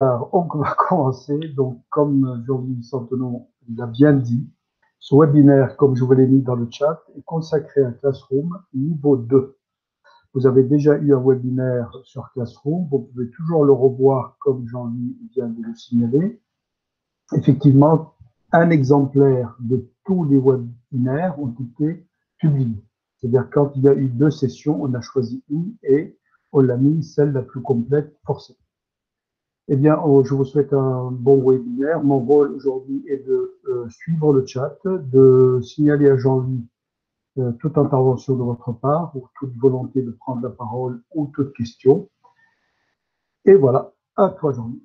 Alors, on va commencer. Donc, comme Jean-Louis Santenon l'a bien dit, ce webinaire, comme je vous l'ai mis dans le chat, est consacré à Classroom niveau 2. Vous avez déjà eu un webinaire sur Classroom. Vous pouvez toujours le revoir, comme Jean-Louis vient de le signaler. Effectivement, un exemplaire de tous les webinaires ont été publiés. C'est-à-dire, quand il y a eu 2 sessions, on a choisi une et on l'a mis celle la plus complète forcément. Eh bien, je vous souhaite un bon webinaire. Mon rôle aujourd'hui est de suivre le chat, de signaler à Jean-Louis toute intervention de votre part ou toute volonté de prendre la parole ou toute question. Et voilà, à toi Jean-Louis.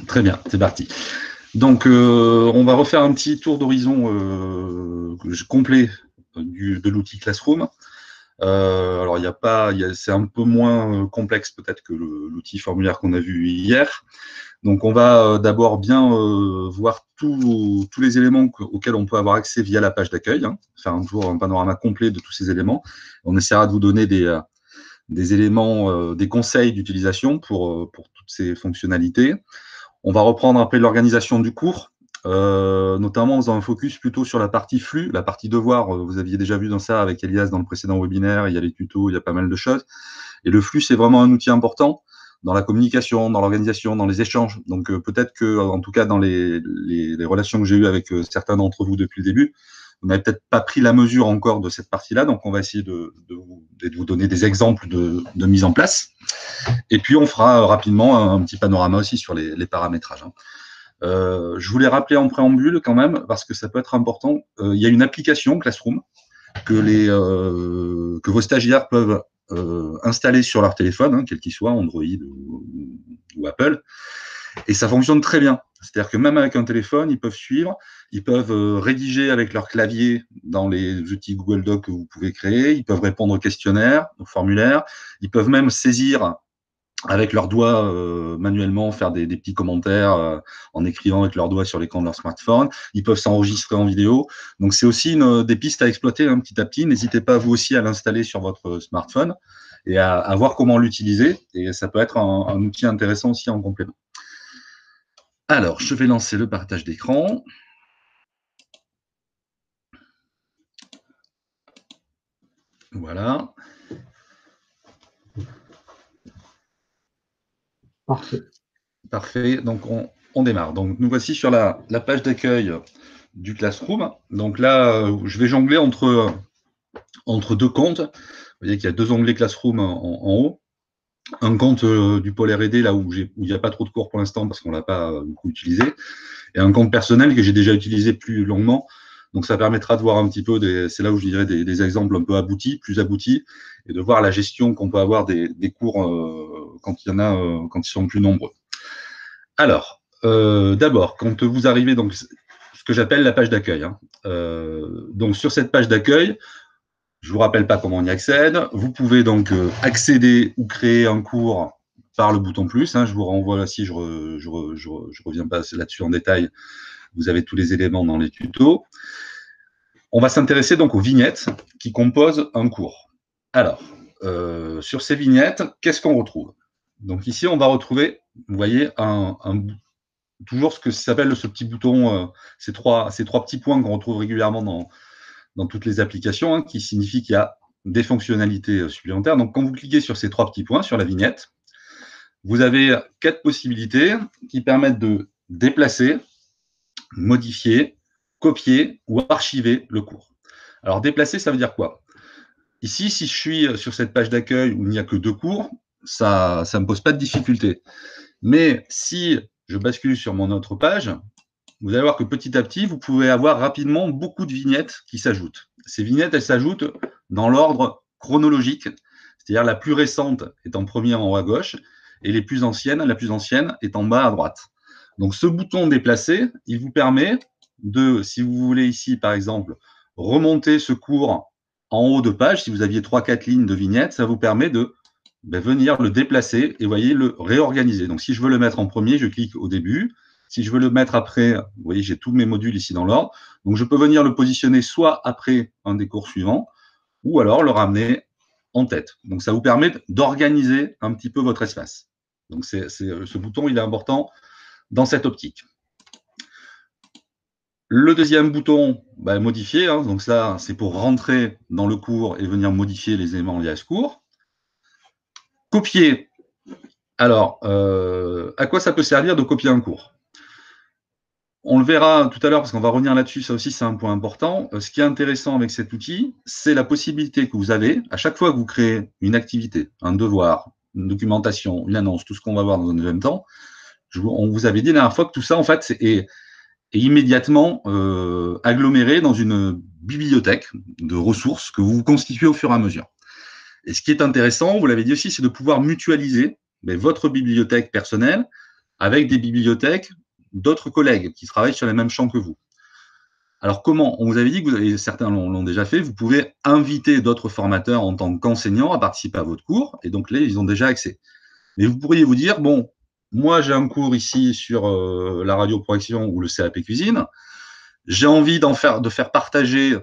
Très bien, c'est parti. Donc, on va refaire un petit tour d'horizon complet de l'outil Classroom. Alors, c'est un peu moins complexe peut-être que l'outil formulaire qu'on a vu hier. Donc, on va d'abord bien voir tous les éléments auxquels on peut avoir accès via la page d'accueil, hein, faire un panorama complet de tous ces éléments. On essaiera de vous donner des éléments, des conseils d'utilisation pour toutes ces fonctionnalités. On va reprendre un peu l'organisation du cours, notamment en faisant un focus plutôt sur la partie flux, la partie devoir. Vous aviez déjà vu dans ça avec Elias dans le précédent webinaire, il y a les tutos, il y a pas mal de choses. Et le flux, c'est vraiment un outil important dans la communication, dans l'organisation, dans les échanges. Donc peut-être que, en tout cas, dans les relations que j'ai eues avec certains d'entre vous depuis le début, vous n'avez peut-être pas pris la mesure encore de cette partie-là. Donc on va essayer de vous donner des exemples de mise en place. Et puis on fera rapidement un petit panorama aussi sur les paramétrages. Je voulais rappeler en préambule quand même, parce que ça peut être important, il y a une application Classroom que vos stagiaires peuvent installer sur leur téléphone, hein, quel qu'il soit, Android ou Apple, et ça fonctionne très bien. C'est-à-dire que même avec un téléphone, ils peuvent suivre, ils peuvent rédiger avec leur clavier dans les outils Google Docs que vous pouvez créer, ils peuvent répondre aux questionnaires, aux formulaires, ils peuvent même saisir avec leurs doigts manuellement, faire des petits commentaires en écrivant avec leurs doigts sur l'écran de leur smartphone. Ils peuvent s'enregistrer en vidéo. Donc, c'est aussi des pistes à exploiter hein, petit à petit. N'hésitez pas, vous aussi, à l'installer sur votre smartphone et à voir comment l'utiliser. Et ça peut être un outil intéressant aussi en complément. Alors, je vais lancer le partage d'écran. Voilà. Parfait. Parfait. Donc, on démarre. Donc, nous voici sur la page d'accueil du Classroom. Donc là, je vais jongler entre 2 comptes. Vous voyez qu'il y a 2 onglets Classroom en haut. Un compte du Pôle R&D, là où il n'y a pas trop de cours pour l'instant parce qu'on ne l'a pas beaucoup utilisé. Et un compte personnel que j'ai déjà utilisé plus longuement. Donc, ça permettra de voir un petit peu, c'est là où je dirais des exemples un peu aboutis, plus aboutis, et de voir la gestion qu'on peut avoir des cours quand il y en a, quand ils sont plus nombreux. Alors, d'abord, quand vous arrivez, donc, ce que j'appelle la page d'accueil. Hein. Donc, sur cette page d'accueil, je ne vous rappelle pas comment on y accède. Vous pouvez donc accéder ou créer un cours par le bouton plus. Hein. Je vous renvoie là, si je reviens pas là-dessus en détail. Vous avez tous les éléments dans les tutos. On va s'intéresser donc aux vignettes qui composent un cours. Alors, sur ces vignettes, qu'est-ce qu'on retrouve? Donc ici, on va retrouver, vous voyez, toujours ce que s'appelle ce petit bouton, ces trois petits points qu'on retrouve régulièrement dans toutes les applications, hein, qui signifie qu'il y a des fonctionnalités supplémentaires. Donc, quand vous cliquez sur ces 3 petits points, sur la vignette, vous avez 4 possibilités qui permettent de déplacer, modifier, copier ou archiver le cours. Alors, déplacer, ça veut dire quoi? Ici, si je suis sur cette page d'accueil où il n'y a que 2 cours, ça ne me pose pas de difficulté. Mais si je bascule sur mon autre page, vous allez voir que petit à petit, vous pouvez avoir rapidement beaucoup de vignettes qui s'ajoutent. Ces vignettes, elles s'ajoutent dans l'ordre chronologique, c'est-à-dire la plus récente est en premier en haut à gauche, et la plus ancienne est en bas à droite. Donc ce bouton déplacer, il vous permet de, si vous voulez ici par exemple, remonter ce cours en haut de page, si vous aviez 3-4 lignes de vignettes, ça vous permet de venir le déplacer et voyez, le réorganiser. Donc si je veux le mettre en premier, je clique au début. Si je veux le mettre après, vous voyez, j'ai tous mes modules ici dans l'ordre. Donc, je peux venir le positionner soit après un des cours suivants, ou alors le ramener en tête. Donc, ça vous permet d'organiser un petit peu votre espace. Donc, ce bouton, il est important dans cette optique. Le deuxième bouton, modifier. Hein, donc, ça, c'est pour rentrer dans le cours et venir modifier les éléments liés à ce cours. Copier. Alors, à quoi ça peut servir de copier un cours? On le verra tout à l'heure parce qu'on va revenir là-dessus, ça aussi c'est un point important. Ce qui est intéressant avec cet outil, c'est la possibilité que vous avez, à chaque fois que vous créez une activité, un devoir, une documentation, une annonce, tout ce qu'on va voir dans un deuxième temps, on vous avait dit la dernière fois que tout ça en fait est immédiatement aggloméré dans une bibliothèque de ressources que vous constituez au fur et à mesure. Et ce qui est intéressant, vous l'avez dit aussi, c'est de pouvoir mutualiser votre bibliothèque personnelle avec des bibliothèques d'autres collègues qui travaillent sur les mêmes champs que vous. Alors comment? On vous avait dit que et certains l'ont déjà fait, vous pouvez inviter d'autres formateurs en tant qu'enseignants à participer à votre cours, et donc là, ils ont déjà accès. Mais vous pourriez vous dire, bon, moi j'ai un cours ici sur la radioprojection ou le CAP cuisine, j'ai envie de faire partager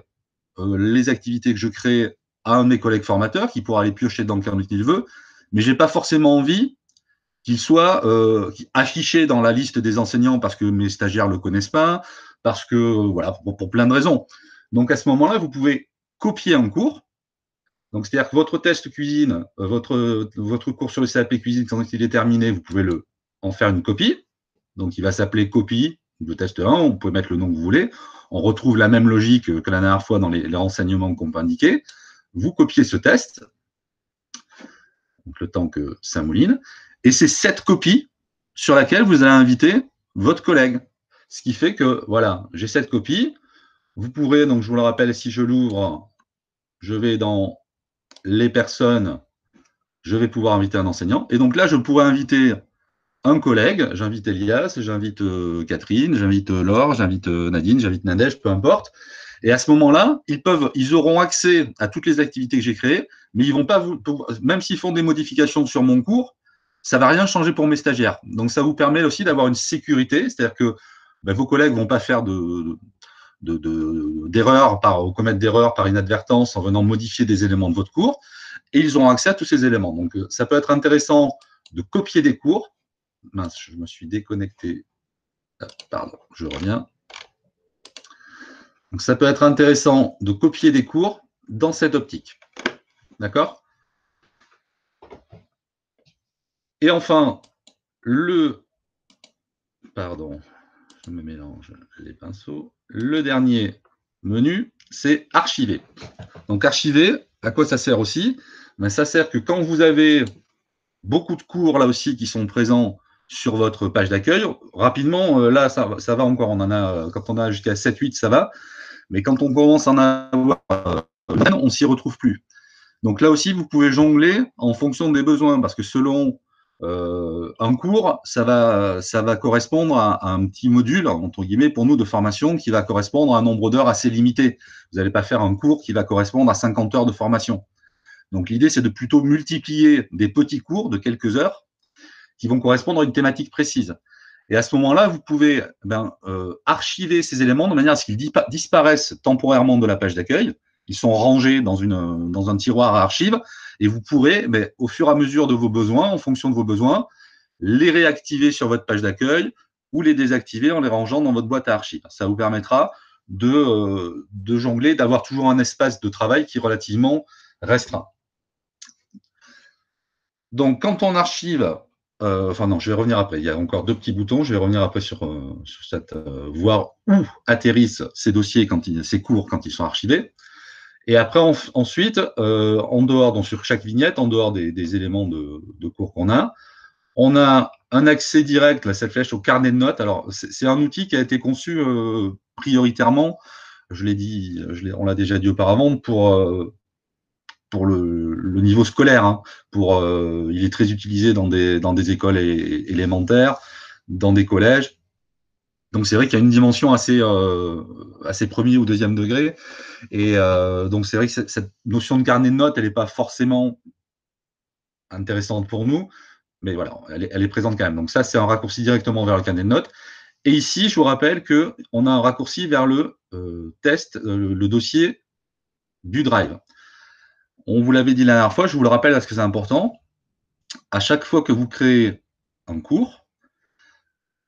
les activités que je crée à un de mes collègues formateurs qui pourra aller piocher dans le carnet qu'il veut, mais j'ai pas forcément envie qu'il soit affiché dans la liste des enseignants parce que mes stagiaires ne le connaissent pas, parce que, voilà, pour plein de raisons. Donc, à ce moment-là, vous pouvez copier un cours. Donc, c'est-à-dire que votre test cuisine, votre cours sur le CAP cuisine, quand il est terminé, vous pouvez en faire une copie. Donc, il va s'appeler copie de test 1. Vous pouvez mettre le nom que vous voulez. On retrouve la même logique que la dernière fois dans les renseignements qu'on peut indiquer. Vous copiez ce test, donc le temps que ça mouline. Et c'est cette copie sur laquelle vous allez inviter votre collègue. Ce qui fait que, voilà, j'ai cette copie. Vous pourrez, donc je vous le rappelle, si je l'ouvre, je vais dans les personnes, je vais pouvoir inviter un enseignant. Et donc là, je pourrais inviter un collègue. J'invite Elias, j'invite Catherine, j'invite Laure, j'invite Nadine, j'invite Nadège, peu importe. Et à ce moment-là, ils auront accès à toutes les activités que j'ai créées, mais ils vont pas même s'ils font des modifications sur mon cours, ça va rien changer pour mes stagiaires. Donc ça vous permet aussi d'avoir une sécurité, c'est-à-dire que vos collègues vont pas faire d'erreurs ou commettre d'erreurs par inadvertance en venant modifier des éléments de votre cours, et ils auront accès à tous ces éléments. Donc ça peut être intéressant de copier des cours. Mince, je me suis déconnecté. Ah, pardon, je reviens. Donc, ça peut être intéressant de copier des cours dans cette optique. D'accord? Et enfin, pardon, je me mélange les pinceaux. Le dernier menu, c'est archiver. Donc, archiver, à quoi ça sert aussi? Ça sert que quand vous avez beaucoup de cours là aussi qui sont présents sur votre page d'accueil, rapidement, là, ça va encore. Quand on a jusqu'à 7-8, ça va. Mais quand on commence à en avoir, on ne s'y retrouve plus. Donc là aussi, vous pouvez jongler en fonction des besoins, parce que selon un cours, ça va correspondre à un petit module, entre guillemets, pour nous, de formation, qui va correspondre à un nombre d'heures assez limité. Vous n'allez pas faire un cours qui va correspondre à 50 heures de formation. Donc l'idée, c'est de plutôt multiplier des petits cours de quelques heures qui vont correspondre à une thématique précise. Et à ce moment-là, vous pouvez archiver ces éléments de manière à ce qu'ils disparaissent temporairement de la page d'accueil. Ils sont rangés dans un tiroir à archives et vous pourrez, au fur et à mesure de vos besoins, en fonction de vos besoins, les réactiver sur votre page d'accueil ou les désactiver en les rangeant dans votre boîte à archives. Ça vous permettra de jongler, d'avoir toujours un espace de travail qui est relativement restreint. Donc, quand on archive, non, je vais revenir après. Il y a encore 2 petits boutons. Je vais revenir après sur cette, voir où atterrissent ces dossiers, ces cours, quand ils sont archivés. Et après, ensuite, en dehors, donc sur chaque vignette, en dehors des éléments de cours qu'on a, on a un accès direct, là, cette flèche, au carnet de notes. Alors, c'est un outil qui a été conçu prioritairement, je l'ai dit, on l'a déjà dit auparavant, pour le niveau scolaire. Hein, il est très utilisé dans des écoles élémentaires, dans des collèges. Donc, c'est vrai qu'il y a une dimension assez premier ou deuxième degré. Et donc, c'est vrai que cette notion de carnet de notes, elle n'est pas forcément intéressante pour nous, mais voilà, elle est présente quand même. Donc, ça, c'est un raccourci directement vers le carnet de notes. Et ici, je vous rappelle qu'on a un raccourci vers le test, le dossier du Drive. on vous l'avait dit la dernière fois, je vous le rappelle parce que c'est important. À chaque fois que vous créez un cours,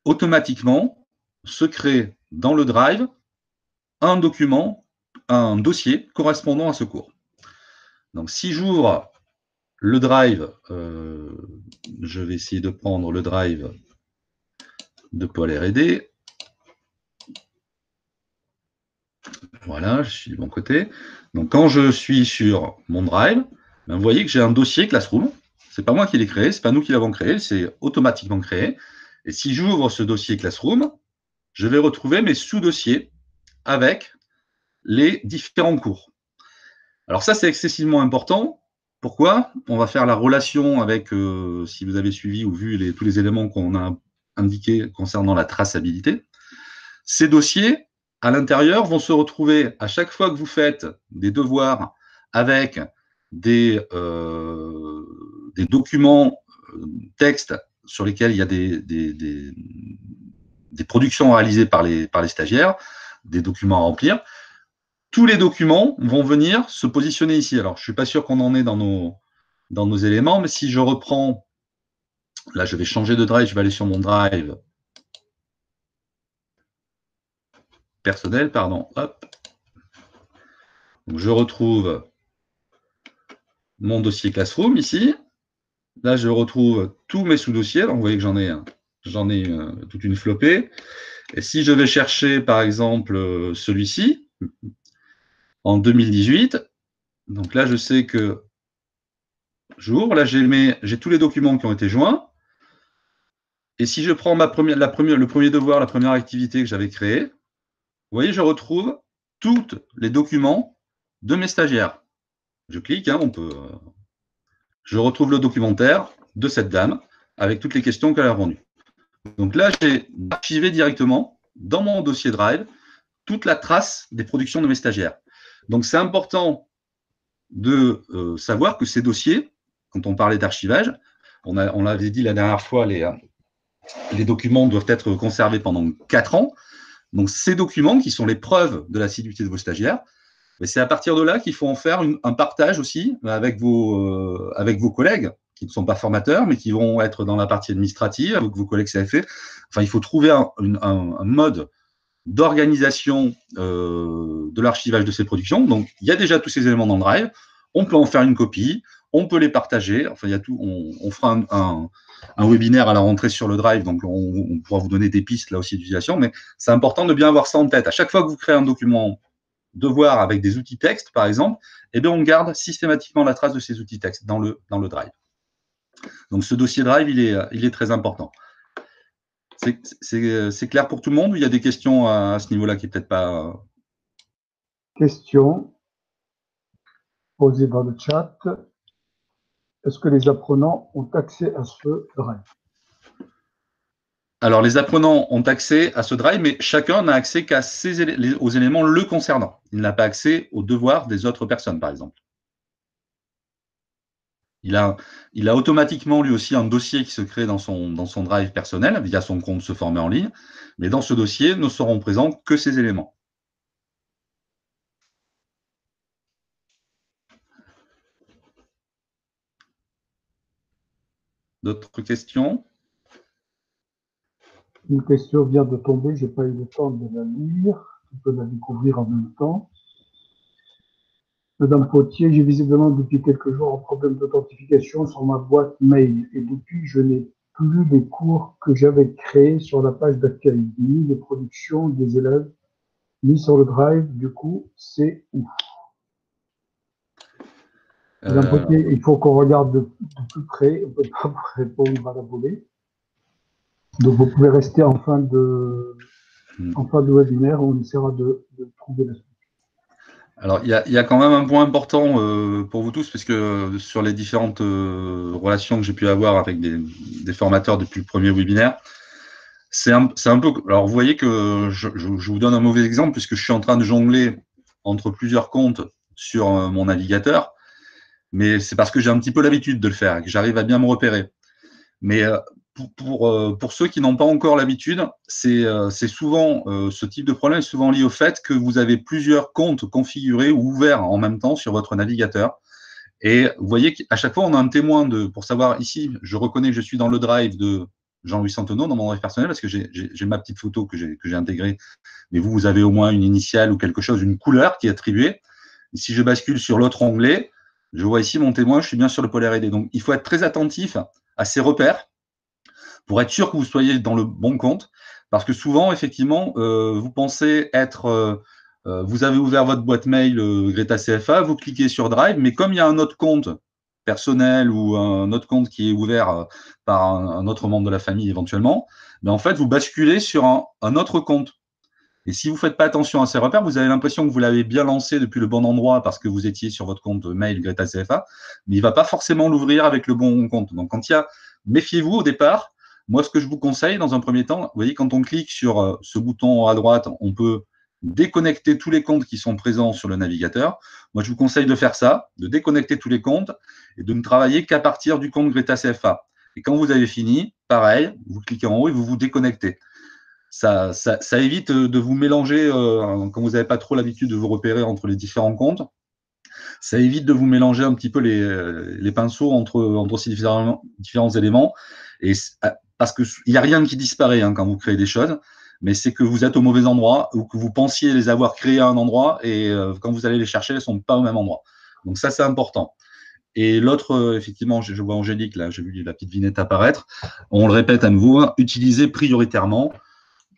automatiquement se crée dans le Drive un document, un dossier correspondant à ce cours. Donc, si j'ouvre le Drive, je vais essayer de prendre le Drive de Paul R&D. Voilà, je suis de mon côté. Donc, quand je suis sur mon Drive, ben, vous voyez que j'ai un dossier Classroom. Ce n'est pas moi qui l'ai créé, ce n'est pas nous qui l'avons créé, c'est automatiquement créé. Et si j'ouvre ce dossier Classroom, je vais retrouver mes sous-dossiers avec les différents cours. Alors ça, c'est excessivement important. Pourquoi? On va faire la relation avec, si vous avez suivi ou vu tous les éléments qu'on a indiqués concernant la traçabilité. Ces dossiers, à l'intérieur, vont se retrouver à chaque fois que vous faites des devoirs avec des documents textes sur lesquels il y a des productions réalisées par les stagiaires, des documents à remplir. Tous les documents vont venir se positionner ici. Alors, je ne suis pas sûr qu'on en ait dans nos éléments, mais si je reprends, là, je vais changer de drive, je vais aller sur mon drive personnel, pardon, hop. Donc, je retrouve mon dossier Classroom ici. Là, je retrouve tous mes sous-dossiers. Donc, vous voyez que j'en ai toute une flopée. Et si je vais chercher, par exemple, celui-ci, en 2018, donc là, je sais que j'ouvre. Là, j'ai tous les documents qui ont été joints. Et si je prends le premier devoir, la première activité que j'avais créée, vous voyez, je retrouve tous les documents de mes stagiaires. Je clique, hein, je retrouve le documentaire de cette dame avec toutes les questions qu'elle a répondues. Donc là, j'ai archivé directement dans mon dossier Drive toute la trace des productions de mes stagiaires. Donc c'est important de savoir que ces dossiers, quand on parlait d'archivage, on l'avait dit la dernière fois, les documents doivent être conservés pendant 4 ans. Donc, ces documents qui sont les preuves de l'assiduité de vos stagiaires, c'est à partir de là qu'il faut en faire un partage aussi avec vos collègues qui ne sont pas formateurs, mais qui vont être dans la partie administrative, avec vos collègues CFE. Enfin, il faut trouver un mode d'organisation de l'archivage de ces productions. Donc, il y a déjà tous ces éléments dans le Drive. On peut en faire une copie, on peut les partager. Enfin, il y a tout. On fera un webinaire à la rentrée sur le Drive, donc on pourra vous donner des pistes là aussi d'utilisation, mais c'est important de bien avoir ça en tête. À chaque fois que vous créez un document devoir avec des outils texte, par exemple, eh bien, on garde systématiquement la trace de ces outils texte dans le Drive. Donc, ce dossier Drive, il est très important. C'est clair pour tout le monde ou il y a des questions à ce niveau-là qui n'est peut-être pas… Question posée dans le chat. Est-ce que les apprenants ont accès à ce Drive? Alors, les apprenants ont accès à ce Drive, mais chacun n'a accès qu'à aux éléments le concernant. Il n'a pas accès aux devoirs des autres personnes, par exemple. Il a automatiquement, lui aussi, un dossier qui se crée dans son Drive personnel, via son compte Se Former en ligne, mais dans ce dossier ne seront présents que ces éléments. D'autres questions? Une question vient de tomber, je n'ai pas eu le temps de la lire, tu peux la découvrir en même temps. Madame Potier, j'ai visiblement depuis quelques jours un problème d'authentification sur ma boîte mail et depuis je n'ai plus les cours que j'avais créés sur la page d'accueil, ni les productions des élèves, ni sur le Drive, du coup c'est où? Madame Potier, il faut qu'on regarde de plus près, on ne peut pas vous répondre à la volée. Donc vous pouvez rester en fin de webinaire, on essaiera de trouver la solution. Alors, il y a quand même un point important pour vous tous, parce que sur les différentes relations que j'ai pu avoir avec des formateurs depuis le premier webinaire, c'est un peu… Alors, vous voyez que je vous donne un mauvais exemple, puisque je suis en train de jongler entre plusieurs comptes sur mon navigateur, mais c'est parce que j'ai un petit peu l'habitude de le faire, et que j'arrive à bien me repérer. Mais pour ceux qui n'ont pas encore l'habitude, c'est souvent ce type de problème est souvent lié au fait que vous avez plusieurs comptes configurés ou ouverts en même temps sur votre navigateur Et vous voyez qu'à chaque fois, on a un témoin pour savoir, ici, je reconnais que je suis dans le drive de Jean-Louis Santonneau, dans mon drive personnel, parce que j'ai ma petite photo que j'ai intégrée. Mais vous avez au moins une initiale ou quelque chose, une couleur qui est attribuée. Et si je bascule sur l'autre onglet, je vois ici mon témoin, je suis bien sur le polaire aidé. Donc, il faut être très attentif à ces repères pour être sûr que vous soyez dans le bon compte. Parce que souvent, effectivement, vous pensez être… vous avez ouvert votre boîte mail Greta CFA, vous cliquez sur Drive, mais comme il y a un autre compte personnel ou un autre compte qui est ouvert par un autre membre de la famille éventuellement, ben en fait, vous basculez sur un autre compte. Et si vous ne faites pas attention à ces repères, vous avez l'impression que vous l'avez bien lancé depuis le bon endroit parce que vous étiez sur votre compte mail Greta CFA, mais il ne va pas forcément l'ouvrir avec le bon compte. Donc, quand il y a… Méfiez-vous au départ. Moi, ce que je vous conseille dans un premier temps, vous voyez, quand on clique sur ce bouton à droite, on peut déconnecter tous les comptes qui sont présents sur le navigateur. Moi, je vous conseille de faire ça, de déconnecter tous les comptes et de ne travailler qu'à partir du compte Greta CFA. Et quand vous avez fini, pareil, vous cliquez en haut et vous vous déconnectez. Ça évite de vous mélanger quand vous n'avez pas trop l'habitude de vous repérer entre les différents comptes. Ça évite de vous mélanger un petit peu les pinceaux entre ces différents éléments. Et parce qu'il n'y a rien qui disparaît quand vous créez des choses, mais c'est que vous êtes au mauvais endroit ou que vous pensiez les avoir créées à un endroit et quand vous allez les chercher, elles ne sont pas au même endroit. Donc ça, c'est important. Et l'autre, effectivement, je vois Angélique, là, j'ai vu la petite vignette apparaître. On le répète à nouveau, utilisez prioritairement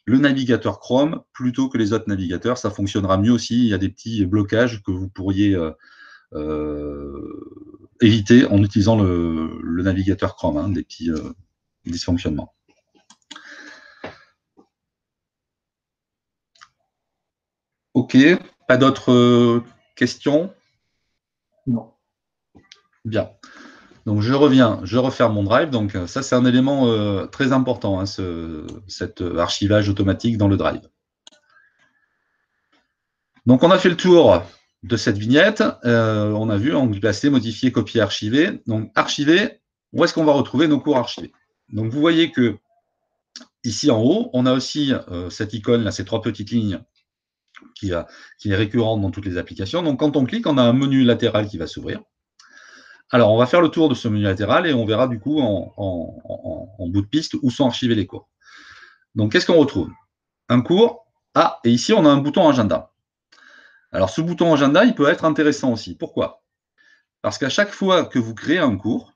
le navigateur Chrome plutôt que les autres navigateurs. Ça fonctionnera mieux aussi. Il y a des petits blocages que vous pourriez éviter en utilisant le navigateur Chrome, des petits dysfonctionnements. OK, pas d'autres questions? Non. Bien. Donc je reviens, je referme mon drive. Donc ça, c'est un élément très important, cet archivage automatique dans le drive. Donc on a fait le tour de cette vignette. On a vu, placer, modifier, copier, archiver. Donc archiver, où est-ce qu'on va retrouver nos cours archivés? Donc vous voyez que ici en haut, on a aussi cette icône, là, ces trois petites lignes qui est récurrente dans toutes les applications. Donc quand on clique, on a un menu latéral qui va s'ouvrir. Alors on va faire le tour de ce menu latéral et on verra du coup en bout de piste où sont archivés les cours. Donc qu'est-ce qu'on retrouve? Un cours. Ah, et ici on a un bouton agenda. Alors ce bouton agenda, il peut être intéressant aussi. Pourquoi? Parce qu'à chaque fois que vous créez un cours,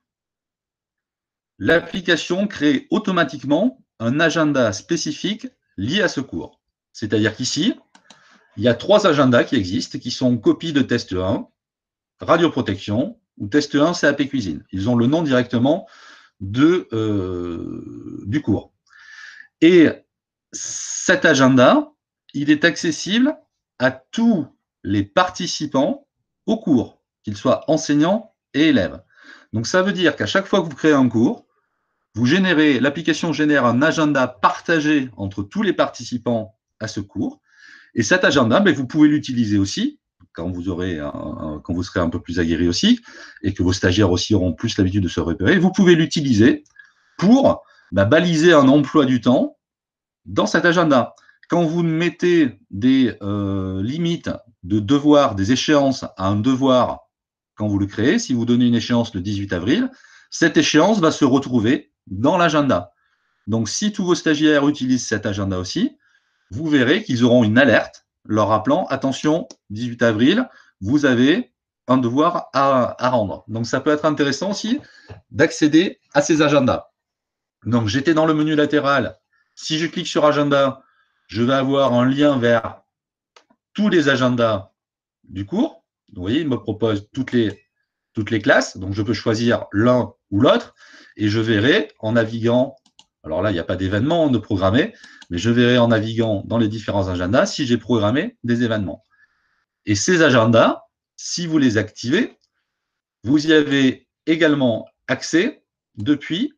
l'application crée automatiquement un agenda spécifique lié à ce cours. C'est-à-dire qu'ici, il y a 3 agendas qui existent, qui sont copie de test 1, radioprotection, ou test 1 CAP cuisine. Ils ont le nom directement du cours. Et cet agenda, il est accessible à tous les participants au cours, qu'ils soient enseignants et élèves. Donc ça veut dire qu'à chaque fois que vous créez un cours, l'application génère un agenda partagé entre tous les participants à ce cours. Et cet agenda, vous pouvez l'utiliser aussi quand vous serez un peu plus aguerri aussi, et que vos stagiaires aussi auront plus l'habitude de se repérer. Vous pouvez l'utiliser pour baliser un emploi du temps dans cet agenda. Quand vous mettez des limites de devoirs, des échéances à un devoir, quand vous le créez, si vous donnez une échéance le 18 avril, cette échéance va se retrouver dans l'agenda. Donc, si tous vos stagiaires utilisent cet agenda aussi, vous verrez qu'ils auront une alerte leur rappelant, attention, 18 avril, vous avez un devoir à rendre. Donc, ça peut être intéressant aussi d'accéder à ces agendas. Donc, j'étais dans le menu latéral. Si je clique sur agenda, je vais avoir un lien vers tous les agendas du cours. Vous voyez, il me propose toutes les classes. Donc, je peux choisir l'un ou l'autre. Et je verrai en naviguant, alors là, il n'y a pas d'événement de programmer, mais je verrai en naviguant dans les différents agendas si j'ai programmé des événements. Et ces agendas, si vous les activez, vous y avez également accès depuis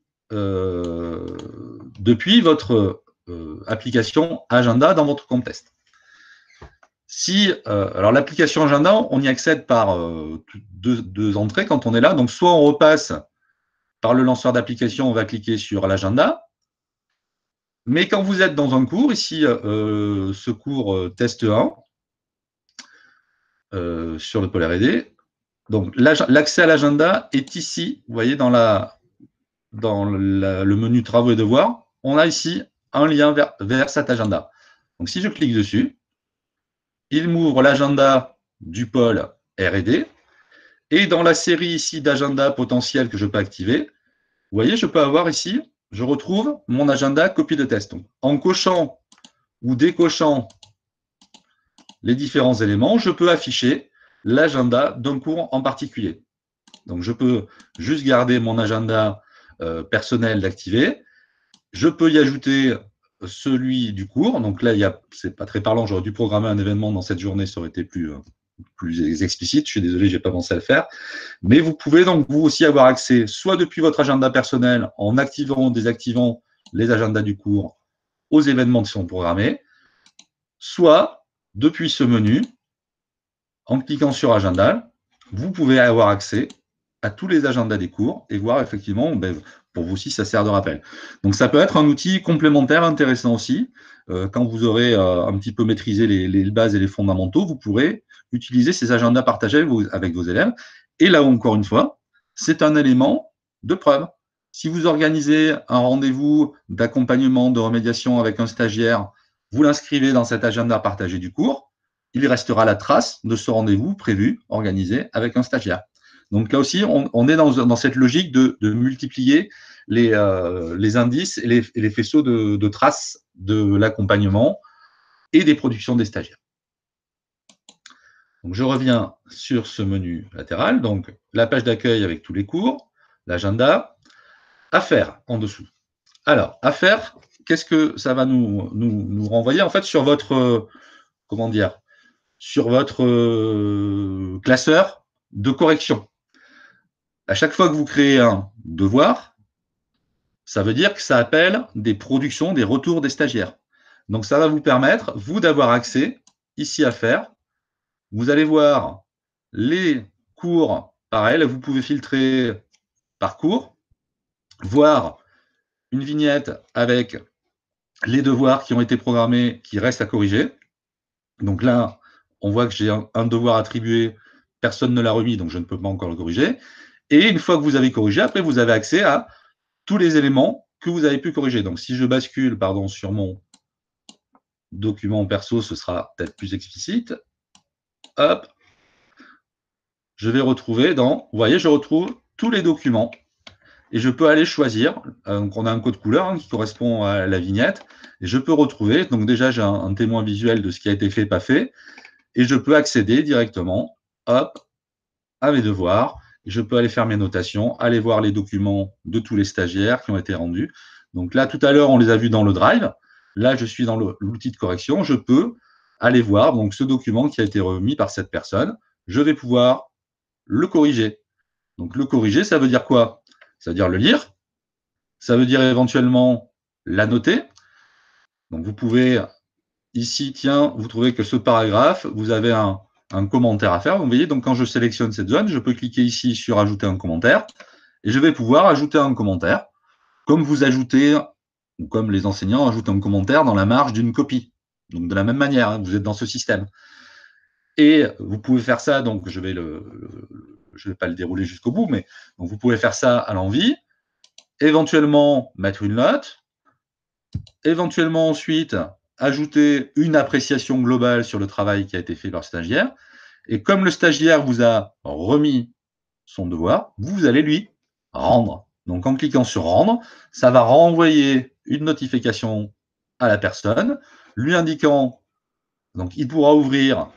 votre application Agenda dans votre compte test. Alors l'application Agenda, on y accède par deux entrées quand on est là. Donc soit on repasse par le lanceur d'application, on va cliquer sur l'agenda. Mais quand vous êtes dans un cours, ici, ce cours test 1, sur le polaire aidé, Donc, l'accès à l'agenda est ici, vous voyez, dans le menu travaux et devoirs, on a ici un lien vers cet agenda. Donc, si je clique dessus, il m'ouvre l'agenda du pôle R&D. Et dans la série ici d'agenda potentiels que je peux activer, vous voyez, je peux avoir ici, je retrouve mon agenda copie de test. Donc, en cochant ou décochant les différents éléments, je peux afficher l'agenda d'un cours en particulier. Donc, je peux juste garder mon agenda personnel d'activer. Je peux y ajouter celui du cours. Donc là, ce n'est pas très parlant, j'aurais dû programmer un événement dans cette journée, ça aurait été plus explicite. Je suis désolé, je n'ai pas pensé à le faire. Mais vous pouvez donc vous aussi avoir accès, soit depuis votre agenda personnel, en activant ou désactivant les agendas du cours, aux événements qui sont programmés, soit depuis ce menu, en cliquant sur agenda, vous pouvez avoir accès à tous les agendas des cours et voir effectivement, pour vous aussi, ça sert de rappel. Donc, ça peut être un outil complémentaire intéressant aussi. Quand vous aurez un petit peu maîtrisé les bases et les fondamentaux, vous pourrez utiliser ces agendas partagés avec vos élèves. Et là, encore une fois, c'est un élément de preuve. Si vous organisez un rendez-vous d'accompagnement, de remédiation avec un stagiaire, vous l'inscrivez dans cet agenda partagé du cours, il restera la trace de ce rendez-vous prévu, organisé avec un stagiaire. Donc là aussi, on est dans cette logique de multiplier les indices et les faisceaux de traces de l'accompagnement et des productions des stagiaires. Donc je reviens sur ce menu latéral, donc la page d'accueil avec tous les cours, l'agenda, affaires en dessous. Alors, affaires, qu'est-ce que ça va nous renvoyer en fait sur votre, comment dire, sur votre classeur de correction. À chaque fois que vous créez un devoir, ça veut dire que ça appelle des productions, des retours des stagiaires. Donc, ça va vous permettre, vous, d'avoir accès ici à faire. Vous allez voir les cours, pareil, vous pouvez filtrer par cours, voir une vignette avec les devoirs qui ont été programmés, qui restent à corriger. Donc là, on voit que j'ai un devoir attribué, personne ne l'a remis, donc je ne peux pas encore le corriger. Et une fois que vous avez corrigé, après, vous avez accès à tous les éléments que vous avez pu corriger. Donc, si je bascule sur mon document perso, ce sera peut-être plus explicite. Hop. Je vais retrouver vous voyez, je retrouve tous les documents et je peux aller choisir. Donc, on a un code couleur qui correspond à la vignette et je peux retrouver. Donc, déjà, j'ai un témoin visuel de ce qui a été fait, pas fait. Et je peux accéder directement, hop, à mes devoirs. Je peux aller faire mes notations, aller voir les documents de tous les stagiaires qui ont été rendus. Donc là, tout à l'heure, on les a vus dans le Drive. Là, je suis dans l'outil de correction. Je peux aller voir donc, ce document qui a été remis par cette personne. Je vais pouvoir le corriger. Donc, le corriger, ça veut dire quoi? Ça veut dire le lire. Ça veut dire éventuellement la noter. Donc, vous pouvez, ici, tiens, vous trouvez que ce paragraphe, vous avez un commentaire à faire. Vous voyez, donc quand je sélectionne cette zone, je peux cliquer ici sur ajouter un commentaire et je vais pouvoir ajouter un commentaire comme vous ajoutez, ou comme les enseignants ajoutent un commentaire dans la marge d'une copie. Donc de la même manière, hein, vous êtes dans ce système. Et vous pouvez faire ça, donc je vais pas le dérouler jusqu'au bout, mais donc vous pouvez faire ça à l'envie, éventuellement mettre une note, éventuellement ensuite ajouter une appréciation globale sur le travail qui a été fait par le stagiaire. Et comme le stagiaire vous a remis son devoir, vous allez lui rendre. Donc, en cliquant sur rendre, ça va renvoyer une notification à la personne, lui indiquant, donc il pourra ouvrir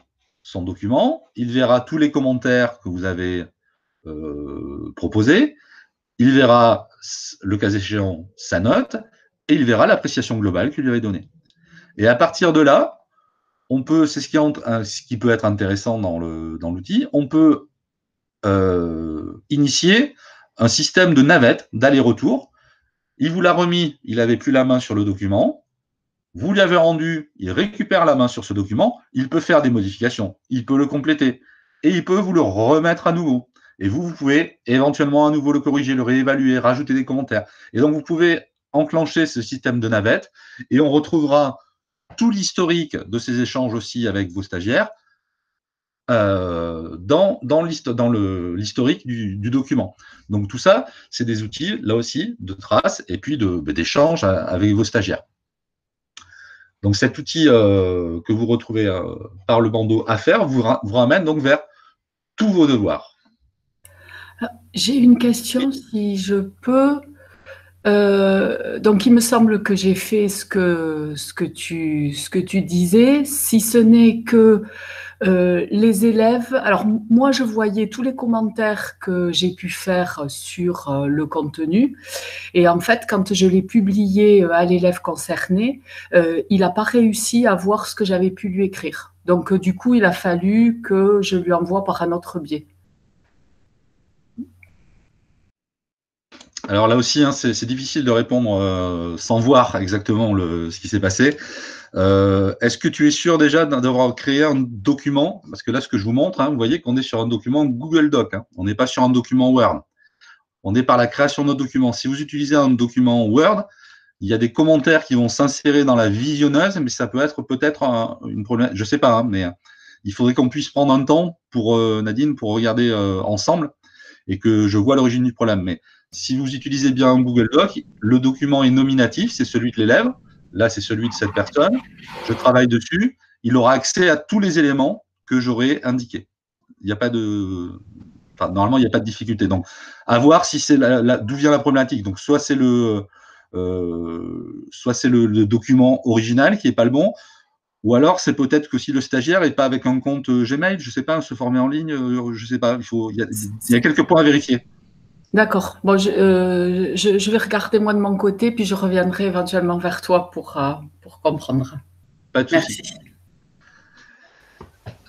son document, il verra tous les commentaires que vous avez proposés, il verra, le cas échéant, sa note, et il verra l'appréciation globale qu'il lui avait donnée. Et à partir de là, on peut, c'est ce qui peut être intéressant dans l'outil, on peut initier un système de navette, d'aller-retour. Il vous l'a remis, il n'avait plus la main sur le document. Vous lui avez rendu, il récupère la main sur ce document, il peut faire des modifications, il peut le compléter et il peut vous le remettre à nouveau. Et vous pouvez éventuellement à nouveau le corriger, le réévaluer, rajouter des commentaires. Et donc, vous pouvez enclencher ce système de navette et on retrouvera tout l'historique de ces échanges aussi avec vos stagiaires dans l'historique du document. Donc tout ça, c'est des outils, là aussi, de trace et puis d'échange avec vos stagiaires. Donc cet outil que vous retrouvez par le bandeau à faire vous ramène donc vers tous vos devoirs. J'ai une question, si je peux. Donc, il me semble que j'ai fait ce que tu disais, si ce n'est que les élèves. Alors, moi, je voyais tous les commentaires que j'ai pu faire sur le contenu. Et en fait, quand je l'ai publié à l'élève concerné, il n'a pas réussi à voir ce que j'avais pu lui écrire. Donc, du coup, il a fallu que je lui envoie par un autre biais. Alors là aussi, hein, c'est difficile de répondre sans voir exactement ce qui s'est passé. Est-ce que tu es sûr déjà d'avoir créé un document? Parce que là, ce que je vous montre, hein, vous voyez qu'on est sur un document Google Doc. Hein. On n'est pas sur un document Word. On est par la création de notre document. Si vous utilisez un document Word, il y a des commentaires qui vont s'insérer dans la visionneuse, mais ça peut être peut-être une problématique. Je ne sais pas, hein, mais il faudrait qu'on puisse prendre un temps pour Nadine, pour regarder ensemble et que je vois l'origine du problème. Mais si vous utilisez bien un Google Doc, le document est nominatif, c'est celui de l'élève. Là, c'est celui de cette personne. Je travaille dessus. Il aura accès à tous les éléments que j'aurai indiqués. Il n'y a pas de… Enfin, normalement, il n'y a pas de difficulté. Donc, à voir si c'est d'où vient la problématique. Donc, soit c'est le document original qui n'est pas le bon, ou alors c'est peut-être que si le stagiaire n'est pas avec un compte Gmail, je ne sais pas, se former en ligne, je ne sais pas. Il y a quelques points à vérifier. D'accord. Bon, je vais regarder moi de mon côté, puis je reviendrai éventuellement vers toi pour comprendre. Pas de souci.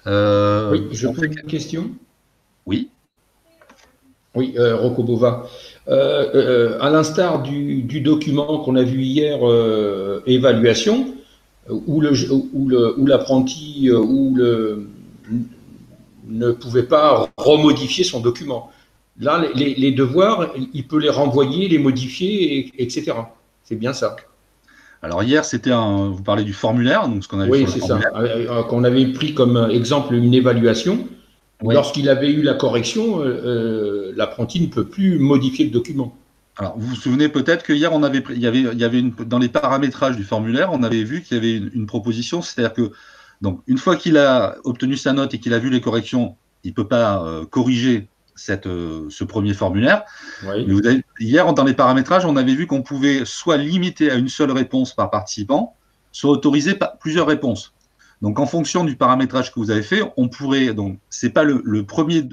Oui, je pose une question. Oui. Oui, Rocco Bova. À l'instar du document qu'on a vu hier, évaluation, où l'apprenti ne pouvait pas remodifier son document. Là, les devoirs, il peut les renvoyer, les modifier, etc. C'est bien ça. Alors hier, vous parlez du formulaire, donc ce qu'on avait. Oui, c'est ça. Qu'on avait pris comme exemple une évaluation. Oui. Lorsqu'il avait eu la correction, l'apprenti ne peut plus modifier le document. Alors, vous vous souvenez peut-être que hier, il y avait dans les paramétrages du formulaire, on avait vu qu'il y avait une proposition, c'est-à-dire que donc une fois qu'il a obtenu sa note et qu'il a vu les corrections, il ne peut pas corriger ce premier formulaire. Oui. Mais hier, dans les paramétrages, on avait vu qu'on pouvait soit limiter à une seule réponse par participant, soit autoriser plusieurs réponses. Donc, en fonction du paramétrage que vous avez fait, on pourrait, donc, c'est pas le premier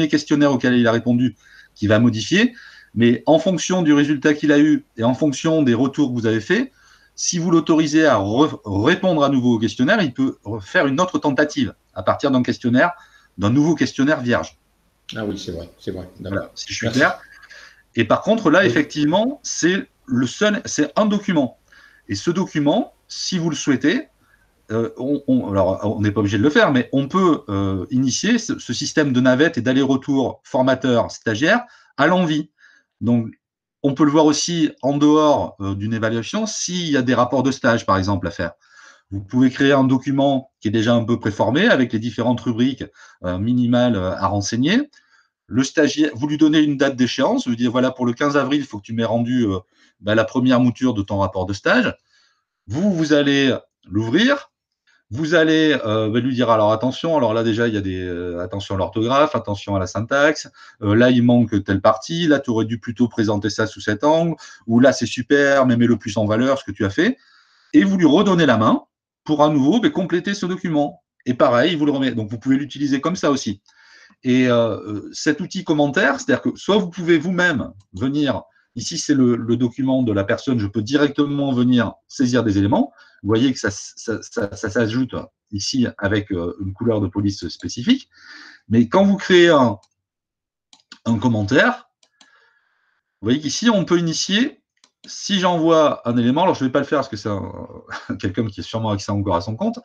questionnaire auquel il a répondu qui va modifier, mais en fonction du résultat qu'il a eu et en fonction des retours que vous avez faits, si vous l'autorisez à répondre à nouveau au questionnaire, il peut faire une autre tentative à partir d'un nouveau questionnaire vierge. Ah oui, c'est vrai. Voilà, si je suis clair. Et par contre, là, oui, effectivement, c'est un document. Et ce document, si vous le souhaitez, alors on n'est pas obligé de le faire, mais on peut initier ce système de navette et d'aller-retour formateur-stagiaire à l'envie. Donc, on peut le voir aussi en dehors d'une évaluation s'il y a des rapports de stage, par exemple, à faire. Vous pouvez créer un document qui est déjà un peu préformé avec les différentes rubriques minimales à renseigner. Le stagiaire, vous lui donnez une date d'échéance, vous lui dites voilà, pour le 15 avril, il faut que tu m'aies rendu la première mouture de ton rapport de stage. Vous allez l'ouvrir, vous allez lui dire alors attention, alors là déjà il y a attention à l'orthographe, attention à la syntaxe, là il manque telle partie, là tu aurais dû plutôt présenter ça sous cet angle, ou là c'est super, mais mets-le plus en valeur ce que tu as fait, et vous lui redonnez la main pour à nouveau compléter ce document. Et pareil, vous le remettez. Donc vous pouvez l'utiliser comme ça aussi. Et cet outil commentaire, c'est-à-dire que soit vous pouvez vous-même venir, ici c'est le document de la personne, je peux directement venir saisir des éléments. Vous voyez que ça s'ajoute ici avec une couleur de police spécifique. Mais quand vous créez un commentaire, vous voyez qu'ici, on peut initier, si j'envoie un élément, alors je ne vais pas le faire parce que c'est quelqu'un qui a sûrement accès encore à son compte,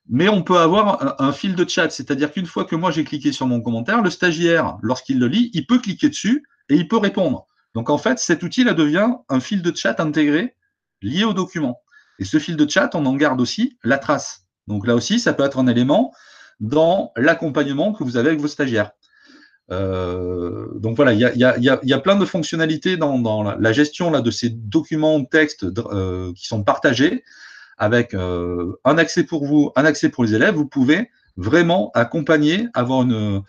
mais on peut avoir un fil de chat, c'est-à-dire qu'une fois que moi j'ai cliqué sur mon commentaire, le stagiaire, lorsqu'il le lit, il peut cliquer dessus et il peut répondre. Donc en fait, cet outil-là devient un fil de chat intégré lié au document. Et ce fil de chat, on en garde aussi la trace. Donc là aussi, ça peut être un élément dans l'accompagnement que vous avez avec vos stagiaires. Donc voilà, il y a plein de fonctionnalités dans la gestion là, de ces documents textes qui sont partagés avec un accès pour vous, un accès pour les élèves. Vous pouvez vraiment accompagner, avoir une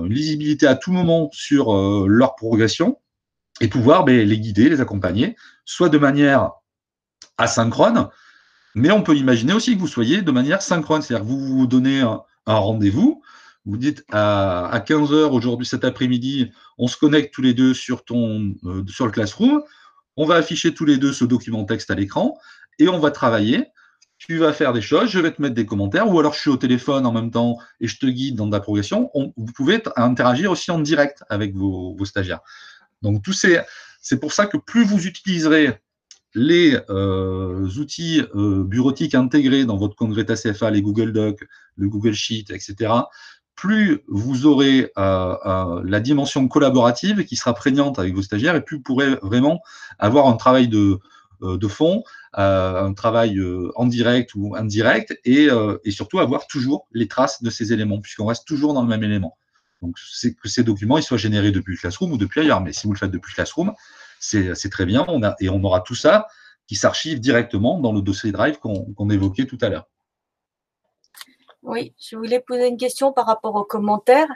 lisibilité à tout moment sur leur progression et pouvoir les guider, les accompagner, soit de manière asynchrone, mais on peut imaginer aussi que vous soyez de manière synchrone, c'est-à-dire que vous vous donnez un rendez-vous, vous dites à 15 h aujourd'hui, cet après-midi, on se connecte tous les deux sur le Classroom, on va afficher tous les deux ce document texte à l'écran et on va travailler. Tu vas faire des choses, je vais te mettre des commentaires, ou alors je suis au téléphone en même temps et je te guide dans ta progression. Vous pouvez interagir aussi en direct avec vos stagiaires. Donc, c'est pour ça que plus vous utiliserez les outils bureautiques intégrés dans votre Congreta CFA, les Google Docs, le Google Sheet, etc., plus vous aurez la dimension collaborative qui sera prégnante avec vos stagiaires et plus vous pourrez vraiment avoir un travail de fond, un travail en direct ou indirect et surtout avoir toujours les traces de ces éléments puisqu'on reste toujours dans le même élément. Donc, c'est que ces documents ils soient générés depuis le Classroom ou depuis ailleurs. Mais si vous le faites depuis le Classroom, c'est très bien. On aura tout ça qui s'archive directement dans le dossier Drive qu'on évoquait tout à l'heure. Oui, je voulais poser une question par rapport aux commentaires.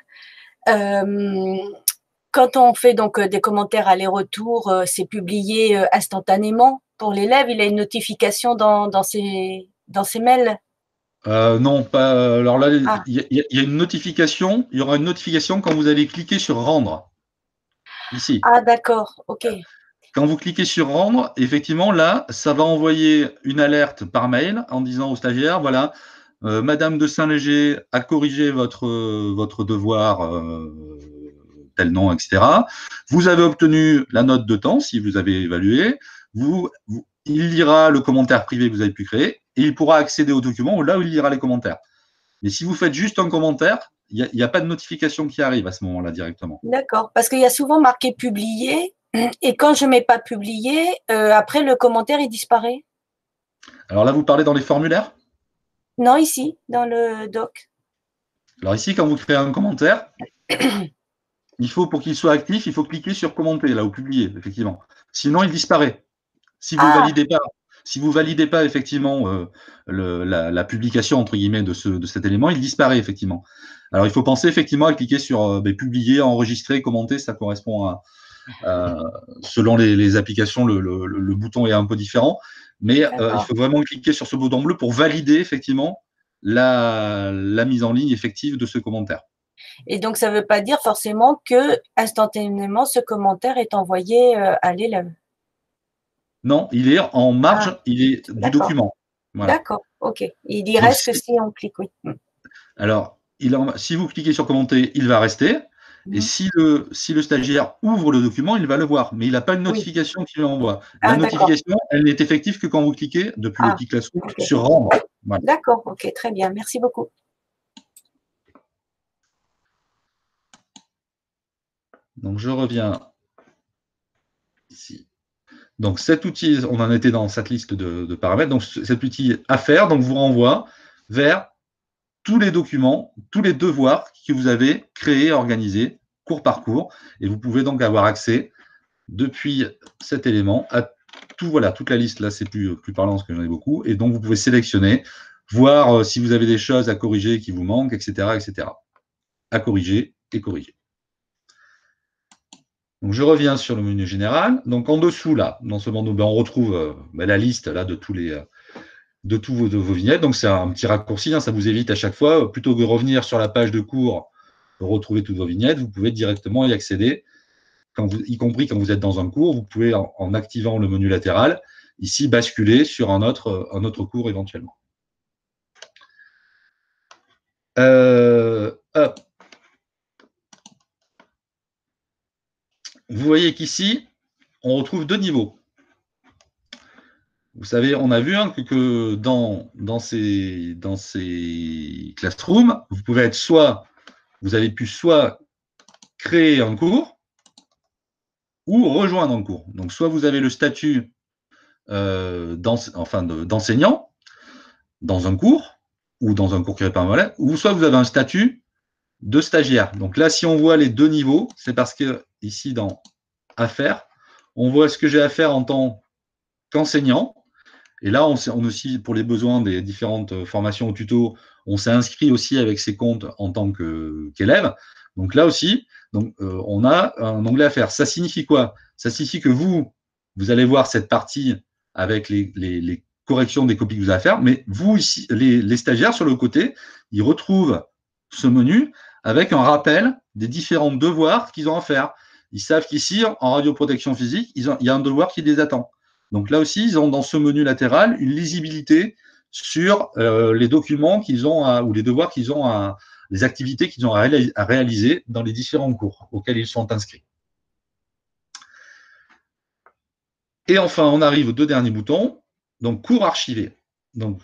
Quand on fait donc des commentaires aller-retour, c'est publié instantanément pour l'élève. Il a une notification dans ses mails. Non, pas. Alors là, il y a une notification. Il y aura une notification quand vous allez cliquer sur rendre. Ici. Ah, d'accord. OK. Quand vous cliquez sur rendre, effectivement, là, ça va envoyer une alerte par mail en disant au stagiaire, voilà, Madame de Saint-Léger a corrigé votre devoir, tel nom, etc. Vous avez obtenu la note de temps si vous avez évalué. Il lira le commentaire privé que vous avez pu créer et il pourra accéder au document là où il lira les commentaires. Mais si vous faites juste un commentaire, il n'y a pas de notification qui arrive à ce moment-là directement. D'accord, parce qu'il y a souvent marqué publié et quand je ne mets pas publié, après le commentaire il disparaît. Alors là, vous parlez dans les formulaires ? Non, ici, dans le doc. Alors ici, quand vous créez un commentaire, il faut, pour qu'il soit actif, il faut cliquer sur commenter, là, ou publier, effectivement. Sinon, il disparaît. Si vous validez pas effectivement la publication entre guillemets de cet élément, il disparaît effectivement. Alors il faut penser effectivement à cliquer sur publier, enregistrer, commenter, ça correspond à selon les applications, le bouton est un peu différent, mais il faut vraiment cliquer sur ce bouton bleu pour valider effectivement la mise en ligne effective de ce commentaire. Et donc ça ne veut pas dire forcément que instantanément ce commentaire est envoyé à l'élève. Non, il est en marge, il est du document. Voilà. D'accord, ok. Il y reste que si on clique, oui. Alors, si vous cliquez sur commenter, il va rester. Et si le stagiaire ouvre le document, il va le voir. Mais il n'a pas une notification qui lui envoie. La notification, elle n'est effective que quand vous cliquez depuis le petit Classroom sur rendre. Voilà. D'accord, ok, très bien. Merci beaucoup. Donc, je reviens ici. Donc, cet outil, on en était dans cette liste de paramètres. Donc, cet outil à faire, donc, vous renvoie vers tous les documents, tous les devoirs que vous avez créés, organisés, cours par cours. Et vous pouvez donc avoir accès, depuis cet élément, à toute la liste. Là, c'est plus parlant parce que j'en ai beaucoup. Et donc, vous pouvez sélectionner, voir si vous avez des choses à corriger qui vous manquent, etc., etc. À corriger et corriger. Donc, je reviens sur le menu général. Donc, en dessous, là, dans ce menu, on retrouve la liste là, de tous vos vignettes. Donc, c'est un petit raccourci. Ça vous évite à chaque fois, plutôt que de revenir sur la page de cours, de retrouver toutes vos vignettes, vous pouvez directement y accéder, y compris quand vous êtes dans un cours. Vous pouvez, en activant le menu latéral, ici, basculer sur un autre cours éventuellement. Hop. Vous voyez qu'ici, on retrouve deux niveaux. Vous savez, on a vu que dans ces classrooms, vous pouvez être vous avez pu soit créer un cours ou rejoindre un cours. Donc, soit vous avez le statut d'enseignant dans un cours, ou dans un cours créé par Molet, ou soit vous avez un statut de stagiaire. Donc là, si on voit les deux niveaux, c'est parce que ici, dans Affaires, on voit ce que j'ai à faire en tant qu'enseignant. Et là, on aussi, pour les besoins des différentes formations au tuto, on s'est inscrit aussi avec ses comptes en tant qu'élève. Donc là aussi, on a un onglet à faire. Ça signifie quoi? Ça signifie que vous allez voir cette partie avec les corrections des copies que vous avez à faire, mais vous, ici, les stagiaires sur le côté, ils retrouvent ce menu avec un rappel des différents devoirs qu'ils ont à faire. Ils savent qu'ici, en radioprotection physique, il y a un devoir qui les attend. Donc là aussi, ils ont dans ce menu latéral une lisibilité sur les documents qu'ils ont ou les devoirs qu'ils ont les activités qu'ils ont à réaliser dans les différents cours auxquels ils sont inscrits. Et enfin, on arrive aux deux derniers boutons, donc cours archivés. Donc,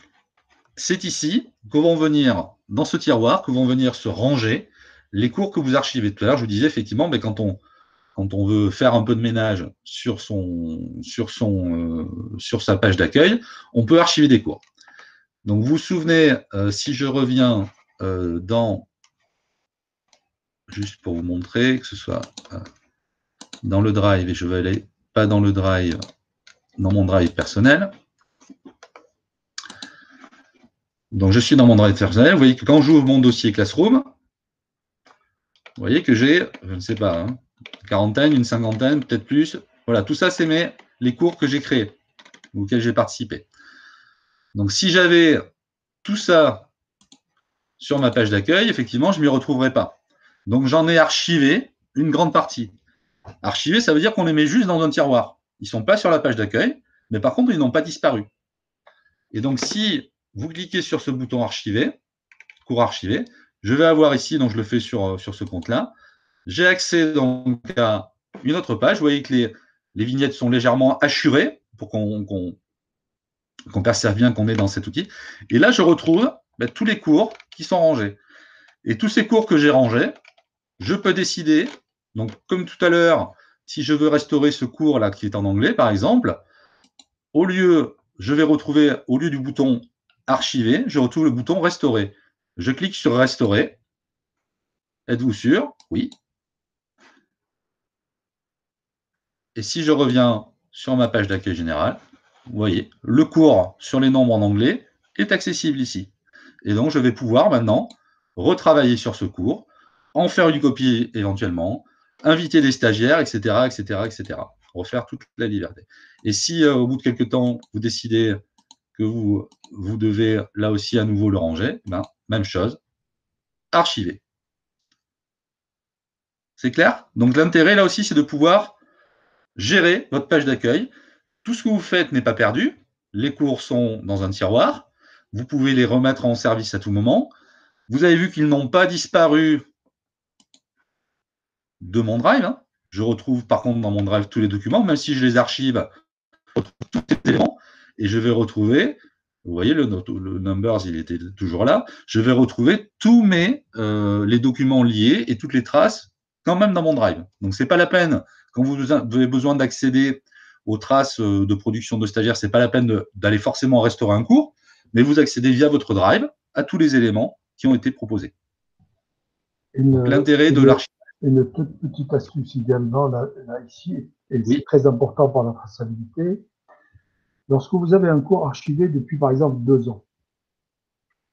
c'est ici que vont venir, dans ce tiroir, que vont venir se ranger les cours que vous archivez. Tout à l'heure, je vous disais effectivement, mais quand on veut faire un peu de ménage sur sa page d'accueil, on peut archiver des cours. Donc, vous vous souvenez, si je reviens juste pour vous montrer, que ce soit dans le drive, et je vais aller pas dans le drive, dans mon drive personnel. Donc, je suis dans mon drive personnel. Vous voyez que quand j'ouvre mon dossier Classroom, vous voyez que j'ai, je ne sais pas, une quarantaine, une cinquantaine, peut-être plus. Voilà, tout ça, c'est les cours que j'ai créés, auxquels j'ai participé. Donc, si j'avais tout ça sur ma page d'accueil, effectivement, je ne m'y retrouverais pas. Donc, j'en ai archivé une grande partie. Archivé, ça veut dire qu'on les met juste dans un tiroir. Ils ne sont pas sur la page d'accueil, mais par contre, ils n'ont pas disparu. Et donc, si vous cliquez sur ce bouton archiver, cours archivé, je vais avoir ici, donc je le fais sur ce compte-là, j'ai accès donc à une autre page. Vous voyez que les vignettes sont légèrement hachurées pour qu'on perçoive bien qu'on est dans cet outil. Et là, je retrouve tous les cours qui sont rangés. Et tous ces cours que j'ai rangés, je peux décider, donc comme tout à l'heure, si je veux restaurer ce cours-là qui est en anglais, par exemple, je vais retrouver, au lieu du bouton archiver, je retrouve le bouton restaurer. Je clique sur restaurer. Êtes-vous sûr? Oui. Et si je reviens sur ma page d'accueil générale, vous voyez, le cours sur les nombres en anglais est accessible ici. Et donc, je vais pouvoir maintenant retravailler sur ce cours, en faire une copie éventuellement, inviter des stagiaires, etc., etc., etc. Refaire toute la liberté. Et si, au bout de quelques temps, vous décidez que vous devez, là aussi, à nouveau le ranger, même chose, archiver. C'est clair? Donc, l'intérêt, là aussi, c'est de pouvoir gérer votre page d'accueil. Tout ce que vous faites n'est pas perdu. Les cours sont dans un tiroir. Vous pouvez les remettre en service à tout moment. Vous avez vu qu'ils n'ont pas disparu de mon drive. Je retrouve par contre dans mon drive tous les documents, même si je les archive, je retrouve tous les éléments et je vais retrouver, vous voyez, le numbers, il était toujours là. Je vais retrouver tous les documents liés et toutes les traces quand même dans mon drive. Donc, ce n'est pas la peine, quand vous avez besoin d'accéder aux traces de production de stagiaires, ce n'est pas la peine d'aller forcément restaurer un cours, mais vous accédez via votre drive à tous les éléments qui ont été proposés. L'intérêt de l'archive. Une toute petite astuce également, là ici, et c'est très important pour la traçabilité. Lorsque vous avez un cours archivé depuis, par exemple, 2 ans,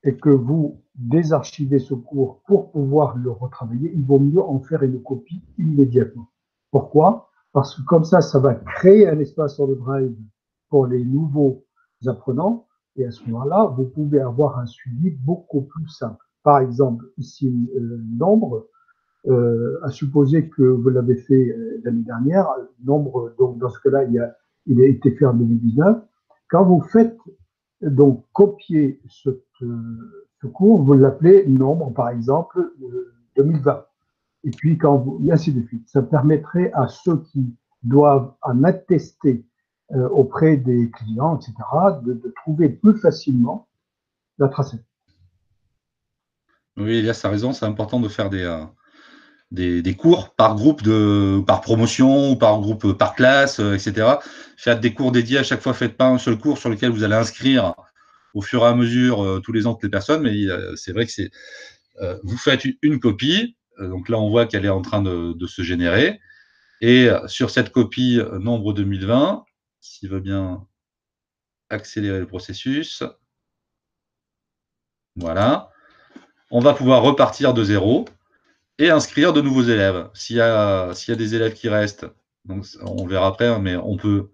et que vous désarchivez ce cours pour pouvoir le retravailler, il vaut mieux en faire une copie immédiatement. Pourquoi? Parce que comme ça va créer un espace sur le drive pour les nouveaux apprenants, et à ce moment-là, vous pouvez avoir un suivi beaucoup plus simple. Par exemple, ici, nombre, à supposer que vous l'avez fait l'année dernière, nombre, donc dans ce cas-là, il a été fait en 2019. Quand vous faites donc copier ce cours, vous l'appelez nombre, par exemple, 2020. Et puis, et ainsi de suite. Ça permettrait à ceux qui doivent en attester auprès des clients, etc., de trouver plus facilement la traçabilité. Oui, Elias a raison, c'est important de faire des cours par groupe, par promotion, ou par groupe, par classe, etc. Faites des cours dédiés à chaque fois, faites pas un seul cours sur lequel vous allez inscrire au fur et à mesure tous les ans toutes les personnes, mais c'est vrai que c'est vous faites une copie, donc là on voit qu'elle est en train de se générer, et sur cette copie nombre 2020, s'il veut bien accélérer le processus, voilà, on va pouvoir repartir de zéro et inscrire de nouveaux élèves. S'il y a des élèves qui restent, donc on verra après, hein, mais on peut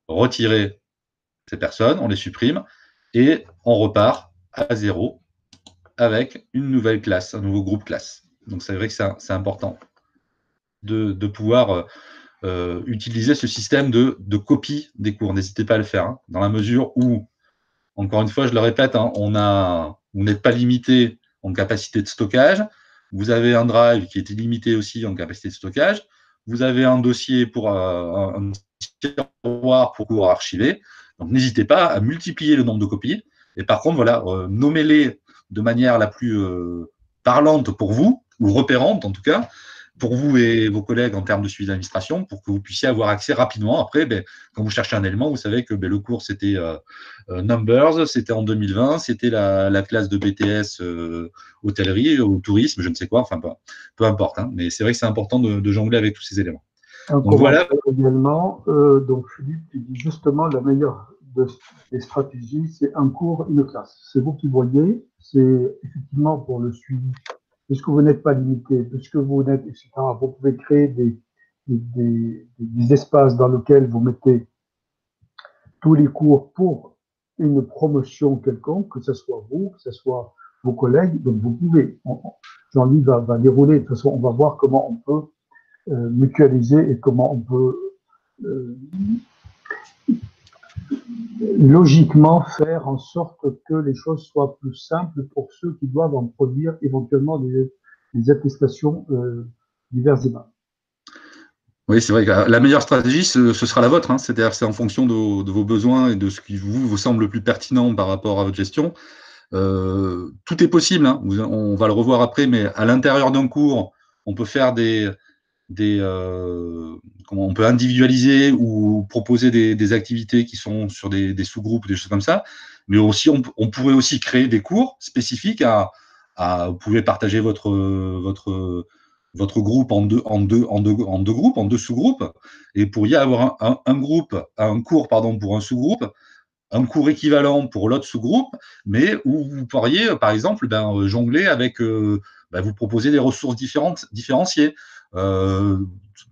retirer ces personnes, on les supprime, et on repart à zéro avec une nouvelle classe, un nouveau groupe classe. Donc c'est vrai que c'est important de pouvoir utiliser ce système de copie des cours. N'hésitez pas à le faire, hein, dans la mesure où, encore une fois, je le répète, hein, vous n'êtes pas limité en capacité de stockage. Vous avez un drive qui est illimité aussi en capacité de stockage. Vous avez un dossier pour un tiroir pour pouvoir archiver. Donc, n'hésitez pas à multiplier le nombre de copies. Et par contre, voilà, nommez-les de manière la plus parlante pour vous, ou repérante en tout cas, pour vous et vos collègues en termes de suivi d'administration, pour que vous puissiez avoir accès rapidement. Après, quand vous cherchez un élément, vous savez que le cours, c'était Numbers, c'était en 2020, c'était la classe de BTS hôtellerie ou tourisme, je ne sais quoi, enfin, peu importe. Hein, mais c'est vrai que c'est important de jongler avec tous ces éléments. Un donc voilà. Également, donc Philippe, tu dis justement la meilleure des stratégies, c'est un cours, une classe. C'est vous qui voyez, c'est effectivement pour le suivi. Puisque vous n'êtes pas limité, puisque vous n'êtes, etc., vous pouvez créer des espaces dans lesquels vous mettez tous les cours pour une promotion quelconque, que ce soit vous, que ce soit vos collègues. Donc vous pouvez, Jean-Louis va dérouler, de toute façon, on va voir comment on peut mutualiser et comment on peut logiquement faire en sorte que les choses soient plus simples pour ceux qui doivent en produire éventuellement des attestations diverses et variées. Oui, c'est vrai que la meilleure stratégie, ce sera la vôtre. Hein. C'est-à-dire que c'est en fonction de vos besoins et de ce qui vous semble le plus pertinent par rapport à votre gestion. Tout est possible. Hein. On va le revoir après, mais à l'intérieur d'un cours, on peut faire comment on peut individualiser ou proposer des activités qui sont sur des sous-groupes, des choses comme ça. Mais aussi, on pourrait aussi créer des cours spécifiques vous pouvez partager votre groupe en deux groupes, en deux sous-groupes, et pour y avoir un cours pour un sous-groupe, un cours équivalent pour l'autre sous-groupe, mais où vous pourriez, par exemple, jongler avec, vous proposer des ressources différenciées,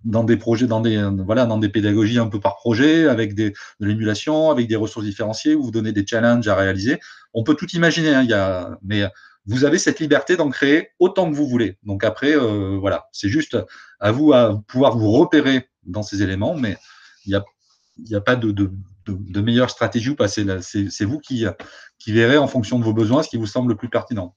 dans des projets, dans des pédagogies un peu par projet, avec de l'émulation, avec des ressources différenciées, où vous donnez des challenges à réaliser. On peut tout imaginer, hein, mais vous avez cette liberté d'en créer autant que vous voulez. Donc après, voilà, c'est juste à vous à pouvoir vous repérer dans ces éléments, mais il n'y a pas de meilleure stratégie ou pas. C'est vous qui verrez en fonction de vos besoins ce qui vous semble le plus pertinent.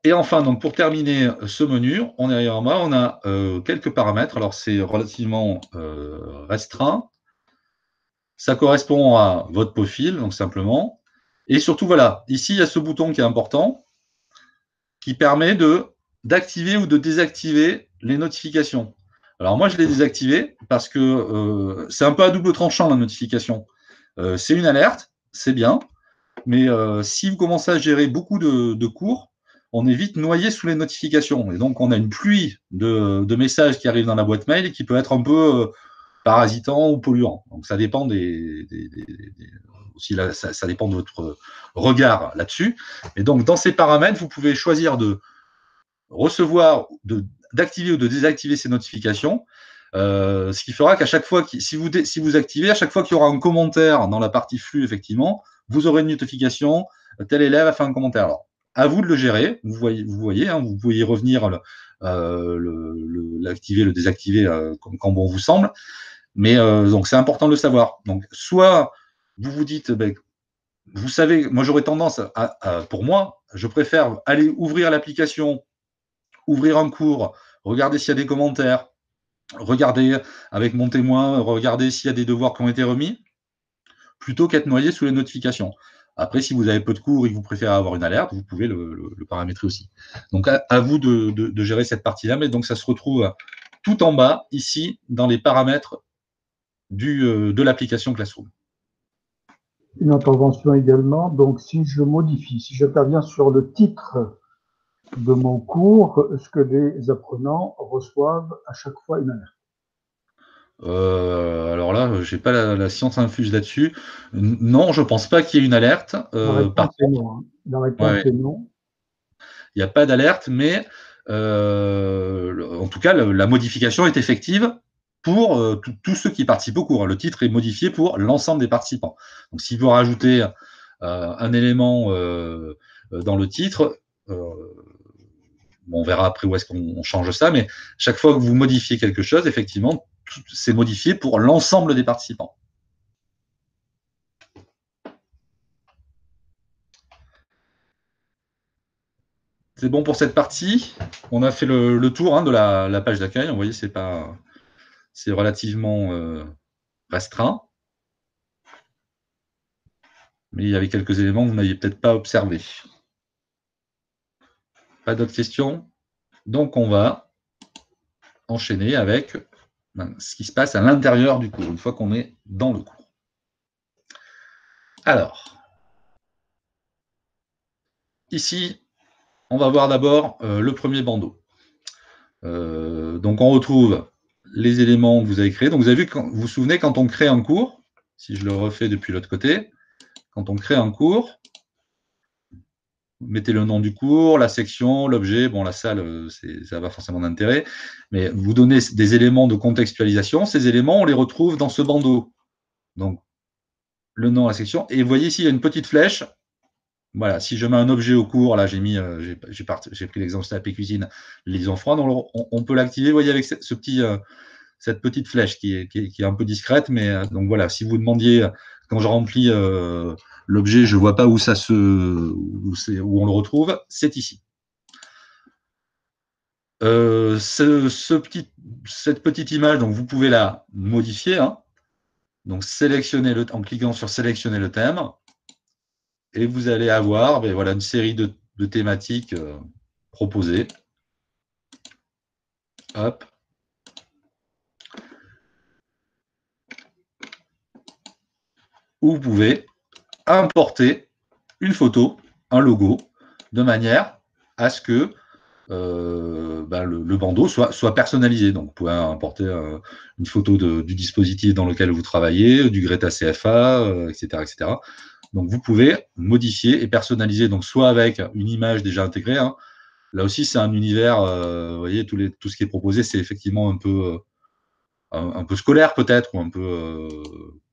Et enfin, donc pour terminer ce menu, on a quelques paramètres. Alors, c'est relativement restreint. Ça correspond à votre profil, donc simplement. Et surtout, voilà, ici, il y a ce bouton qui est important, qui permet d'activer ou de désactiver les notifications. Alors, moi, je l'ai désactivé parce que c'est un peu à double tranchant, la notification. C'est une alerte, c'est bien, mais si vous commencez à gérer beaucoup de cours, on est vite noyé sous les notifications. Et donc, on a une pluie de messages qui arrivent dans la boîte mail et qui peut être un peu parasitant ou polluant. Donc, ça dépend aussi ça dépend de votre regard là-dessus. Et donc, dans ces paramètres, vous pouvez choisir de recevoir, d'activer ou de désactiver ces notifications. Ce qui fera qu'à chaque fois, si vous activez, à chaque fois qu'il y aura un commentaire dans la partie flux, effectivement, vous aurez une notification, tel élève a fait un commentaire. Alors, à vous de le gérer, vous voyez, hein, vous pouvez y revenir, l'activer, le désactiver quand bon vous semble, mais donc c'est important de le savoir. Donc, soit vous vous dites, vous savez, moi j'aurais tendance pour moi, je préfère aller ouvrir l'application, ouvrir un cours, regarder s'il y a des commentaires, regarder avec mon témoin, regarder s'il y a des devoirs qui ont été remis, plutôt qu'être noyé sous les notifications. Après, si vous avez peu de cours et que vous préférez avoir une alerte, vous pouvez le paramétrer aussi. Donc, à vous de gérer cette partie-là, mais donc ça se retrouve tout en bas, ici, dans les paramètres de l'application Classroom. Une intervention également. Donc, si je modifie, si j'interviens sur le titre de mon cours, est-ce que les apprenants reçoivent à chaque fois une alerte? Alors là, j'ai pas la science infuse là-dessus. Non, je pense pas qu'il y ait une alerte. La réponse Par est contre, non. Hein. La réponse est non. il n'y a pas d'alerte, mais en tout cas, la modification est effective pour tous ceux qui participent au cours. Le titre est modifié pour l'ensemble des participants. Donc, si vous rajoutez un élément dans le titre, on verra après où est-ce qu'on change ça, mais chaque fois que vous modifiez quelque chose, effectivement, c'est modifié pour l'ensemble des participants. C'est bon pour cette partie. On a fait le tour de la page d'accueil. Vous voyez, c'est relativement restreint. Mais il y avait quelques éléments que vous n'aviez peut-être pas observés. Pas d'autres questions? Donc, on va enchaîner avec ce qui se passe à l'intérieur du cours, une fois qu'on est dans le cours. Alors, ici, on va voir d'abord le premier bandeau. Donc, on retrouve les éléments que vous avez créés. Donc, vous avez vu, vous vous souvenez, quand on crée un cours, si je le refais depuis l'autre côté, quand on crée un cours, vous mettez le nom du cours, la section, l'objet. Bon, la salle, ça n'a pas forcément d'intérêt, mais vous donnez des éléments de contextualisation. Ces éléments, on les retrouve dans ce bandeau. Donc, le nom, la section. Et vous voyez ici, il y a une petite flèche. Voilà, si je mets un objet au cours, là, j'ai pris l'exemple de la cuisine, les liaisons froides, on peut l'activer, vous voyez, avec cette petite flèche qui est un peu discrète, mais donc voilà, si vous demandiez, quand je remplis l'objet, je ne vois pas où on le retrouve, c'est ici. Cette petite image, donc vous pouvez la modifier, donc en cliquant sur sélectionner le thème, et vous allez avoir voilà, une série de thématiques proposées. Hop. Où vous pouvez importer une photo, un logo, de manière à ce que le bandeau soit personnalisé. Donc, vous pouvez importer une photo du dispositif dans lequel vous travaillez, du Greta CFA, etc., etc. Donc, vous pouvez modifier et personnaliser, donc soit avec une image déjà intégrée. Là aussi, c'est un univers, vous voyez, tout ce qui est proposé, c'est effectivement un peu scolaire peut-être, ou un peu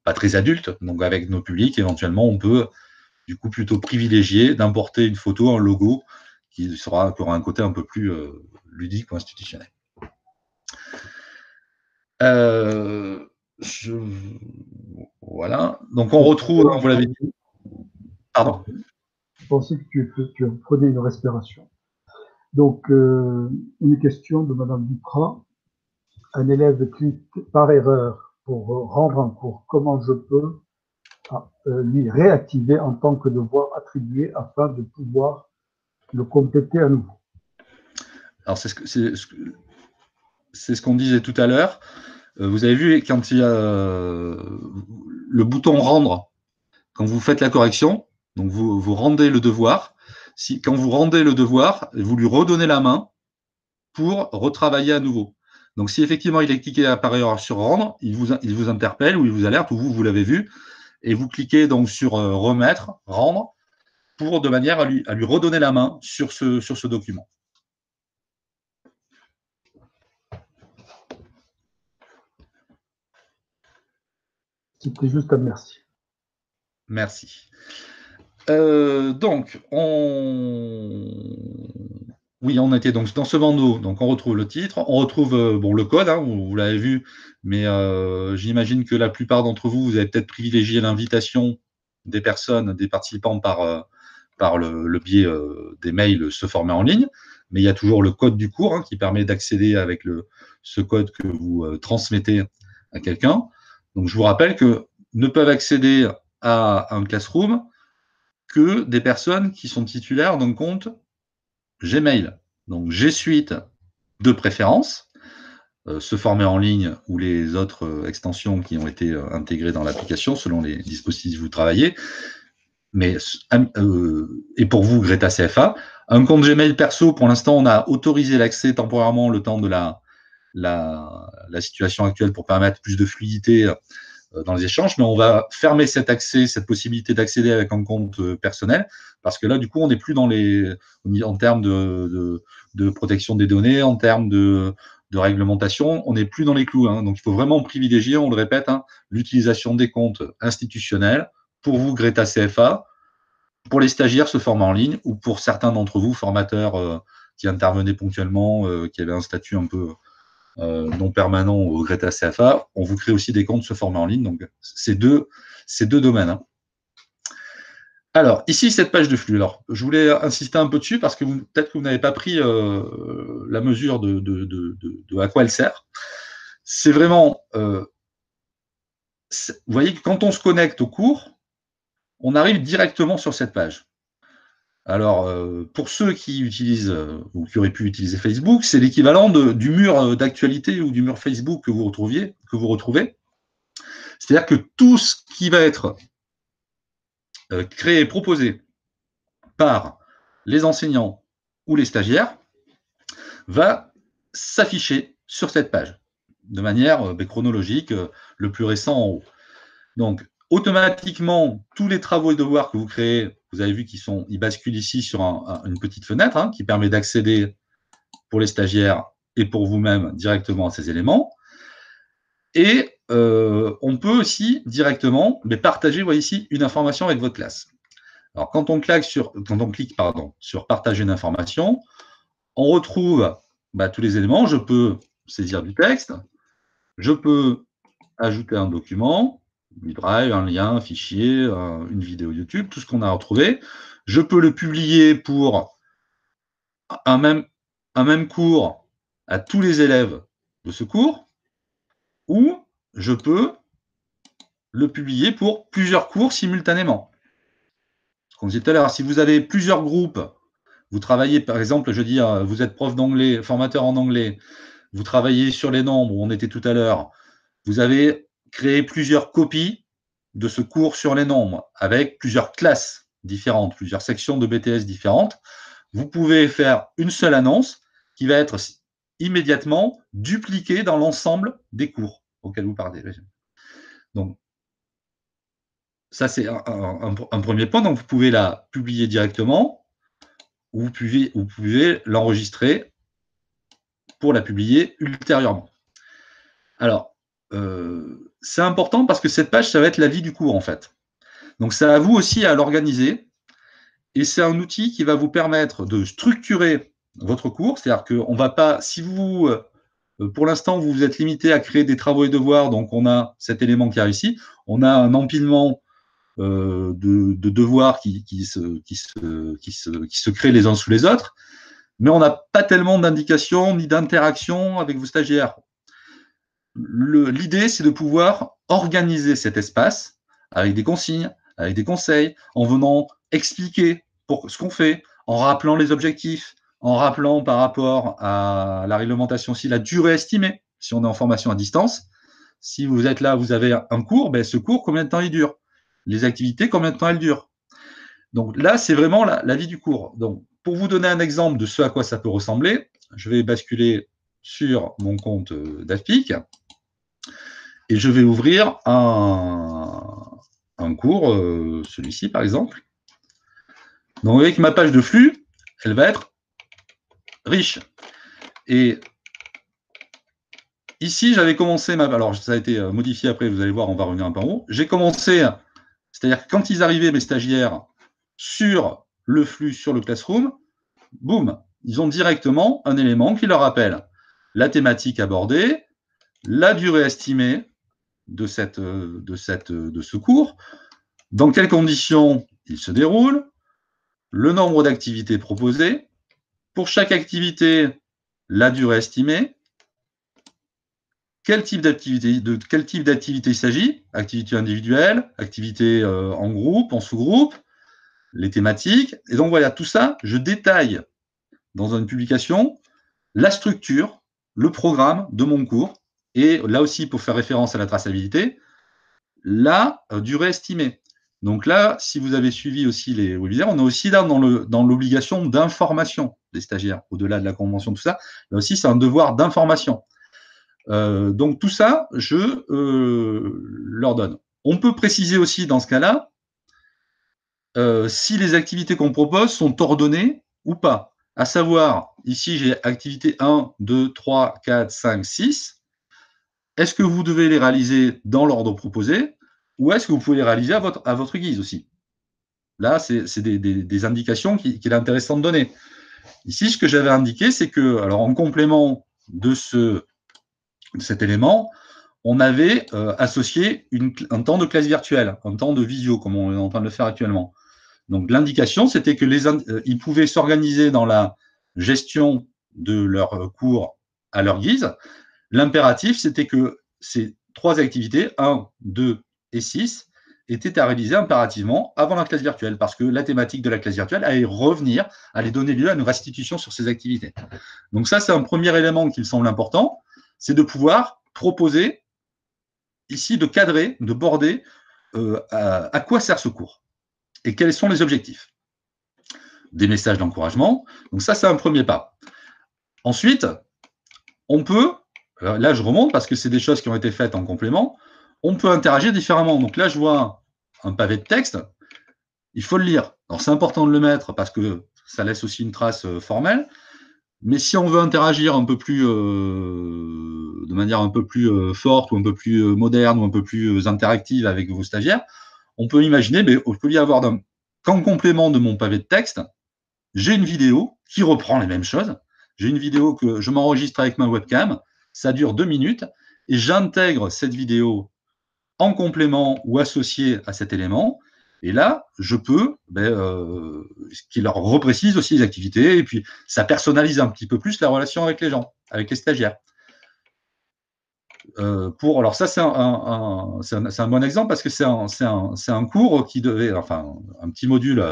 pas très adulte. Donc, avec nos publics, éventuellement, on peut du coup plutôt privilégier d'importer une photo, un logo, qui aura un côté un peu plus ludique ou institutionnel. Voilà. Donc, on retrouve, vous l'avez dit. Pardon. Je pensais que tu prenais une respiration. Donc, une question de Madame Duprat. Un élève clique par erreur pour rendre un cours. Comment je peux lui réactiver en tant que devoir attribué afin de pouvoir le compléter à nouveau? Alors, c'est ce qu'on disait tout à l'heure. Vous avez vu, quand il y a le bouton « Rendre », quand vous faites la correction, donc vous rendez le devoir. Quand vous rendez le devoir, vous lui redonnez la main pour retravailler à nouveau. Donc, si effectivement il est cliqué par erreur sur « Rendre », il vous interpelle ou il vous alerte, ou vous l'avez vu, et vous cliquez donc sur « Remettre »,« Rendre », de manière à lui redonner la main sur ce document. C'était juste un merci. Merci. Donc, oui, on était donc dans ce bandeau. Donc, on retrouve le titre, on retrouve le code, vous l'avez vu, mais j'imagine que la plupart d'entre vous, vous avez peut-être privilégié l'invitation des personnes, des participants par le biais des mails se former en ligne. Mais il y a toujours le code du cours qui permet d'accéder avec ce code que vous transmettez à quelqu'un. Donc, je vous rappelle que ne peuvent accéder à un Classroom que des personnes qui sont titulaires d'un compte Gmail. Donc, G Suite de préférence. se former en ligne ou les autres extensions qui ont été intégrées dans l'application selon les dispositifs où vous travaillez. Mais, et pour vous, Greta CFA, un compte Gmail perso, pour l'instant, on a autorisé l'accès temporairement le temps de la situation actuelle pour permettre plus de fluidité dans les échanges, mais on va fermer cet accès, cette possibilité d'accéder avec un compte personnel, parce que là, du coup, on n'est plus en termes de protection des données, en termes de réglementation, on n'est plus dans les clous. Donc, il faut vraiment privilégier, on le répète, l'utilisation des comptes institutionnels. Pour vous, Greta CFA, pour les stagiaires se former en ligne, ou pour certains d'entre vous, formateurs qui intervenaient ponctuellement, qui avaient un statut un peu non permanent au Greta CFA, on vous crée aussi des comptes se former en ligne. Donc, c'est deux domaines. Alors, ici, cette page de flux. Alors, je voulais insister un peu dessus parce que peut-être que vous n'avez pas pris la mesure de à quoi elle sert. C'est vraiment... vous voyez que quand on se connecte au cours, on arrive directement sur cette page. Alors, pour ceux qui utilisent ou qui auraient pu utiliser Facebook, c'est l'équivalent du mur d'actualité ou du mur Facebook que vous retrouvez. C'est-à-dire que tout ce qui va être créé, proposé par les enseignants ou les stagiaires va s'afficher sur cette page de manière chronologique, le plus récent en haut. Donc, automatiquement, tous les travaux et devoirs que vous créez, vous avez vu qu'ils basculent ici sur une petite fenêtre qui permet d'accéder pour les stagiaires et pour vous-même directement à ces éléments. Et on peut aussi directement partager, vous voyez ici, une information avec votre classe. Alors, quand on clique sur partager une information, on retrouve tous les éléments. Je peux saisir du texte, je peux ajouter un document, drive, un lien, un fichier, une vidéo YouTube, tout ce qu'on a retrouvé. Je peux le publier pour un même cours à tous les élèves de ce cours, ou je peux le publier pour plusieurs cours simultanément. Ce qu'on disait tout à l'heure, si vous avez plusieurs groupes, vous travaillez, par exemple, je dis, vous êtes prof d'anglais, formateur en anglais, vous travaillez sur les nombres, où on était tout à l'heure, vous avez créé plusieurs copies de ce cours sur les nombres, avec plusieurs classes différentes, plusieurs sections de BTS différentes. Vous pouvez faire une seule annonce qui va être immédiatement dupliquée dans l'ensemble des cours auxquels vous parlez. Donc, ça, c'est un premier point. Donc, vous pouvez la publier directement, ou vous pouvez l'enregistrer pour la publier ultérieurement. Alors, c'est important parce que cette page, ça va être la vie du cours, en fait. Donc, c'est à vous aussi à l'organiser. Et c'est un outil qui va vous permettre de structurer votre cours. C'est-à-dire qu'on ne va pas, si vous, pour l'instant, vous vous êtes limité à créer des travaux et devoirs, donc on a cet élément qui arrive ici, on a un empilement de devoirs qui se créent les uns sous les autres, mais on n'a pas tellement d'indications ni d'interaction avec vos stagiaires. L'idée, c'est de pouvoir organiser cet espace avec des consignes, avec des conseils, en venant expliquer ce qu'on fait, en rappelant les objectifs, en rappelant par rapport à la réglementation aussi la durée estimée, si on est en formation à distance. Si vous êtes là, vous avez un cours, ce cours, combien de temps il dure? Les activités, combien de temps elles durent? Donc là, c'est vraiment la vie du cours. Donc, pour vous donner un exemple de ce à quoi ça peut ressembler, je vais basculer sur mon compte d'AFPIC et je vais ouvrir un cours, celui-ci par exemple. Donc, avec ma page de flux, elle va être riche. Et ici, j'avais commencé alors ça a été modifié après, vous allez voir, on va revenir un peu en haut. J'ai commencé, c'est-à-dire que quand ils arrivaient, mes stagiaires, sur le flux, sur le Classroom, boum, ils ont directement un élément qui leur rappelle la thématique abordée, la durée estimée de ce cours, dans quelles conditions il se déroule, le nombre d'activités proposées, pour chaque activité, la durée estimée, de quel type d'activité il s'agit, activité individuelle, activité en groupe, en sous-groupe, les thématiques. Et donc voilà, tout ça, je détaille dans une publication la structure le programme de mon cours et là aussi, pour faire référence à la traçabilité, la durée estimée. Donc là, si vous avez suivi aussi les webinaires, on est aussi là dans l'obligation d'information des stagiaires, au-delà de la convention, tout ça. Là aussi, c'est un devoir d'information. Donc tout ça, je leur donne. On peut préciser aussi dans ce cas-là si les activités qu'on propose sont ordonnées ou pas. À savoir, ici j'ai activité 1, 2, 3, 4, 5, 6. Est-ce que vous devez les réaliser dans l'ordre proposé ou est-ce que vous pouvez les réaliser à votre guise aussi? Là, c'est des indications qu'il est intéressant de donner. Ici, ce que j'avais indiqué, c'est que, alors en complément de cet élément, on avait associé un temps de classe virtuelle, un temps de visio, comme on est en train de le faire actuellement. Donc l'indication, c'était que ils pouvaient s'organiser dans la gestion de leur cours à leur guise. L'impératif, c'était que ces 3 activités, 1, 2 et 6, étaient à réaliser impérativement avant la classe virtuelle, parce que la thématique de la classe virtuelle allait revenir, allait donner lieu à une restitution sur ces activités. Donc ça, c'est un premier élément qui me semble important, c'est de pouvoir proposer, ici, de cadrer, de border à quoi sert ce cours et quels sont les objectifs. Des messages d'encouragement. Donc ça, c'est un premier pas. Ensuite, on peut, là je remonte parce que c'est des choses qui ont été faites en complément, on peut interagir différemment. Donc là, je vois un pavé de texte, il faut le lire. Alors c'est important de le mettre parce que ça laisse aussi une trace formelle, mais si on veut interagir un peu plus, de manière un peu plus forte ou un peu plus moderne ou un peu plus interactive avec vos stagiaires, on peut imaginer, mais il peut y avoir qu'en complément de mon pavé de texte, j'ai une vidéo qui reprend les mêmes choses. J'ai une vidéo que je m'enregistre avec ma webcam, ça dure 2 minutes, et j'intègre cette vidéo en complément ou associée à cet élément. Et là, je peux, qui leur reprécise aussi les activités, et puis ça personnalise un petit peu plus la relation avec les gens, avec les stagiaires. Alors ça, c'est un bon exemple parce que c'est un cours qui devait, enfin, un petit module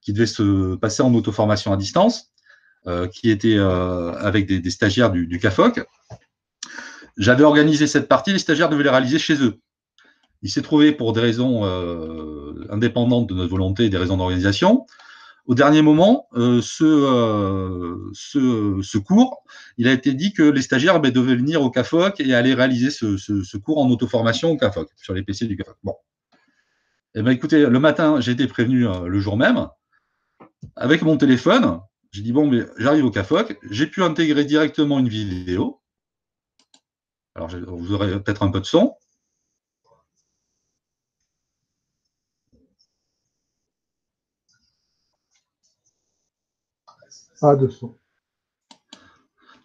qui devait se passer en auto-formation à distance, qui était avec des stagiaires du CAFOC. J'avais organisé cette partie, les stagiaires devaient les réaliser chez eux. Il s'est trouvé, pour des raisons indépendantes de notre volonté, des raisons d'organisation, au dernier moment, ce cours, il a été dit que les stagiaires devaient venir au CAFOC et aller réaliser ce cours en auto-formation au CAFOC, sur les PC du CAFOC. Bon. Eh bien, écoutez, le matin, j'ai été prévenu le jour même. Avec mon téléphone, j'ai dit, bon, mais j'arrive au CAFOC, j'ai pu intégrer directement une vidéo. Alors, vous aurez peut-être un peu de son. Pas de son.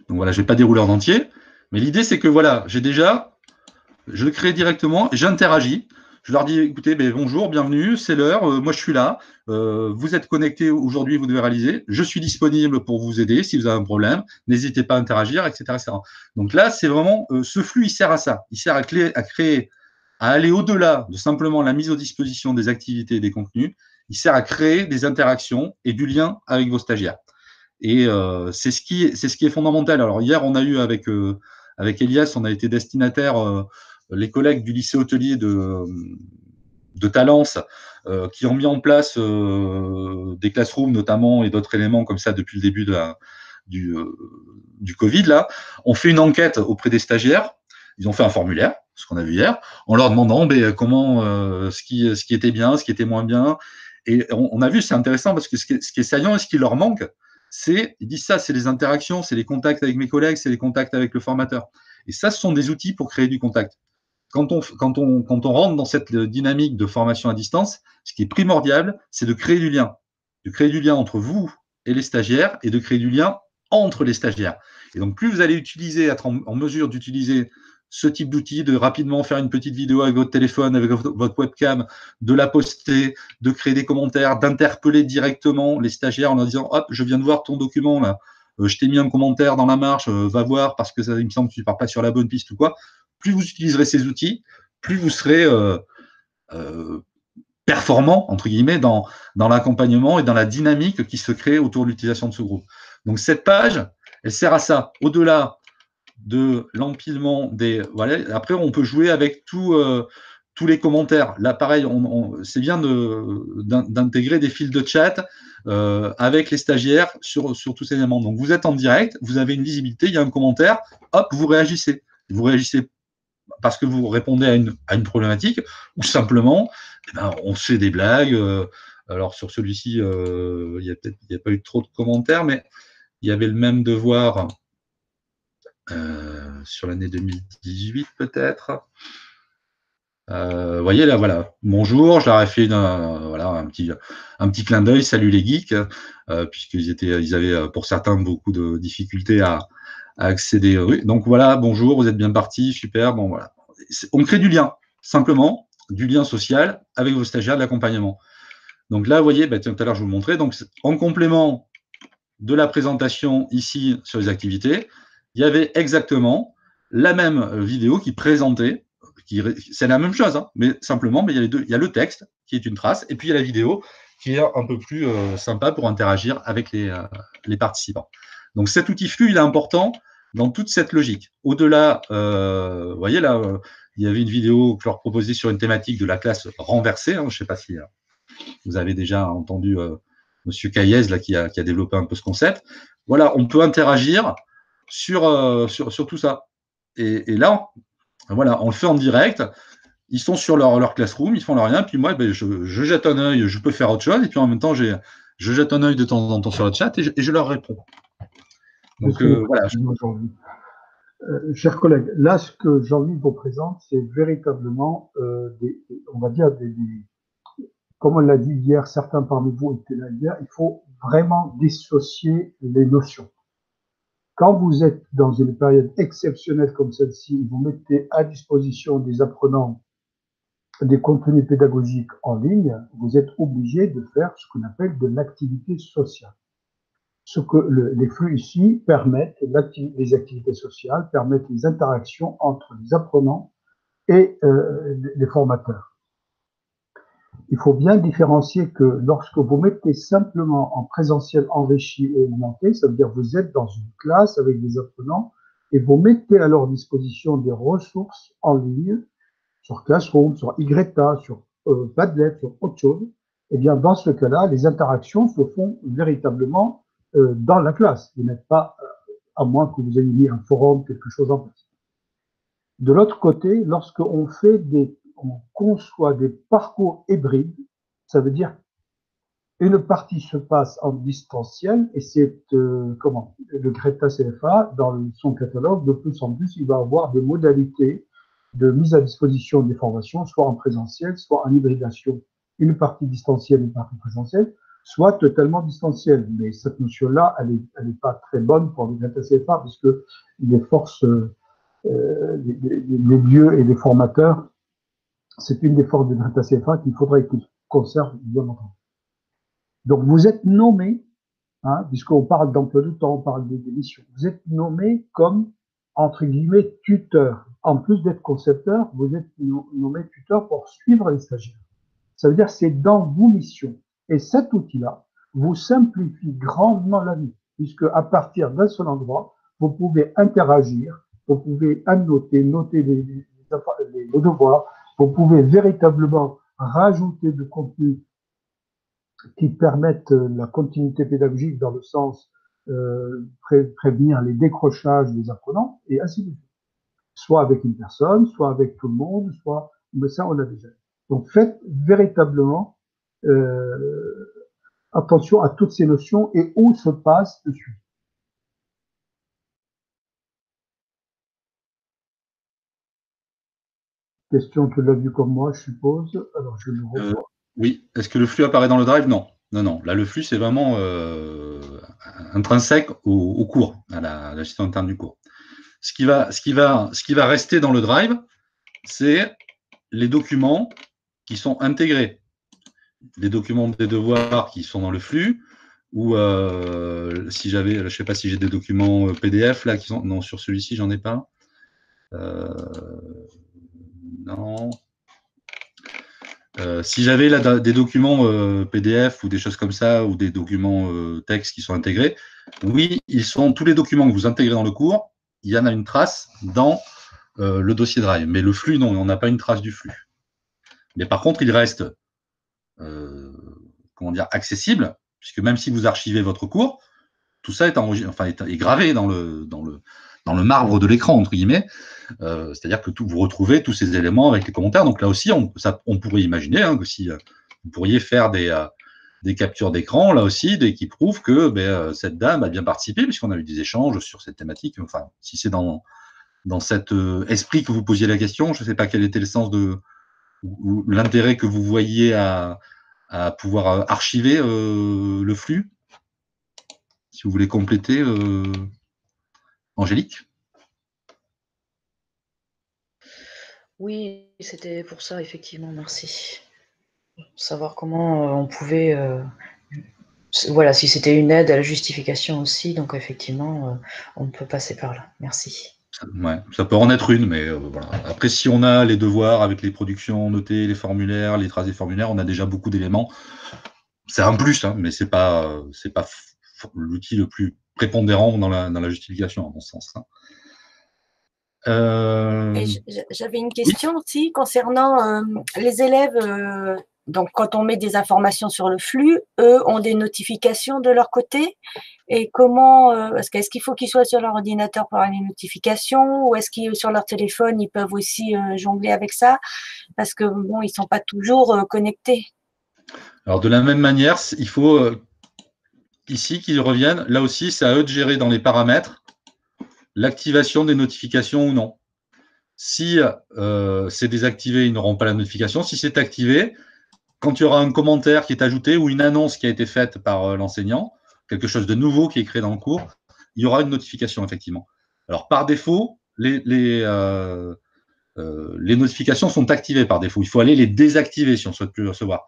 Donc voilà, je ne vais pas dérouler en entier. Mais l'idée, c'est que voilà, je le crée directement, j'interagis. Je leur dis, écoutez, bonjour, bienvenue, c'est l'heure, moi je suis là, vous êtes connectés aujourd'hui, vous devez réaliser, je suis disponible pour vous aider si vous avez un problème, n'hésitez pas à interagir, etc. etc. Donc là, c'est vraiment, ce flux, il sert à ça, il sert à créer, à aller au-delà de simplement la mise à disposition des activités et des contenus, il sert à créer des interactions et du lien avec vos stagiaires. Et c'est ce qui est fondamental. Alors hier, on a eu avec Elias, on a été destinataire, les collègues du lycée hôtelier de Talence, qui ont mis en place des classrooms notamment et d'autres éléments comme ça depuis le début du Covid. Là, on fait une enquête auprès des stagiaires. Ils ont fait un formulaire, ce qu'on a vu hier, en leur demandant comment ce qui était bien, ce qui était moins bien. Et on a vu, c'est intéressant parce que ce qui est saillant et ce qui leur manque, ils disent ça, c'est les interactions, c'est les contacts avec mes collègues, c'est les contacts avec le formateur. Et ça, ce sont des outils pour créer du contact. Quand on rentre dans cette dynamique de formation à distance, ce qui est primordial, c'est de créer du lien entre vous et les stagiaires et de créer du lien entre les stagiaires. Et donc, plus vous allez être en mesure d'utiliser ce type d'outil, de rapidement faire une petite vidéo avec votre téléphone, avec votre webcam, de la poster, de créer des commentaires, d'interpeller directement les stagiaires en leur disant « Hop, je viens de voir ton document, là. Je t'ai mis un commentaire dans la marche, va voir parce que ça, il me semble que tu ne pars pas sur la bonne piste ou quoi ». Plus vous utiliserez ces outils, plus vous serez performant, entre guillemets, dans l'accompagnement et dans la dynamique qui se crée autour de l'utilisation de ce groupe. Donc cette page, elle sert à ça. Au-delà de l'empilement des… Voilà. Après, on peut jouer avec tous les commentaires. Là, pareil, c'est bien d'intégrer des fils de chat avec les stagiaires sur tous ces éléments. Donc, vous êtes en direct, vous avez une visibilité, il y a un commentaire, hop, vous réagissez. Vous réagissez parce que vous répondez à une problématique, ou simplement, eh ben, on fait des blagues. Alors, sur celui-ci, il n'y a pas eu trop de commentaires, mais il y avait le même devoir sur l'année 2018, peut-être. Vous voyez, là, voilà. Bonjour, je leur ai fait voilà, un petit clin d'œil. Salut les geeks, puisqu'ils avaient, pour certains, beaucoup de difficultés à accéder. Donc voilà, bonjour, vous êtes bien partis, super. Bon, voilà. On crée du lien, simplement, du lien social avec vos stagiaires de l'accompagnement. Donc là, vous voyez, tout à l'heure, je vous le montrais. Donc, en complément de la présentation ici sur les activités, il y avait exactement la même vidéo qui présentait, c'est la même chose, hein, mais simplement, il y a les deux. Il y a le texte qui est une trace, et puis il y a la vidéo qui est un peu plus sympa pour interagir avec les participants. Donc cet outil flux, il est important dans toute cette logique. Au-delà, vous voyez là, il y avait une vidéo que je leur proposais sur une thématique de la classe renversée. Hein, je ne sais pas si vous avez déjà entendu Monsieur Caillez là, qui a développé un peu ce concept. Voilà, on peut interagir sur tout ça. Et là, voilà, on le fait en direct. Ils sont sur leur classroom, ils font leur lien, puis moi, je jette un œil, je peux faire autre chose, et puis en même temps, je jette un œil de temps en temps sur le chat et je leur réponds. Donc voilà. Chers collègues, là, ce que Jean-Louis vous présente, c'est véritablement on va dire comme on l'a dit hier, certains parmi vous étaient là hier, il faut vraiment dissocier les notions. Quand vous êtes dans une période exceptionnelle comme celle-ci, vous mettez à disposition des apprenants des contenus pédagogiques en ligne, vous êtes obligé de faire ce qu'on appelle de l'activité sociale. Ce que les flux ici permettent, les activités sociales permettent les interactions entre les apprenants et les formateurs. Il faut bien différencier que lorsque vous mettez simplement en présentiel enrichi et augmenté, ça veut dire que vous êtes dans une classe avec des apprenants et vous mettez à leur disposition des ressources en ligne sur Classroom, sur Ygreta, sur Padlet, sur autre chose, et bien dans ce cas-là, les interactions se font véritablement dans la classe. Vous n'êtes pas, à moins que vous ayez mis un forum, quelque chose en place. De l'autre côté, lorsqu'on conçoit des parcours hybrides, ça veut dire une partie se passe en distanciel et c'est le Greta CFA, dans son catalogue, de plus en plus, il va avoir des modalités de mise à disposition des formations, soit en présentiel, soit en hybridation, une partie distancielle, une partie présentielle, soit totalement distancielle. Mais cette notion-là, elle est pas très bonne pour le Greta CFA, parce que les forces, les lieux et les formateurs, c'est une des forces de Greta CFA qu'il faudrait qu'ils conservent bien longtemps. Donc, vous êtes nommé, hein, puisqu'on parle d'emploi du temps, on parle des missions, vous êtes nommé comme, entre guillemets, tuteur. En plus d'être concepteur, vous êtes nommé tuteur pour suivre les stagiaires. Ça veut dire que c'est dans vos missions. Et cet outil-là vous simplifie grandement la vie, puisque à partir d'un seul endroit, vous pouvez interagir, vous pouvez annoter, noter les devoirs, vous pouvez véritablement rajouter du contenu qui permettent la continuité pédagogique dans le sens prévenir les décrochages des apprenants, et ainsi de suite. Soit avec une personne, soit avec tout le monde, soit… Mais ça, on l'a déjà. Donc, faites véritablement attention à toutes ces notions et où se passe le suivi. Question, tu l'as vu comme moi, je suppose. Alors, je le revois. Oui. Est-ce que le flux apparaît dans le drive? Non. Non. Là, le flux, c'est vraiment intrinsèque au cours, à la gestion interne du cours. Ce qui va rester dans le drive, c'est les documents qui sont intégrés. Les documents des devoirs qui sont dans le flux, ou si j'avais, je ne sais pas si j'ai des documents PDF là qui sont. Non, sur celui-ci, j'en ai pas. Non. Si j'avais là des documents PDF ou des choses comme ça, ou des documents texte qui sont intégrés, oui, tous les documents que vous intégrez dans le cours il y en a une trace dans le dossier Drive. Mais le flux, non, on n'a pas une trace du flux. Mais par contre, il reste comment dire, accessible, puisque même si vous archivez votre cours, tout ça est gravé dans le marbre de l'écran, entre guillemets. C'est-à-dire que vous retrouvez tous ces éléments avec les commentaires. Donc là aussi, on pourrait imaginer que si vous pourriez faire des captures d'écran, là aussi, qui prouvent que cette dame a bien participé, puisqu'on a eu des échanges sur cette thématique. Enfin, si c'est dans cet esprit que vous posiez la question, je ne sais pas quel était le sens ou l'intérêt que vous voyiez à pouvoir archiver le flux. Si vous voulez compléter, Angélique. Oui, c'était pour ça, effectivement, merci. Savoir comment on pouvait... voilà, si c'était une aide à la justification aussi, donc effectivement, on peut passer par là. Merci. Ouais, ça peut en être une, mais voilà. Après, si on a les devoirs avec les productions notées, les formulaires, les traces des formulaires, on a déjà beaucoup d'éléments. C'est un plus, hein, mais c'est pas l'outil le plus prépondérant dans la justification, à mon sens. Hein. J'avais une question aussi concernant les élèves. Donc, quand on met des informations sur le flux, eux ont des notifications de leur côté. Et comment est-ce qu'il faut qu'ils soient sur leur ordinateur pour avoir les notifications, ou est-ce qu'ils sur leur téléphone ils peuvent aussi jongler avec ça, parce que bon, ils sont pas toujours connectés. Alors de la même manière, il faut ici qu'ils reviennent. Là aussi, c'est à eux de gérer dans les paramètres l'activation des notifications ou non. Si c'est désactivé, ils n'auront pas la notification. Si c'est activé, quand il y aura un commentaire qui est ajouté ou une annonce qui a été faite par l'enseignant, quelque chose de nouveau qui est créé dans le cours, il y aura une notification, effectivement. Alors, par défaut, les notifications sont activées par défaut. Il faut aller les désactiver si on ne souhaite plus les recevoir.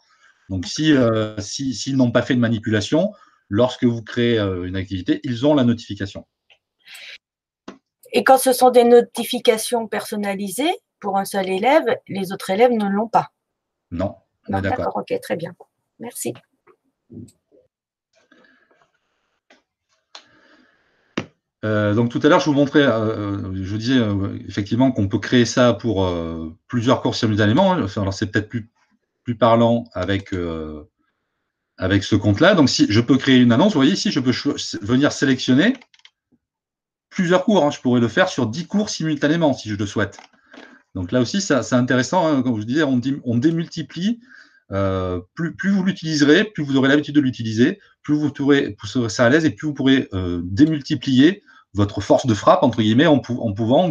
Donc, s'ils n'ont pas fait de manipulation, lorsque vous créez une activité, ils ont la notification. Et quand ce sont des notifications personnalisées pour un seul élève, les autres élèves ne l'ont pas. Non, on est d'accord. D'accord, ok, très bien. Merci. Donc tout à l'heure, je vous montrais, je vous disais effectivement qu'on peut créer ça pour plusieurs cours simultanément. Alors c'est peut-être plus parlant avec ce compte-là. Donc si je peux créer une annonce, vous voyez ici, je peux venir sélectionner plusieurs cours. Hein. Je pourrais le faire sur 10 cours simultanément si je le souhaite. Donc là aussi, c'est intéressant. Hein, comme je disais, on démultiplie. Plus vous l'utiliserez, plus vous aurez l'habitude de l'utiliser, plus vous serez à l'aise et plus vous pourrez démultiplier votre force de frappe, entre guillemets, en pouvant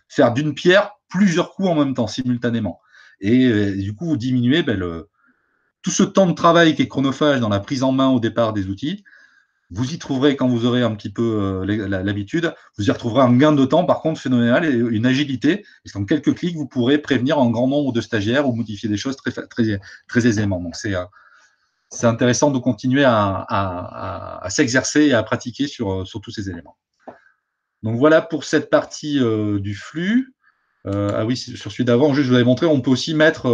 faire d'une pierre plusieurs coups en même temps, simultanément. Et du coup, vous diminuez tout ce temps de travail qui est chronophage dans la prise en main au départ des outils. Vous y trouverez, quand vous aurez un petit peu l'habitude, vous y retrouverez un gain de temps, par contre, phénoménal, et une agilité. Et en quelques clics, vous pourrez prévenir un grand nombre de stagiaires ou modifier des choses très aisément. Donc, c'est intéressant de continuer à s'exercer et à pratiquer sur tous ces éléments. Donc, voilà pour cette partie du flux. Ah oui, sur celui d'avant, juste, je vous avais montré, on peut aussi mettre…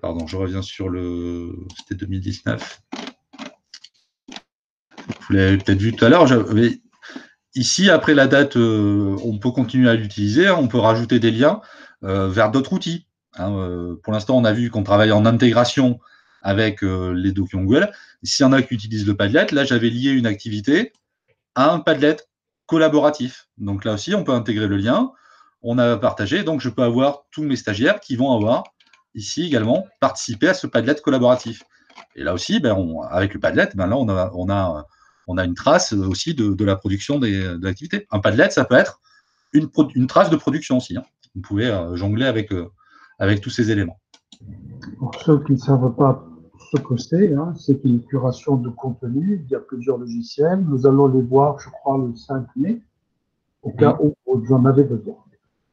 pardon, je reviens sur c'était 2019. Vous l'avez peut-être vu tout à l'heure. Ici, après la date, on peut continuer à l'utiliser. Hein, on peut rajouter des liens vers d'autres outils. Hein, pour l'instant, on a vu qu'on travaille en intégration avec les documents Google. S'il y en a qui utilisent le Padlet, là, j'avais lié une activité à un Padlet collaboratif. Donc là aussi, on peut intégrer le lien. On a partagé. Donc, je peux avoir tous mes stagiaires qui vont avoir ici également participé à ce Padlet collaboratif. Et là aussi, avec le Padlet, là, on a une trace aussi de la production de l'activité. Un Padlet, ça peut être une trace de production aussi. Hein. Vous pouvez jongler avec tous ces éléments. Pour ceux qui ne savent pas ce que c'est une curation de contenu. Il y a plusieurs logiciels. Nous allons les voir, je crois, le 5 mai, au cas où vous en avez besoin.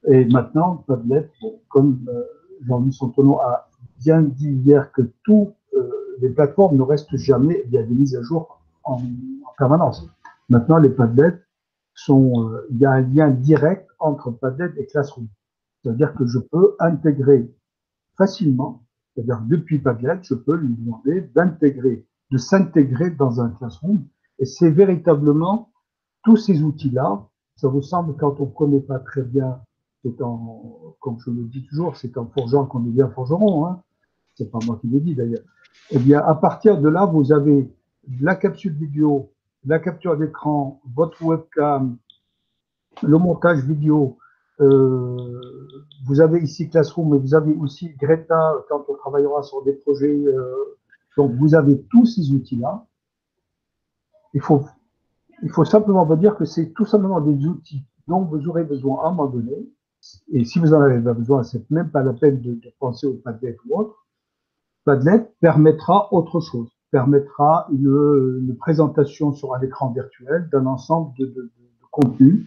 Et maintenant, Padlet, comme Jean-Louis Santono a bien dit hier que toutes les plateformes ne restent jamais, il y a des mises à jour en permanence. Maintenant, les Padlets il y a un lien direct entre Padlet et Classroom. C'est-à-dire que je peux intégrer facilement, c'est-à-dire depuis Padlet, je peux lui demander de s'intégrer dans un Classroom. Et c'est véritablement tous ces outils-là ça vous semble, quand on ne connaît pas très bien, comme je le dis toujours, c'est en forgeant qu'on devient forgeron, hein. C'est pas moi qui le dis d'ailleurs. Eh bien, à partir de là, vous avez la capsule vidéo, la capture d'écran, votre webcam, le montage vidéo. Vous avez ici Classroom, mais vous avez aussi Greta quand on travaillera sur des projets. Donc, vous avez tous ces outils-là. Il faut simplement vous dire que c'est tout simplement des outils dont vous aurez besoin à un moment donné. Et si vous en avez besoin, c'est même pas la peine de penser au Padlet ou autre. Padlet permettra autre chose, permettra une présentation sur un écran virtuel d'un ensemble de contenus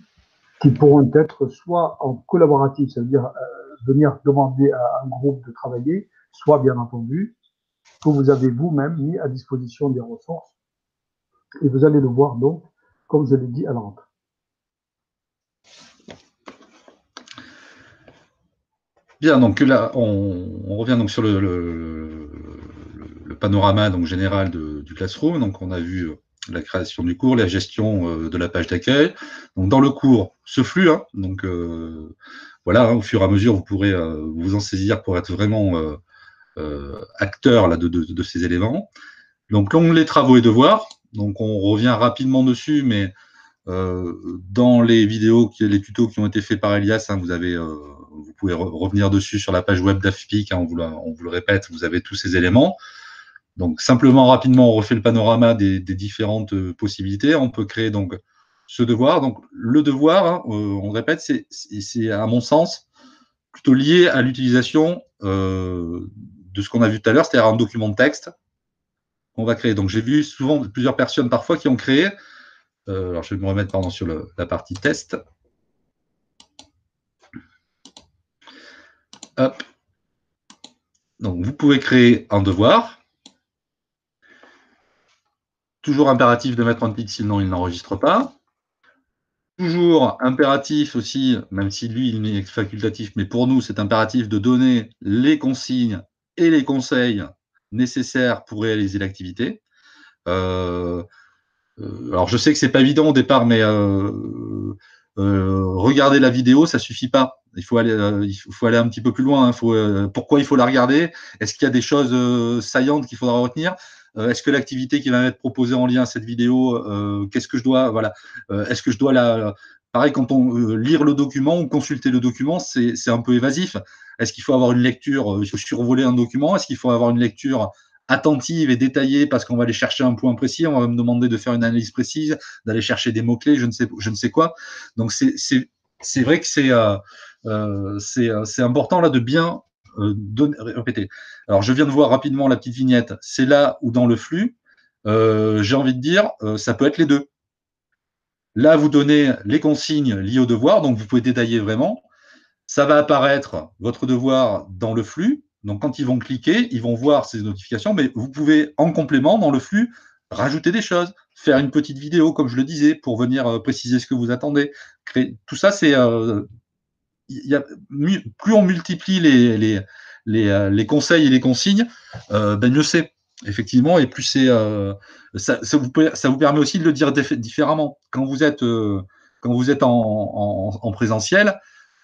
qui pourront être soit en collaboratif, c'est-à-dire venir demander à un groupe de travailler, soit bien entendu que vous avez vous-même mis à disposition des ressources. Et vous allez le voir donc, comme je l'ai dit à la rentrée. Bien, donc là, on revient donc sur le panorama donc, général du Classroom. Donc, on a vu la création du cours, la gestion de la page d'accueil. Donc, dans le cours, ce flux, hein, donc voilà, hein, au fur et à mesure, vous pourrez vous en saisir pour être vraiment acteur là, de ces éléments. Donc, l'onglet travaux et devoirs. Donc, on revient rapidement dessus, mais dans les vidéos, les tutos qui ont été faits par Elias, hein, vous pouvez revenir dessus sur la page web d'AFPIC, hein, on vous le répète, vous avez tous ces éléments. Donc, simplement, rapidement, on refait le panorama des différentes possibilités. On peut créer donc ce devoir. Donc, le devoir, hein, on répète, c'est à mon sens plutôt lié à l'utilisation de ce qu'on a vu tout à l'heure, c'est-à-dire un document de texte qu'on va créer. Donc, j'ai vu souvent plusieurs personnes parfois qui ont créé. Alors, je vais me remettre pardon, sur la partie test. Hop. Donc, vous pouvez créer un devoir. Toujours impératif de mettre un titre, sinon il n'enregistre pas. Toujours impératif aussi, même si lui, il est facultatif, mais pour nous, c'est impératif de donner les consignes et les conseils nécessaires pour réaliser l'activité. Alors, je sais que c'est pas évident au départ, mais regarder la vidéo, ça suffit pas. Il faut aller un petit peu plus loin. Hein. Pourquoi il faut la regarder? Est-ce qu'il y a des choses saillantes qu'il faudra retenir? Est-ce que l'activité qui va m'être proposée en lien à cette vidéo, qu'est-ce que je dois, voilà, est-ce que je dois pareil, quand on lire le document ou consulter le document, c'est un peu évasif. Est-ce qu'il faut avoir une lecture, il faut survoler un document? Est-ce qu'il faut avoir une lecture attentive et détaillée parce qu'on va aller chercher un point précis, on va me demander de faire une analyse précise, d'aller chercher des mots-clés, je ne sais quoi. Donc, c'est vrai que c'est important là de bien répéter. Alors, je viens de voir rapidement la petite vignette. C'est là où dans le flux, j'ai envie de dire, ça peut être les deux. Là, vous donnez les consignes liées au devoir, donc vous pouvez détailler vraiment. Ça va apparaître, votre devoir, dans le flux. Donc, quand ils vont cliquer, ils vont voir ces notifications, mais vous pouvez, en complément, dans le flux, rajouter des choses, faire une petite vidéo, comme je le disais, pour venir préciser ce que vous attendez. Tout ça, c'est… plus on multiplie les conseils et les consignes, mieux c'est, effectivement, et plus c'est… ça vous permet aussi de le dire différemment. Quand vous êtes en présentiel,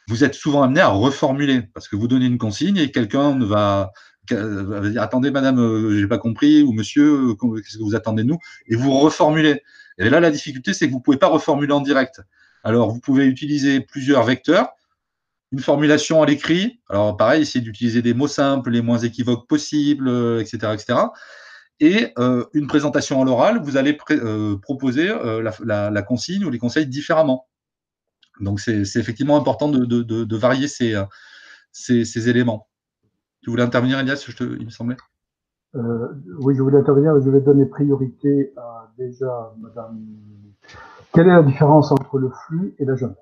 vous êtes souvent amené à reformuler parce que vous donnez une consigne et quelqu'un va dire attendez madame, j'ai pas compris, ou monsieur, qu'est-ce que vous attendez de nous, et vous reformulez. Et là, la difficulté, c'est que vous pouvez pas reformuler en direct. Alors, vous pouvez utiliser plusieurs vecteurs, une formulation à l'écrit. Alors, pareil, essayez d'utiliser des mots simples, les moins équivoques possibles, etc., etc. Et une présentation à l'oral, vous allez proposer la consigne ou les conseils différemment. Donc, c'est effectivement important de varier ces éléments. Tu voulais intervenir, Elias, il me semblait? Oui, je voulais intervenir, mais je vais donner priorité à déjà madame. Quelle est la différence entre le flux et l'agenda?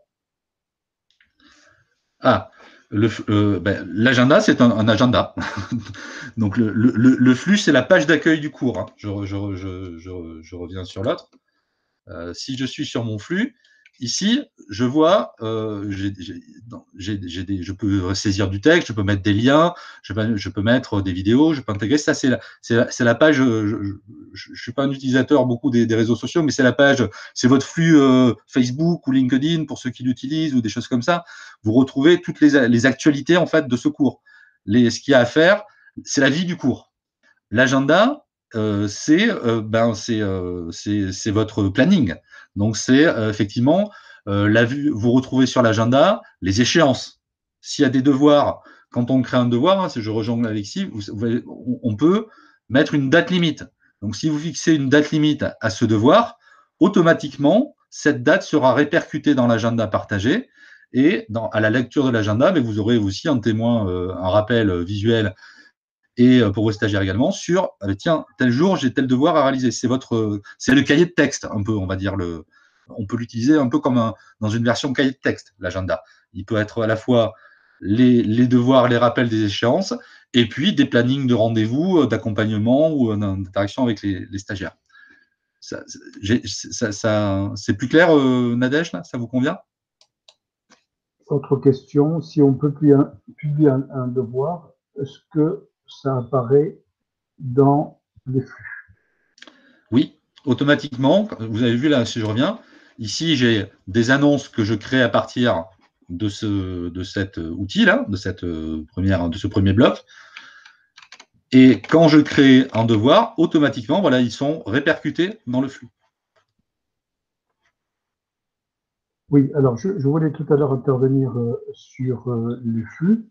Ah, l'agenda, c'est un agenda. Donc, le flux, c'est la page d'accueil du cours. Hein. Je reviens sur l'autre. Si je suis sur mon flux, Ici, je vois, je peux saisir du texte, je peux mettre des liens, je peux mettre des vidéos, je peux intégrer. Ça, c'est la page. Je ne suis pas un utilisateur beaucoup des réseaux sociaux, mais c'est la page, c'est votre flux Facebook ou LinkedIn pour ceux qui l'utilisent ou des choses comme ça. Vous retrouvez toutes les actualités en fait de ce cours. Ce qu'il y a à faire, c'est la vie du cours. L'agenda, c'est votre planning. Donc, c'est effectivement vous retrouvez sur l'agenda les échéances. S'il y a des devoirs, quand on crée un devoir, hein, si je rejoins Alexis, on peut mettre une date limite. Donc, si vous fixez une date limite à ce devoir, automatiquement, cette date sera répercutée dans l'agenda partagé. Et à la lecture de l'agenda, vous aurez aussi un témoin, un rappel visuel et pour vos stagiaires également, sur tiens, tel jour, j'ai tel devoir à réaliser. C'est le cahier de texte, un peu, on va dire. On peut l'utiliser un peu comme dans une version cahier de texte, l'agenda. Il peut être à la fois les devoirs, les rappels des échéances, et puis des plannings de rendez-vous, d'accompagnement ou d'interaction avec les stagiaires. C'est plus clair, Nadège, là, ça vous convient? Autre question, si on peut publier un devoir, est-ce que ça apparaît dans les flux? Oui, automatiquement. Vous avez vu là, si je reviens, ici j'ai des annonces que je crée à partir de cet outil-là, de ce premier bloc. Et quand je crée un devoir, automatiquement, voilà, ils sont répercutés dans le flux. Oui, alors je voulais tout à l'heure intervenir sur les flux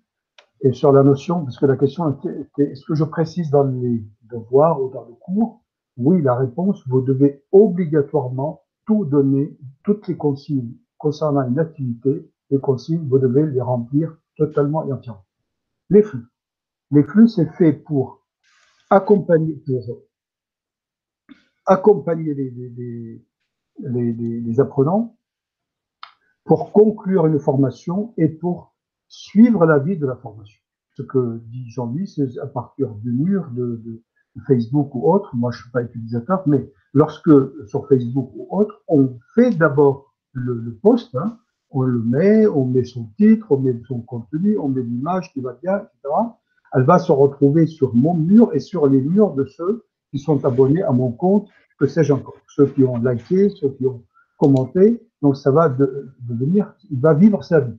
et sur la notion, parce que la question était, est-ce que je précise dans les devoirs ou dans le cours? Oui, la réponse, vous devez obligatoirement tout donner, toutes les consignes concernant une activité, les consignes, vous devez les remplir totalement et entièrement. Les flux. Les flux, c'est fait pour accompagner les apprenants, pour conclure une formation et pour suivre la vie de la formation. Ce que dit Jean-Louis, c'est à partir du mur de Facebook ou autre, moi je ne suis pas utilisateur, mais lorsque sur Facebook ou autre, on fait d'abord le post, hein, on met son titre, on met son contenu, on met l'image qui va bien, etc. Elle va se retrouver sur mon mur et sur les murs de ceux qui sont abonnés à mon compte, que sais-je encore, ceux qui ont liké, ceux qui ont commenté, donc ça va devenir, il va vivre sa vie.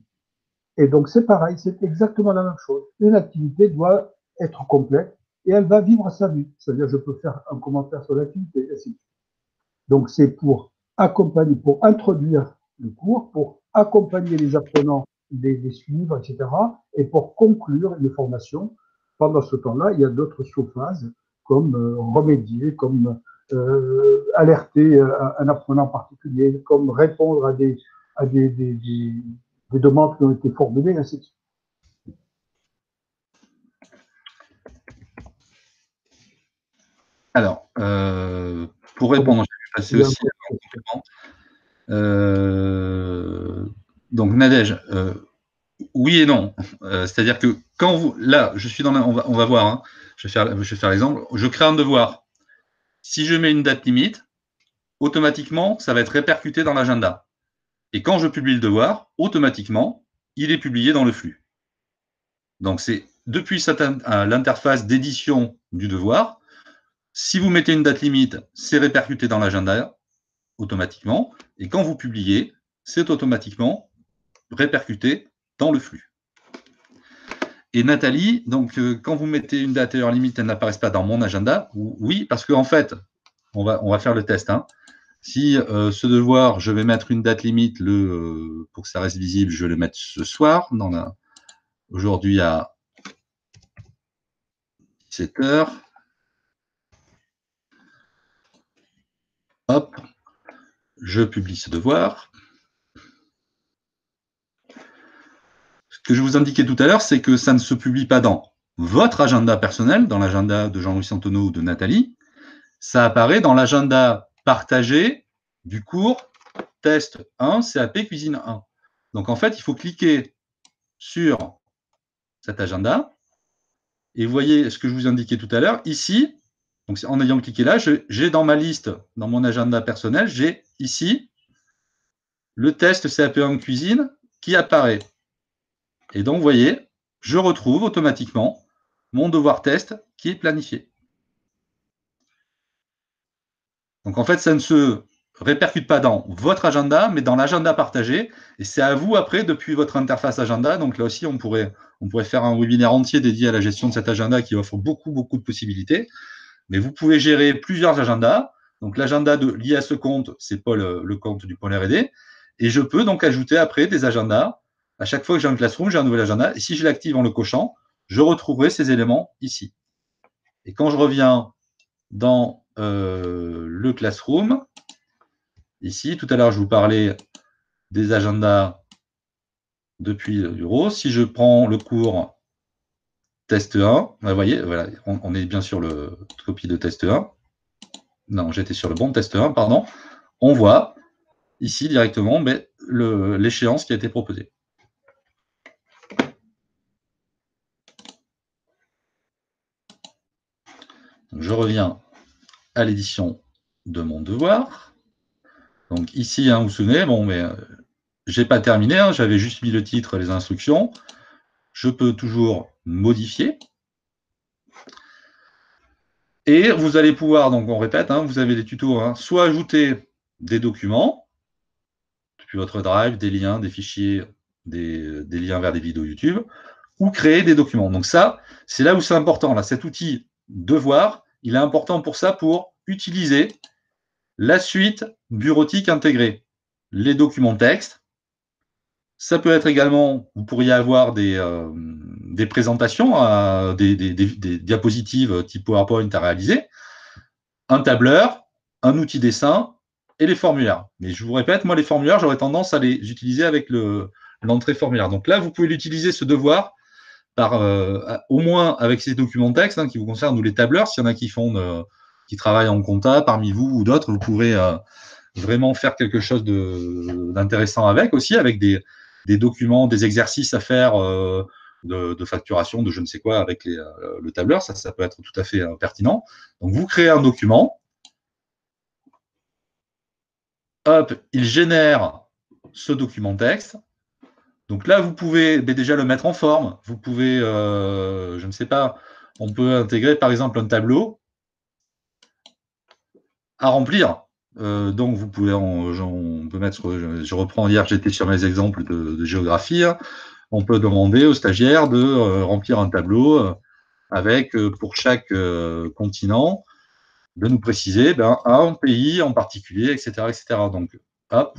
Et donc c'est pareil, c'est exactement la même chose. Une activité doit être complète et elle va vivre sa vie. C'est-à-dire je peux faire un commentaire sur l'activité, et ainsi de suite. Donc c'est pour accompagner, pour introduire le cours, pour accompagner les apprenants, les suivre, etc. Et pour conclure les formations. Pendant ce temps-là, il y a d'autres sous-phases comme remédier, comme alerter un apprenant particulier, comme répondre à des demandes qui ont été formulées, ainsi de suite. Alors, pour répondre, je vais passer aussi à un complément. Donc, Nadège, oui et non. C'est-à-dire que quand vous... Là, je suis dans on va voir, hein, je vais faire l'exemple. Je crée un devoir. Si je mets une date limite, automatiquement, ça va être répercuté dans l'agenda. Et quand je publie le devoir, automatiquement, il est publié dans le flux. Donc, c'est depuis l'interface d'édition du devoir. Si vous mettez une date limite, c'est répercuté dans l'agenda automatiquement. Et quand vous publiez, c'est automatiquement répercuté dans le flux. Et Nathalie, donc quand vous mettez une date et heure limite, elle n'apparaît pas dans mon agenda. Oui, parce qu'en fait, on va faire le test. Hein. Si ce devoir, je vais mettre une date limite pour que ça reste visible, je vais le mettre ce soir, aujourd'hui à 17 h. Hop, je publie ce devoir. Ce que je vous indiquais tout à l'heure, c'est que ça ne se publie pas dans votre agenda personnel, dans l'agenda de Jean-Louis Santonneau ou de Nathalie. Ça apparaît dans l'agenda partagé du cours test 1, CAP Cuisine 1. Donc, en fait, il faut cliquer sur cet agenda. Et vous voyez ce que je vous indiquais tout à l'heure. Ici, donc en ayant cliqué là, j'ai dans ma liste, dans mon agenda personnel, j'ai ici le test CAP1 cuisine qui apparaît. Et donc, vous voyez, je retrouve automatiquement mon devoir test qui est planifié. Donc, en fait, ça ne se répercute pas dans votre agenda, mais dans l'agenda partagé. Et c'est à vous, après, depuis votre interface agenda. Donc, là aussi, on pourrait faire un webinaire entier dédié à la gestion de cet agenda qui offre beaucoup, beaucoup de possibilités. Mais vous pouvez gérer plusieurs agendas. Donc, l'agenda lié à ce compte, c'est le compte du pôle R&D. Et je peux donc ajouter après des agendas. À chaque fois que j'ai un Classroom, j'ai un nouvel agenda. Et si je l'active en le cochant, je retrouverai ces éléments ici. Et quand je reviens dans le Classroom, ici, tout à l'heure, je vous parlais des agendas depuis le bureau. Si je prends le cours test 1, vous voyez, voilà, on est bien sur le copie de test 1. Non, j'étais sur le bon test 1, pardon. On voit ici directement l'échéance qui a été proposée. Donc, je reviens à l'édition de mon devoir. Donc ici, vous vous souvenez, bon, mais je n'ai pas terminé, j'avais juste mis le titre, les instructions. Je peux toujours modifier. Et vous allez pouvoir, donc on répète, vous avez des tutos, soit ajouter des documents, depuis votre Drive, des liens, des fichiers, des liens vers des vidéos YouTube, ou créer des documents. Donc ça, c'est là où c'est important. Là, cet outil devoir, il est important pour ça, pour utiliser la suite bureautique intégrée. Les documents texte. Ça peut être également, vous pourriez avoir des présentations, des diapositives type PowerPoint à réaliser, un tableur, un outil dessin et les formulaires. Mais je vous répète, moi, les formulaires, j'aurais tendance à les utiliser avec l'entrée formulaire. Donc là, vous pouvez l'utiliser, ce devoir, au moins avec ces documents texte qui vous concernent, ou les tableurs, s'il y en a qui travaillent en compta parmi vous ou d'autres, vous pourrez vraiment faire quelque chose d'intéressant aussi, avec des documents, des exercices à faire de facturation, de je ne sais quoi avec le tableur. Ça peut être tout à fait pertinent. Donc, vous créez un document. Hop, il génère ce document texte. Donc là, vous pouvez déjà le mettre en forme. Vous pouvez, je ne sais pas, on peut intégrer par exemple un tableau à remplir. Donc, vous pouvez, on peut mettre, je reprends, hier, j'étais sur mes exemples de géographie. On peut demander aux stagiaires de remplir un tableau avec, pour chaque continent, de nous préciser un pays en particulier, etc., etc. Donc, hop,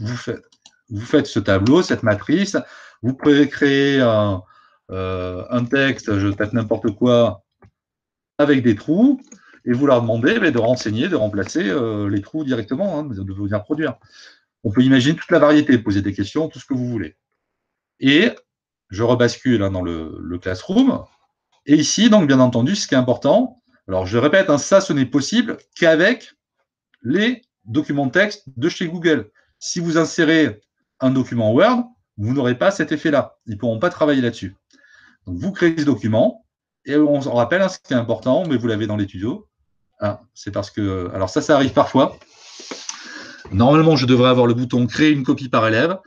vous faites ce tableau, cette matrice. Vous pouvez créer un texte, je tape n'importe quoi, avec des trous. Et vous leur demandez de renseigner, de remplacer les trous directement, de venir produire. On peut imaginer toute la variété, poser des questions, tout ce que vous voulez. Et je rebascule dans le Classroom. Et ici, donc, bien entendu, ce qui est important, alors je répète, ça, ce n'est possible qu'avec les documents texte de chez Google. Si vous insérez un document Word, vous n'aurez pas cet effet-là. Ils ne pourront pas travailler là-dessus. Donc, vous créez ce document. Et on se rappelle, ce qui est important, mais vous l'avez dans les tutos, c'est parce que, alors ça arrive parfois. Normalement, je devrais avoir le bouton « Créer une copie par élève ».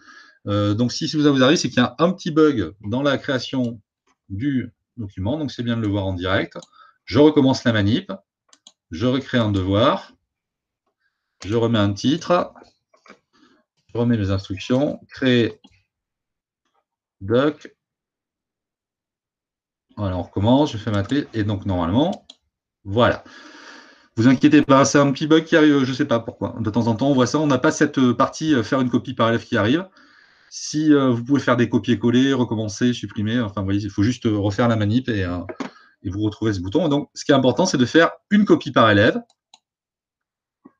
Donc, si ça vous arrive, c'est qu'il y a un petit bug dans la création du document. Donc, c'est bien de le voir en direct. Je recommence la manip. Je recrée un devoir. Je remets un titre. Je remets mes instructions. Créer doc. Voilà, on recommence. Je fais matrice. Et donc, normalement, voilà. Vous inquiétez pas, c'est un petit bug qui arrive, je ne sais pas pourquoi. De temps en temps, on voit ça. On n'a pas cette partie faire une copie par élève qui arrive. Si vous pouvez faire des copier-coller, recommencer, supprimer, enfin, vous voyez, il faut juste refaire la manip et vous retrouvez ce bouton. Et donc, ce qui est important, c'est de faire une copie par élève.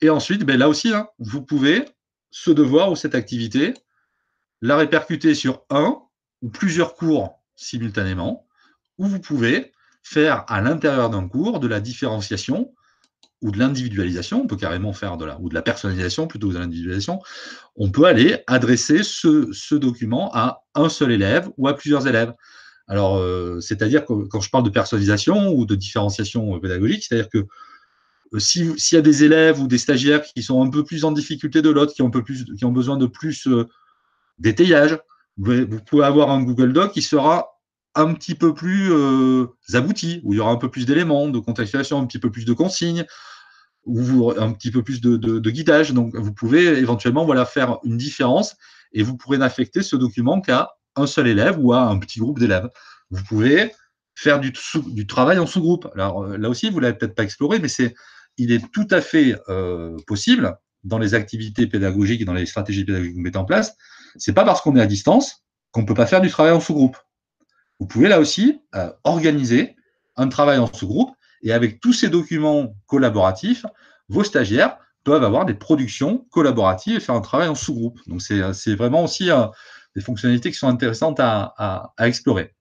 Et ensuite, là aussi, vous pouvez, ce devoir ou cette activité, la répercuter sur un ou plusieurs cours simultanément, ou vous pouvez faire à l'intérieur d'un cours de la différenciation ou de l'individualisation, on peut carrément faire ou de la personnalisation plutôt que de l'individualisation. On peut aller adresser ce document à un seul élève ou à plusieurs élèves. Alors, c'est-à-dire que quand je parle de personnalisation ou de différenciation pédagogique, c'est-à-dire que s'il y a des élèves ou des stagiaires qui sont un peu plus en difficulté de l'autre, qui ont besoin de plus d'étayage. Vous pouvez avoir un Google Doc qui sera un petit peu plus abouti, où il y aura un peu plus d'éléments, de contextualisation, un petit peu plus de consignes, ou un petit peu plus de guidage. Donc, vous pouvez éventuellement faire une différence et vous pourrez n'affecter ce document qu'à un seul élève ou à un petit groupe d'élèves. Vous pouvez faire du travail en sous-groupe. Alors, là aussi, vous ne l'avez peut-être pas exploré, mais il est tout à fait possible dans les activités pédagogiques et dans les stratégies pédagogiques que vous mettez en place. Ce n'est pas parce qu'on est à distance qu'on ne peut pas faire du travail en sous-groupe. Vous pouvez là aussi organiser un travail en sous-groupe et avec tous ces documents collaboratifs, vos stagiaires peuvent avoir des productions collaboratives et faire un travail en sous-groupe. Donc, c'est vraiment aussi des fonctionnalités qui sont intéressantes à explorer.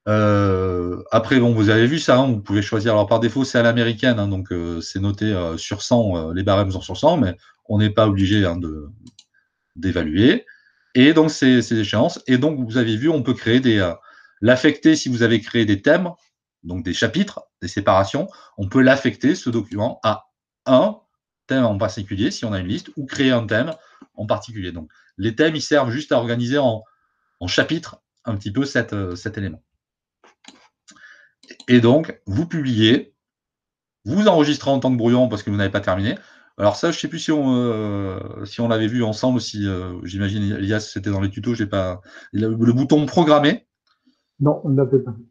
Après, bon, vous avez vu ça, hein, vous pouvez choisir. Alors, par défaut, c'est à l'américaine, hein, donc c'est noté sur 100, les barèmes sont sur 100, mais on n'est pas obligé d'évaluer. Et donc, ces échéances. Et donc, vous avez vu, on peut créer l'affecter si vous avez créé des thèmes, donc des chapitres, des séparations. On peut l'affecter, ce document, à un thème en particulier, si on a une liste, ou créer un thème en particulier. Donc, les thèmes, ils servent juste à organiser en chapitres un petit peu cet élément. Et donc, vous publiez, vous enregistrez en tant que brouillon parce que vous n'avez pas terminé. Alors ça, je ne sais plus si on l'avait vu ensemble aussi. J'imagine, Elias, c'était dans les tutos. J'ai pas le bouton programmer. Non, on ne l'avait pas vu.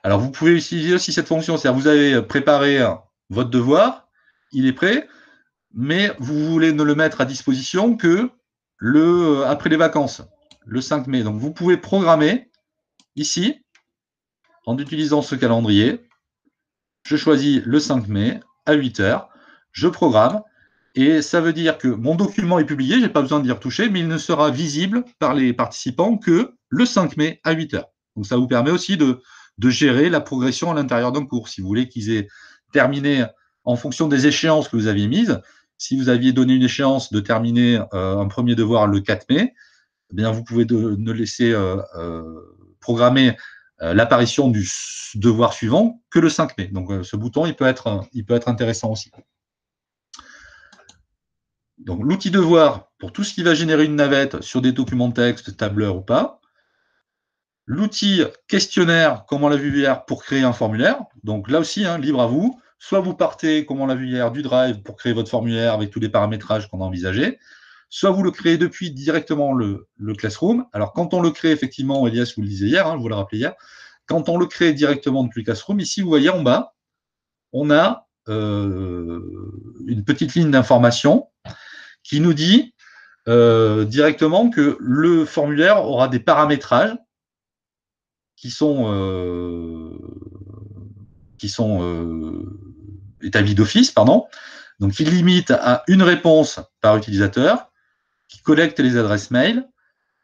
Alors, vous pouvez utiliser aussi cette fonction. C'est-à-dire, vous avez préparé votre devoir, il est prêt, mais vous voulez ne le mettre à disposition que après les vacances, le 5 mai. Donc, vous pouvez programmer ici, en utilisant ce calendrier. Je choisis le 5 mai à 8 h. Je programme. Et ça veut dire que mon document est publié, je n'ai pas besoin d'y retoucher, mais il ne sera visible par les participants que le 5 mai à 8 h. Donc, ça vous permet aussi de gérer la progression à l'intérieur d'un cours. Si vous voulez qu'ils aient terminé en fonction des échéances que vous aviez mises, si vous aviez donné une échéance de terminer un premier devoir le 4 mai, eh bien, vous pouvez ne laisser programmer l'apparition du devoir suivant que le 5 mai. Donc, ce bouton, il peut être intéressant aussi. Donc, l'outil devoir, pour tout ce qui va générer une navette sur des documents de texte, tableur ou pas. L'outil questionnaire, comme on l'a vu hier, pour créer un formulaire. Donc, là aussi, hein, libre à vous. Soit vous partez, comme on l'a vu hier, du Drive pour créer votre formulaire avec tous les paramétrages qu'on a envisagés. Soit vous le créez depuis directement le Classroom. Alors, quand on le crée, effectivement, Elias, vous le disiez hier, hein, je vous le rappelez hier, quand on le crée directement depuis le Classroom, ici, vous voyez en bas, on a une petite ligne d'information qui nous dit directement que le formulaire aura des paramétrages qui sont établis d'office, donc il limite à une réponse par utilisateur, qui collecte les adresses mail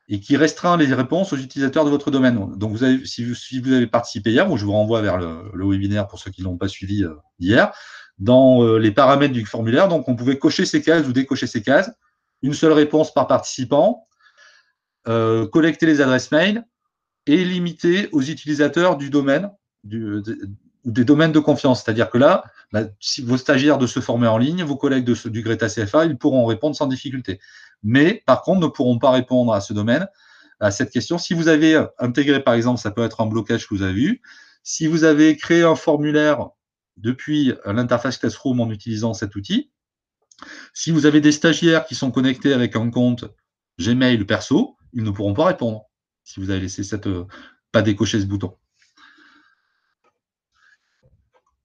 et qui restreint les réponses aux utilisateurs de votre domaine. Donc, si vous avez participé hier, je vous renvoie vers le webinaire pour ceux qui ne l'ont pas suivi hier, dans les paramètres du formulaire, donc on pouvait cocher ces cases ou décocher ces cases, une seule réponse par participant, collecter les adresses mail et limiter aux utilisateurs du domaine ou des domaines de confiance. C'est-à-dire que là, si vos stagiaires de se former en ligne, vos collègues du Greta CFA, ils pourront répondre sans difficulté. Mais par contre, ne pourront pas répondre à ce domaine, à cette question. Si vous avez intégré, par exemple, ça peut être un blocage que vous avez vu. Si vous avez créé un formulaire depuis l'interface Classroom en utilisant cet outil, si vous avez des stagiaires qui sont connectés avec un compte Gmail perso, ils ne pourront pas répondre si vous avez laissé pas décocher ce bouton.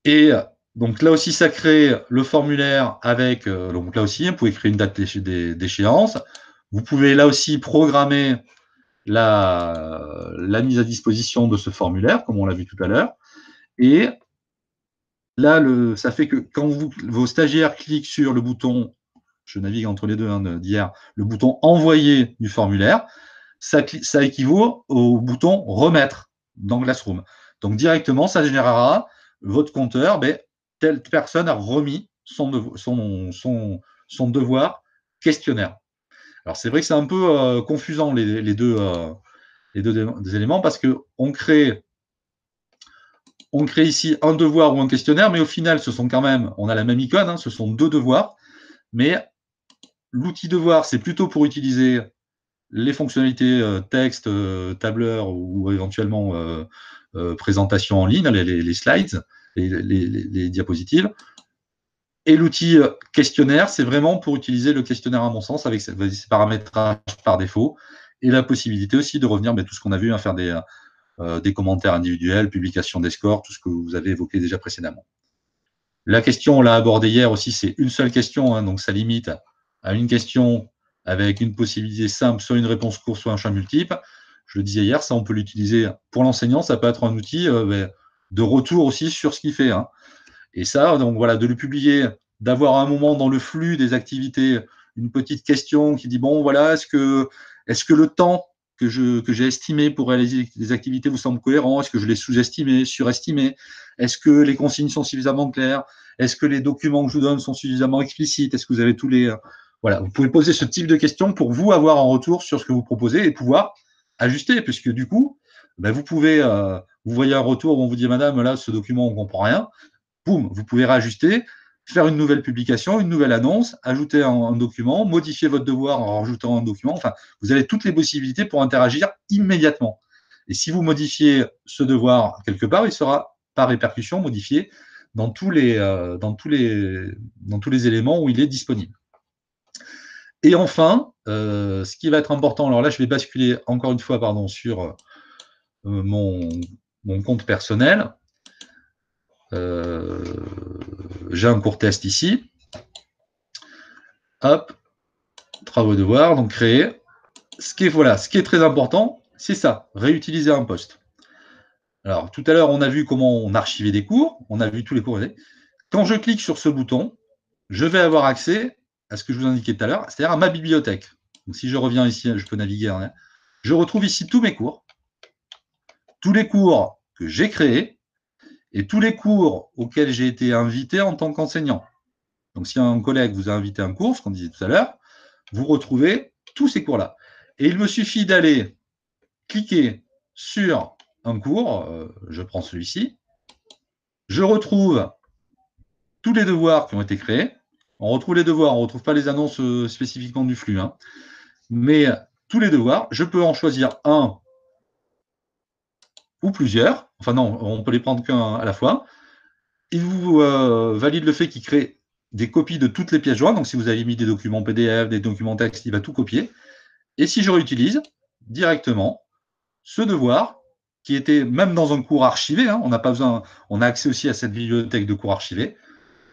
Et donc là aussi, ça crée le formulaire avec, donc là aussi, vous pouvez créer une date d'échéance. Vous pouvez là aussi programmer la mise à disposition de ce formulaire, comme on l'a vu tout à l'heure. Et là, ça fait que quand vos stagiaires cliquent sur le bouton, je navigue entre les deux d'hier, le bouton envoyer du formulaire, ça équivaut au bouton remettre dans Classroom. Donc directement, ça générera votre compteur, telle personne a remis son devoir questionnaire. Alors c'est vrai que c'est un peu confusant les deux éléments parce qu'on crée ici un devoir ou un questionnaire, mais au final, ce sont quand même, on a la même icône, ce sont deux devoirs, mais l'outil devoir, c'est plutôt pour utiliser les fonctionnalités texte, tableur ou éventuellement présentation en ligne, les slides, les diapositives. Et l'outil questionnaire, c'est vraiment pour utiliser le questionnaire, à mon sens, avec ses paramétrages par défaut et la possibilité aussi de revenir, tout ce qu'on a vu, faire des commentaires individuels, publication des scores, tout ce que vous avez évoqué déjà précédemment. La question, on l'a abordée hier aussi, c'est une seule question, hein, donc ça limite à une question avec une possibilité simple, soit une réponse courte, soit un champ multiple. Je le disais hier, ça on peut l'utiliser pour l'enseignant, ça peut être un outil de retour aussi sur ce qu'il fait. Hein. Et ça, donc voilà, de le publier, d'avoir un moment dans le flux des activités, une petite question qui dit, bon voilà, est-ce que le temps que j'ai estimé pour réaliser les activités vous semble cohérent? Est-ce que je l'ai sous-estimé, surestimé? Est-ce que les consignes sont suffisamment claires? Est-ce que les documents que je vous donne sont suffisamment explicites? Est-ce que vous avez tous les… Voilà, vous pouvez poser ce type de questions pour vous avoir un retour sur ce que vous proposez et pouvoir ajuster, puisque du coup, vous pouvez, vous voyez un retour où on vous dit, madame, là, ce document, on ne comprend rien. Boum, vous pouvez réajuster, faire une nouvelle publication, une nouvelle annonce, ajouter un document, modifier votre devoir en rajoutant un document. Enfin, vous avez toutes les possibilités pour interagir immédiatement. Et si vous modifiez ce devoir quelque part, il sera par répercussion modifié dans tous les éléments où il est disponible. Et enfin, ce qui va être important, alors là, je vais basculer encore une fois sur mon compte personnel. J'ai un cours test ici. Hop, travaux devoirs, donc créer. Ce qui est très important, c'est ça, réutiliser un poste. Alors, tout à l'heure, on a vu comment on archivait des cours, on a vu tous les cours. Quand je clique sur ce bouton, je vais avoir accès à ce que je vous indiquais tout à l'heure, c'est-à-dire à ma bibliothèque. Donc, si je reviens ici, je peux naviguer. Je retrouve ici tous mes cours que j'ai créés, et tous les cours auxquels j'ai été invité en tant qu'enseignant. Donc, si un collègue vous a invité à un cours, ce qu'on disait tout à l'heure, vous retrouvez tous ces cours-là. Et il me suffit d'aller cliquer sur un cours, je prends celui-ci, je retrouve tous les devoirs qui ont été créés. On retrouve les devoirs, on ne retrouve pas les annonces spécifiquement du flux, hein. Mais tous les devoirs, je peux en choisir un ou plusieurs, enfin non, on peut les prendre qu'un à la fois. Il vous valide le fait qu'il crée des copies de toutes les pièces jointes. Donc, si vous avez mis des documents PDF, des documents texte, il va tout copier. Et si je réutilise directement ce devoir, qui était même dans un cours archivé, hein, on n'a pas besoin, on a accès aussi à cette bibliothèque de cours archivés.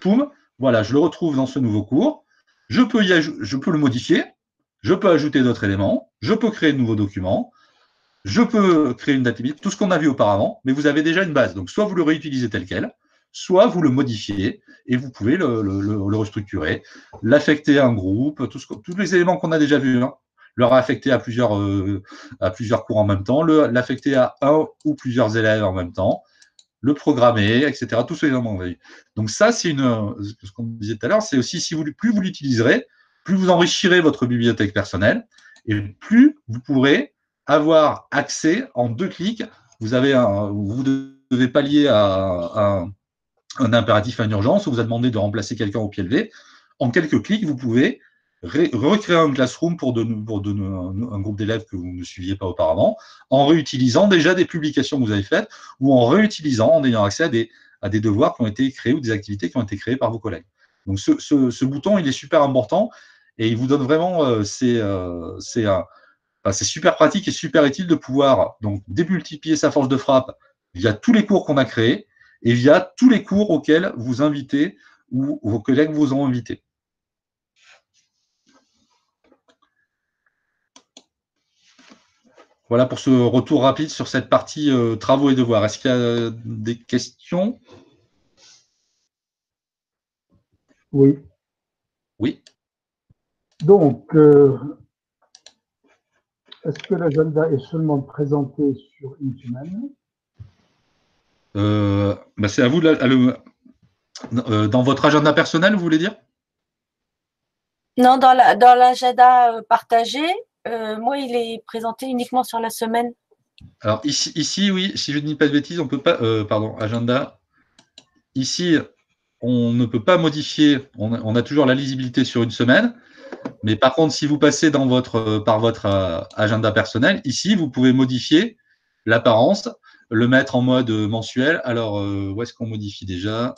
Poum, voilà, je le retrouve dans ce nouveau cours. Je peux le modifier, je peux ajouter d'autres éléments, je peux créer de nouveaux documents, je peux créer une date limite, tout ce qu'on a vu auparavant, mais vous avez déjà une base. Donc, soit vous le réutilisez tel quel, soit vous le modifiez et vous pouvez le restructurer, l'affecter à un groupe, tous les éléments qu'on a déjà vus, hein, le réaffecter à plusieurs cours en même temps, l'affecter à un ou plusieurs élèves en même temps, le programmer, etc. Tous ces éléments. Donc ça, c'est ce qu'on disait tout à l'heure, c'est aussi plus vous l'utiliserez, plus vous enrichirez votre bibliothèque personnelle et plus vous pourrez avoir accès en 2 clics. Vous devez pallier à un impératif, à une urgence, ou vous a demandé de remplacer quelqu'un au pied levé. En quelques clics, vous pouvez recréer un classroom pour un groupe d'élèves que vous ne suiviez pas auparavant, en réutilisant déjà des publications que vous avez faites, ou en réutilisant, en ayant accès à des devoirs qui ont été créés ou des activités qui ont été créées par vos collègues. Donc ce bouton, il est super important et il vous donne vraiment, c'est super pratique et super utile de pouvoir donc démultiplier sa force de frappe via tous les cours qu'on a créés et via tous les cours auxquels vous invitez ou vos collègues vous ont invité. Voilà pour ce retour rapide sur cette partie travaux et devoirs. Est-ce qu'il y a des questions? Oui. Oui. Donc, est-ce que l'agenda est seulement présenté sur une semaine? C'est à vous dans votre agenda personnel, vous voulez dire? Non, dans l'agenda partagé, moi, il est présenté uniquement sur la semaine. Alors ici, oui, si je ne dis pas de bêtises, on peut pas. Pardon, agenda. Ici, on ne peut pas modifier. On a toujours la lisibilité sur une semaine, Mais par contre, si vous passez par votre agenda personnel, ici, vous pouvez modifier l'apparence, le mettre en mode mensuel. Alors, où est-ce qu'on modifie déjà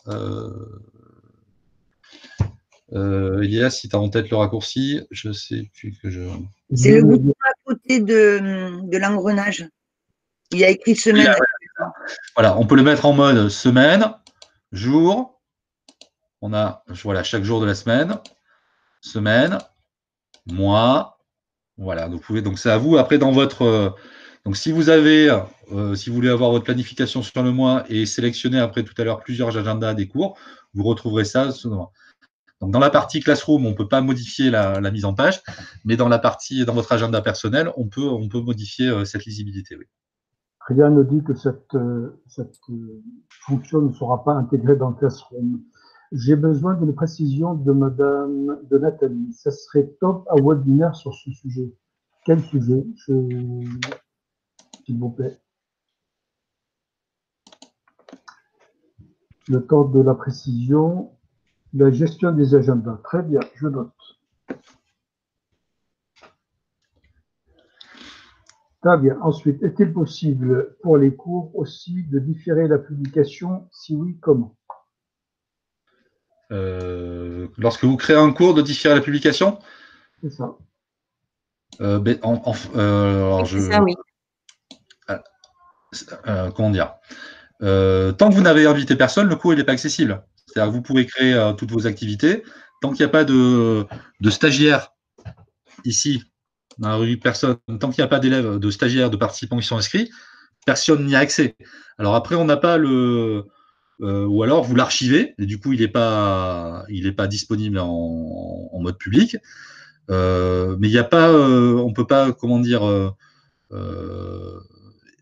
Elias, si tu as en tête le raccourci, je ne sais plus que je… C'est le bouton à côté de l'engrenage. Il y a écrit semaine. Voilà, on peut le mettre en mode semaine, jour. On a voilà, chaque jour de la semaine, semaine, mois. Voilà, vous pouvez, donc c'est à vous. Après, dans votre… donc si vous avez, si vous voulez avoir votre planification sur le mois et sélectionner après tout à l'heure plusieurs agendas des cours, vous retrouverez ça. Donc dans la partie Classroom, on ne peut pas modifier la mise en page, mais dans votre agenda personnel, on peut modifier cette lisibilité. Oui. Rien ne dit que cette fonction ne sera pas intégrée dans Classroom. J'ai besoin d'une précision de Nathalie. Ça serait top un webinaire sur ce sujet. Quel sujet, s'il vous plaît? Le temps de la précision, la gestion des agendas. Très bien, je note. Très bien. Ensuite, est-il possible pour les cours aussi de différer la publication? Si oui, comment? Lorsque vous créez un cours, de différer la publication? C'est ça. Alors c'est ça, oui. Comment dire? Tant que vous n'avez invité personne, le cours n'est pas accessible. C'est-à-dire que vous pouvez créer toutes vos activités. Tant qu'il n'y a pas de stagiaires ici, dans la rubrique personne, tant qu'il n'y a pas d'élèves, de stagiaires, de participants qui sont inscrits, personne n'y a accès. Alors après, on n'a pas le… ou alors vous l'archivez, et du coup, il n'est pas disponible en mode public. Mais il n'y a pas… on ne peut pas, comment dire…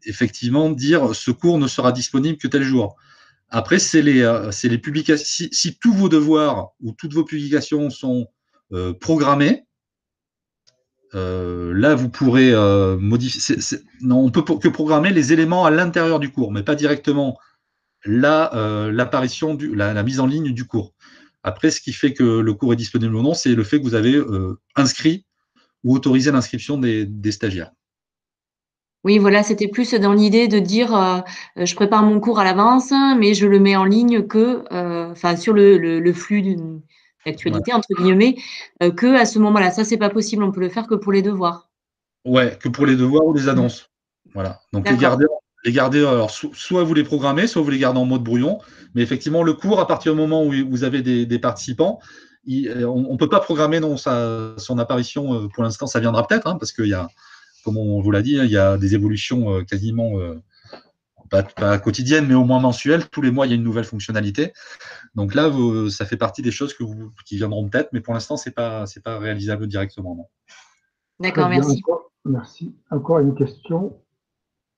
effectivement, dire ce cours ne sera disponible que tel jour. Après, c'est les publications. Si tous vos devoirs ou toutes vos publications sont programmées, là, vous pourrez modifier. Non, on peut que programmer les éléments à l'intérieur du cours, mais pas directement l'apparition, la mise en ligne du cours. Après, ce qui fait que le cours est disponible ou non, c'est le fait que vous avez inscrit ou autorisé l'inscription des stagiaires. Oui, voilà, c'était plus dans l'idée de dire je prépare mon cours à l'avance, mais je le mets en ligne que, sur le flux d'actualité, entre guillemets, que à ce moment-là. Ça, c'est pas possible, on peut le faire que pour les devoirs. Ouais, que pour les devoirs ou les annonces. Voilà. Donc les garder, alors soit vous les programmez, soit vous les gardez en mode brouillon. Mais effectivement, le cours, à partir du moment où vous avez des participants, on ne peut pas programmer son apparition. Pour l'instant, ça viendra peut-être, parce qu'il y a, comme on vous l'a dit, il y a des évolutions quasiment, pas quotidiennes, mais au moins mensuelles. Tous les mois, il y a une nouvelle fonctionnalité. Donc là, ça fait partie des choses qui viendront peut-être, mais pour l'instant, c'est pas réalisable directement. Non. D'accord, merci. Merci. Encore une question.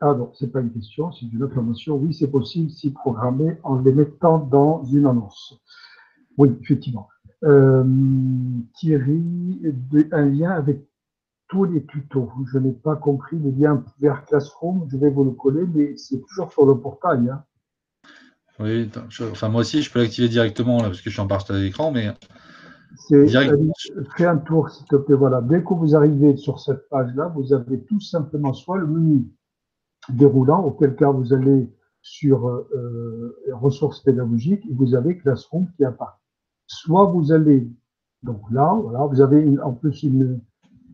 Ah non, ce n'est pas une question, c'est une information. Oui, c'est possible si programmé en les mettant dans une annonce. Oui, effectivement. Thierry, un lien avec tous les tutos. Je n'ai pas compris le lien vers Classroom. Je vais vous le coller, mais c'est toujours sur le portail. Hein. Oui, moi aussi, je peux l'activer directement là, parce que je suis en partage d'écran, mais… Fais un tour, s'il te plaît. Voilà. Dès que vous arrivez sur cette page-là, vous avez tout simplement soit le menu déroulant, auquel cas vous allez sur ressources pédagogiques et vous avez Classroom qui apparaît. Soit vous allez, donc là, voilà, vous avez en plus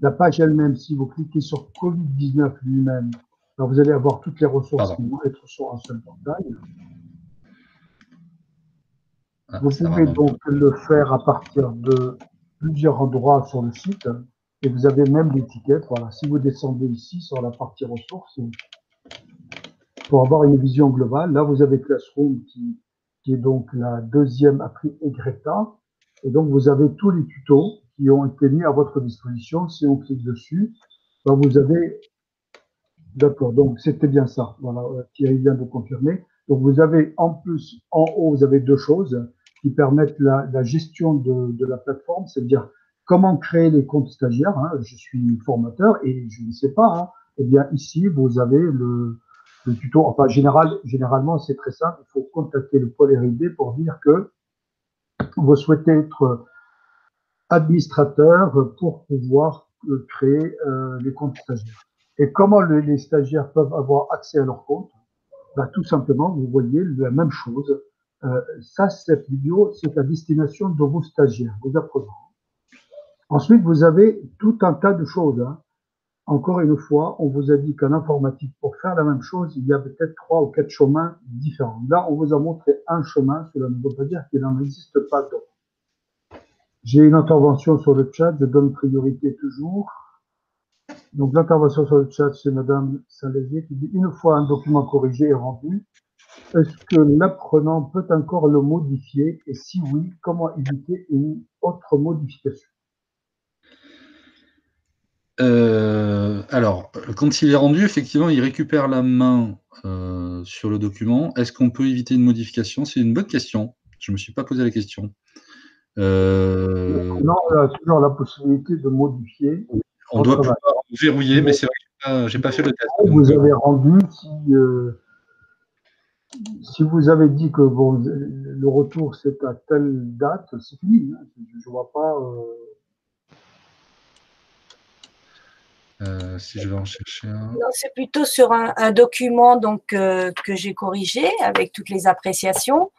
la page elle-même, si vous cliquez sur Covid-19 lui-même, vous allez avoir toutes les ressources qui vont être sur un seul portail. Vous pouvez donc le faire à partir de plusieurs endroits sur le site et vous avez même l'étiquette. Voilà. Si vous descendez ici sur la partie ressources, pour avoir une vision globale, là vous avez Classroom qui est donc la deuxième après Egreta. Et donc vous avez tous les tutos qui ont été mis à votre disposition. Si on clique dessus, vous avez… D'accord, donc c'était bien ça. Voilà, Thierry vient de confirmer. Donc vous avez en plus, en haut, vous avez deux choses qui permettent la gestion de la plateforme, c'est-à-dire comment créer les comptes stagiaires. Hein, je suis formateur et je ne sais pas. Hein, eh bien ici, vous avez le tuto. Enfin, généralement, c'est très simple. Il faut contacter le pôle R&D pour dire que vous souhaitez être administrateur pour pouvoir créer les comptes stagiaires. Et comment les stagiaires peuvent avoir accès à leur compte? Ben, tout simplement, vous voyez la même chose. Ça, cette vidéo, c'est à destination de vos stagiaires, vos apprenants. Ensuite, vous avez tout un tas de choses. Hein. Encore une fois, on vous a dit qu'en informatique, pour faire la même chose, il y a peut-être 3 ou 4 chemins différents. Là, on vous a montré un chemin, cela ne veut pas dire qu'il n'en existe pas d'autres. J'ai une intervention sur le chat, je donne priorité toujours. Donc, l'intervention sur le chat, c'est Madame Salazé qui dit « Une fois un document corrigé et rendu, est-ce que l'apprenant peut encore le modifier? Et si oui, comment éviter une autre modification ?» Alors, quand il est rendu, effectivement, il récupère la main sur le document. Est-ce qu'on peut éviter une modification? C'est une bonne question. Je ne me suis pas posé la question. Non, il y a toujours la possibilité de modifier. On doit pouvoir verrouiller, mais c'est vrai que je n'ai pas fait le test. Vous avez rendu, si vous avez dit que bon, le retour c'est à telle date, c'est fini. Hein. Je ne vois pas. Si je vais en chercher un. Non, c'est plutôt sur un document donc, que j'ai corrigé avec toutes les appréciations.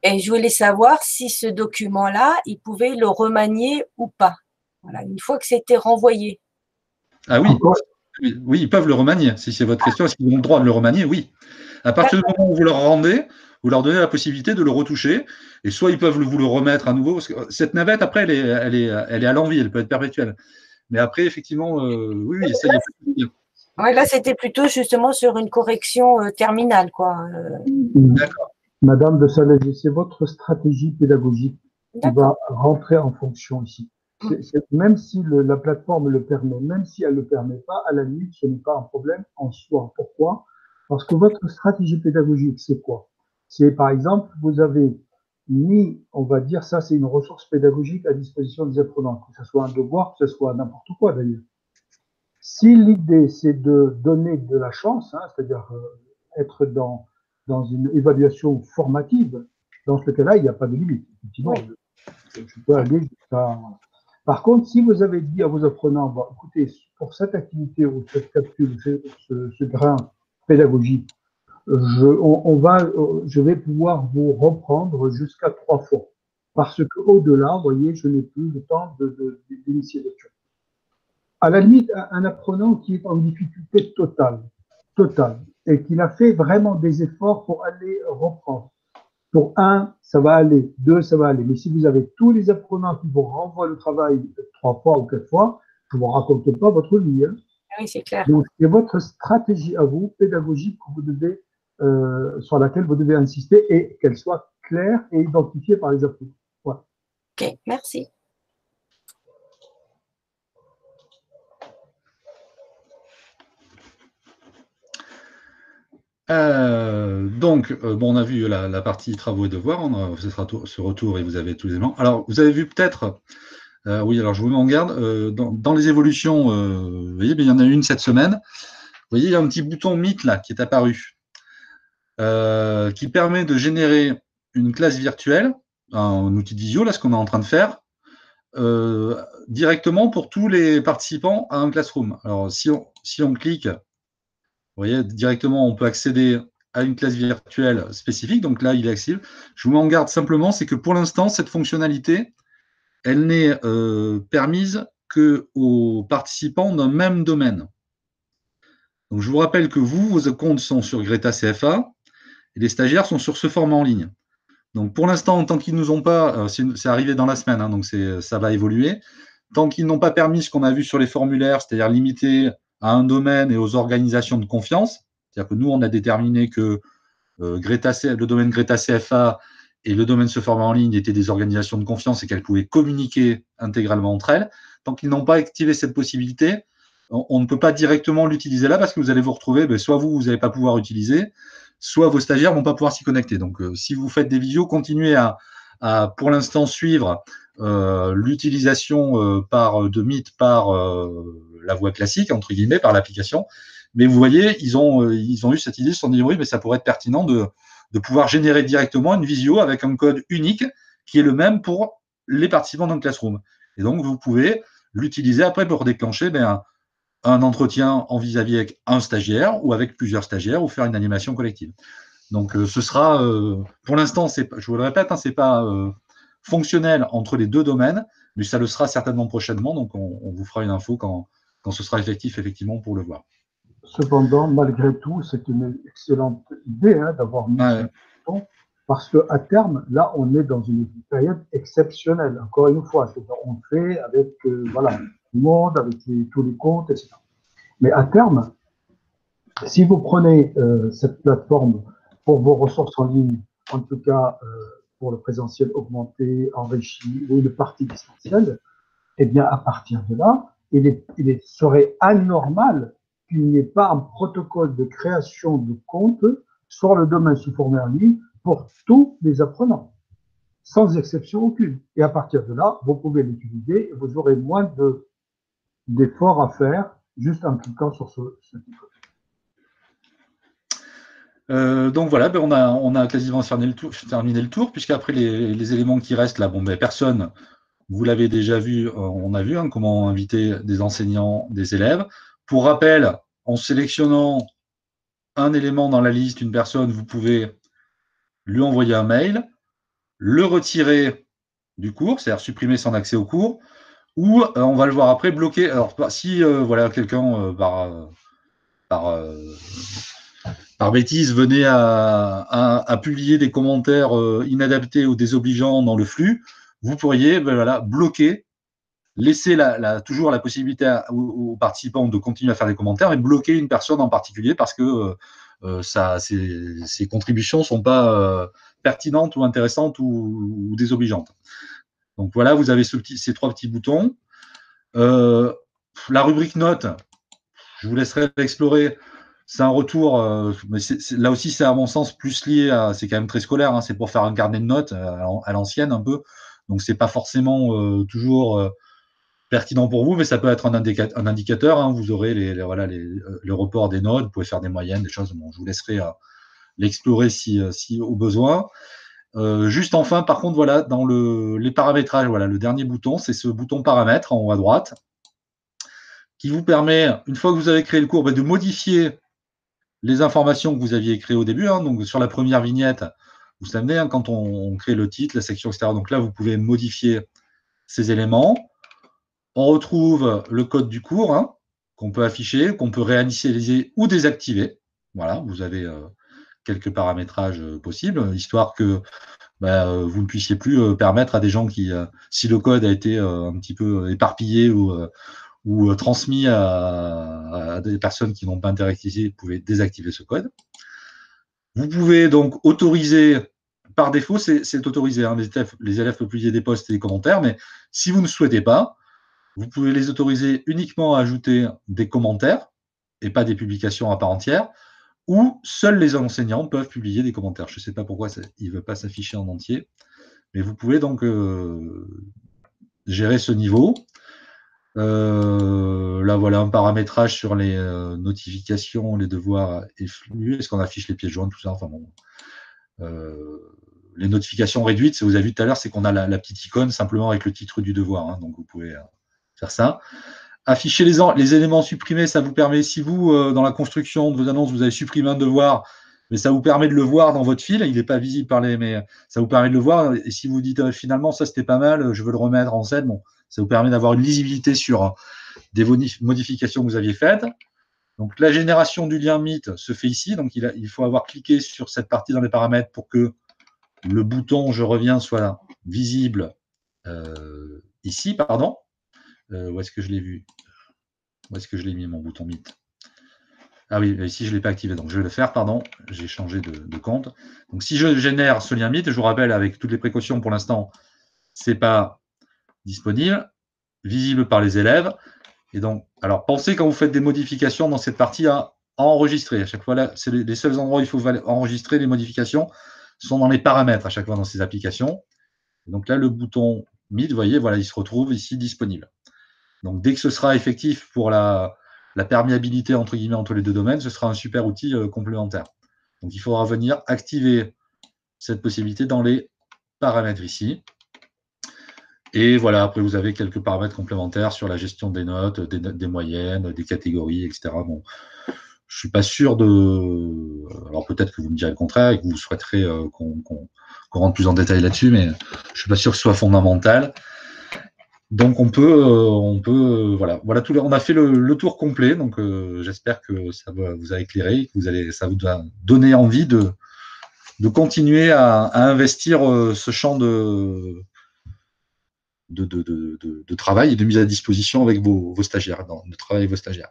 Et je voulais savoir si ce document-là, il pouvait le remanier ou pas. Voilà, une fois que c'était renvoyé. Ah oui, oui, ils peuvent le remanier. Si c'est votre question, est-ce qu'ils ont le droit de le remanier? Oui. À partir du moment où vous leur rendez, vous leur donnez la possibilité de le retoucher. Et soit ils peuvent vous le remettre à nouveau. Parce que cette navette, après, elle est à l'envie, elle peut être perpétuelle. Mais après, effectivement, oui, ça y est. Ouais, là, c'était plutôt justement sur une correction terminale, quoi. D'accord. Madame de Salazé, c'est votre stratégie pédagogique qui va rentrer en fonction ici. Même si la plateforme le permet, même si elle ne le permet pas, à la limite, ce n'est pas un problème en soi. Pourquoi? Parce que votre stratégie pédagogique, c'est quoi? C'est, par exemple, vous avez mis, on va dire, ça, c'est une ressource pédagogique à disposition des apprenants, que ce soit un devoir, que ce soit n'importe quoi d'ailleurs. Si l'idée, c'est de donner de la chance, hein, c'est-à-dire être dans une évaluation formative, dans ce cas-là, il n'y a pas de limite. Effectivement, je peux aller jusqu'à... Par contre, si vous avez dit à vos apprenants, bah, écoutez, pour cette activité ou cette capsule, ce grain pédagogique, je vais pouvoir vous reprendre jusqu'à 3 fois. Parce qu'au-delà, vous voyez, je n'ai plus le temps d'initier des choses. À la limite, un apprenant qui est en difficulté totale, et qui a fait vraiment des efforts pour aller reprendre. Pour 1, ça va aller, 2, ça va aller. Mais si vous avez tous les apprenants qui vous renvoient le travail 3 fois ou 4 fois, je ne vous raconte pas votre vie. Hein. Oui, c'est clair. Donc, c'est votre stratégie à vous, pédagogique, que vous devez, sur laquelle vous devez insister et qu'elle soit claire et identifiée par les apprenants. Voilà. Ok, merci. On a vu la partie travaux et devoirs, on a fait ce retour et vous avez tous les éléments. Alors, vous avez vu peut-être, oui, alors je vous mets en garde, dans les évolutions, vous voyez, il y en a une cette semaine. Vous voyez, il y a un petit bouton Meet là qui est apparu, qui permet de générer une classe virtuelle, un outil de visio, là, ce qu'on est en train de faire, directement pour tous les participants à un classroom. Alors, si on clique, vous voyez, directement, on peut accéder à une classe virtuelle spécifique. Donc là, il est accessible. Je vous mets en garde simplement, c'est que pour l'instant, cette fonctionnalité, elle n'est permise qu'aux participants d'un même domaine. Donc, je vous rappelle que vos comptes sont sur Greta CFA et les stagiaires sont sur ce format en ligne. Donc, pour l'instant, tant qu'ils ne nous ont pas, c'est arrivé dans la semaine, hein, donc ça va évoluer. Tant qu'ils n'ont pas permis ce qu'on a vu sur les formulaires, c'est-à-dire limiter à un domaine et aux organisations de confiance. C'est-à-dire que nous, on a déterminé que le domaine Greta CFA et le domaine se former en ligne étaient des organisations de confiance et qu'elles pouvaient communiquer intégralement entre elles. Tant qu'ils n'ont pas activé cette possibilité, on ne peut pas directement l'utiliser là parce que vous allez vous retrouver, soit vous n'allez pas pouvoir utiliser, soit vos stagiaires ne vont pas pouvoir s'y connecter. Donc, si vous faites des visios, continuez à pour l'instant, suivre l'utilisation de Meet par la voie classique, entre guillemets, par l'application. Mais vous voyez, ils ont eu cette idée, ils se sont dit, oui, mais ça pourrait être pertinent de pouvoir générer directement une visio avec un code unique qui est le même pour les participants dans le classroom. Et donc, vous pouvez l'utiliser après pour déclencher un entretien en vis-à-vis avec un stagiaire ou avec plusieurs stagiaires ou faire une animation collective. Donc, ce sera, pour l'instant, je vous le répète, ce n'est pas fonctionnel entre les deux domaines, mais ça le sera certainement prochainement. Donc, on vous fera une info quand ce sera effectivement, pour le voir. Cependant, malgré tout, c'est une excellente idée d'avoir mis ce bouton, parce qu'à terme, là, on est dans une période exceptionnelle. Encore une fois, on fait avec voilà, tout le monde, avec tous les comptes, etc. Mais à terme, si vous prenez cette plateforme pour vos ressources en ligne, en tout cas pour le présentiel augmenté, enrichi ou une partie distancielle, eh bien, à partir de là, il serait anormal qu'il n'y ait pas un protocole de création de compte sur le domaine sous format en ligne pour tous les apprenants, sans exception aucune. Et à partir de là, vous pouvez l'utiliser et vous aurez moins d'efforts à faire juste en cliquant sur ce icône. Donc voilà, on a quasiment terminé le tour, puisqu'après les éléments qui restent là, personne, vous l'avez déjà vu, on a vu comment inviter des enseignants, des élèves. Pour rappel, en sélectionnant un élément dans la liste, une personne, vous pouvez lui envoyer un mail, le retirer du cours, c'est-à-dire supprimer son accès au cours, ou on va le voir après, bloquer. Alors, si voilà, quelqu'un par bêtise venait à publier des commentaires inadaptés ou désobligeants dans le flux, vous pourriez bloquer, laisser toujours la possibilité aux participants de continuer à faire des commentaires et bloquer une personne en particulier parce que ses contributions ne sont pas pertinentes ou intéressantes ou désobligeantes. Donc voilà, vous avez ces trois petits boutons. La rubrique notes, je vous laisserai l'explorer. C'est un retour, mais là aussi, c'est à mon sens plus lié à. C'est quand même très scolaire, c'est pour faire un carnet de notes à l'ancienne un peu. Donc, c'est pas forcément toujours pertinent pour vous, mais ça peut être un indicateur. Vous aurez le report des notes, vous pouvez faire des moyennes, des choses. Bon, je vous laisserai l'explorer si au besoin. Juste enfin, par contre, voilà, dans les paramétrages, voilà, le dernier bouton, c'est ce bouton paramètres en haut à droite, qui vous permet, une fois que vous avez créé le cours, de modifier les informations que vous aviez créées au début. Donc, sur la première vignette, vous savez, quand on crée le titre, la section, etc. Donc là, vous pouvez modifier ces éléments. On retrouve le code du cours qu'on peut afficher, qu'on peut réinitialiser ou désactiver. Voilà, vous avez quelques paramétrages possibles, histoire que vous ne puissiez plus permettre à des gens qui, si le code a été un petit peu éparpillé ou transmis à des personnes qui n'ont pas interactivé, vous pouvez désactiver ce code. Vous pouvez donc autoriser, par défaut, c'est autorisé. Les élèves peuvent publier des posts et des commentaires, mais si vous ne souhaitez pas, vous pouvez les autoriser uniquement à ajouter des commentaires et pas des publications à part entière, ou seuls les enseignants peuvent publier des commentaires. Je ne sais pas pourquoi il ne veut pas s'afficher en entier, mais vous pouvez donc gérer ce niveau. Là, voilà un paramétrage sur les notifications, les devoirs et flux. Est-ce qu'on affiche les pièces jointes, tout ça. Enfin bon. Les notifications réduites, vous avez vu tout à l'heure, c'est qu'on a la petite icône simplement avec le titre du devoir. Donc, vous pouvez faire ça. Afficher les éléments supprimés, ça vous permet, si vous, dans la construction de vos annonces, vous avez supprimé un devoir, mais ça vous permet de le voir dans votre fil. Il n'est pas visible mais ça vous permet de le voir. Et si vous dites finalement, ça c'était pas mal, je veux le remettre en scène, bon, ça vous permet d'avoir une lisibilité sur des modifications que vous aviez faites. Donc, la génération du lien Meet se fait ici. Donc, il faut avoir cliqué sur cette partie dans les paramètres pour que le bouton « Je reviens » soit visible ici, pardon. Où est-ce que je l'ai vu? Où est-ce que je l'ai mis, mon bouton Meet? Ah oui, ici, je ne l'ai pas activé. Donc, je vais le faire, pardon. J'ai changé de compte. Donc, si je génère ce lien Meet, je vous rappelle, avec toutes les précautions pour l'instant, ce n'est pas disponible, visible par les élèves. Et donc, alors, pensez quand vous faites des modifications dans cette partie à enregistrer. À chaque fois, là, c'est les seuls endroits où il faut enregistrer les modifications sont dans les paramètres à chaque fois dans ces applications. Donc là, le bouton Meet, vous voyez, voilà, il se retrouve ici disponible. Donc, dès que ce sera effectif pour la perméabilité entre guillemets entre les deux domaines, ce sera un super outil complémentaire. Donc, il faudra venir activer cette possibilité dans les paramètres ici. Et voilà, après, vous avez quelques paramètres complémentaires sur la gestion des notes, des moyennes, des catégories, etc. Bon, je suis pas sûr de. Alors peut-être que vous me direz le contraire et que vous souhaiterez qu'on rentre plus en détail là-dessus, mais je suis pas sûr que ce soit fondamental. Donc on peut, voilà, tout. On a fait le tour complet. Donc j'espère que ça vous a éclairé, que ça vous a donné envie de continuer à investir ce champ de travail et de mise à disposition avec vos stagiaires, de travail avec vos stagiaires.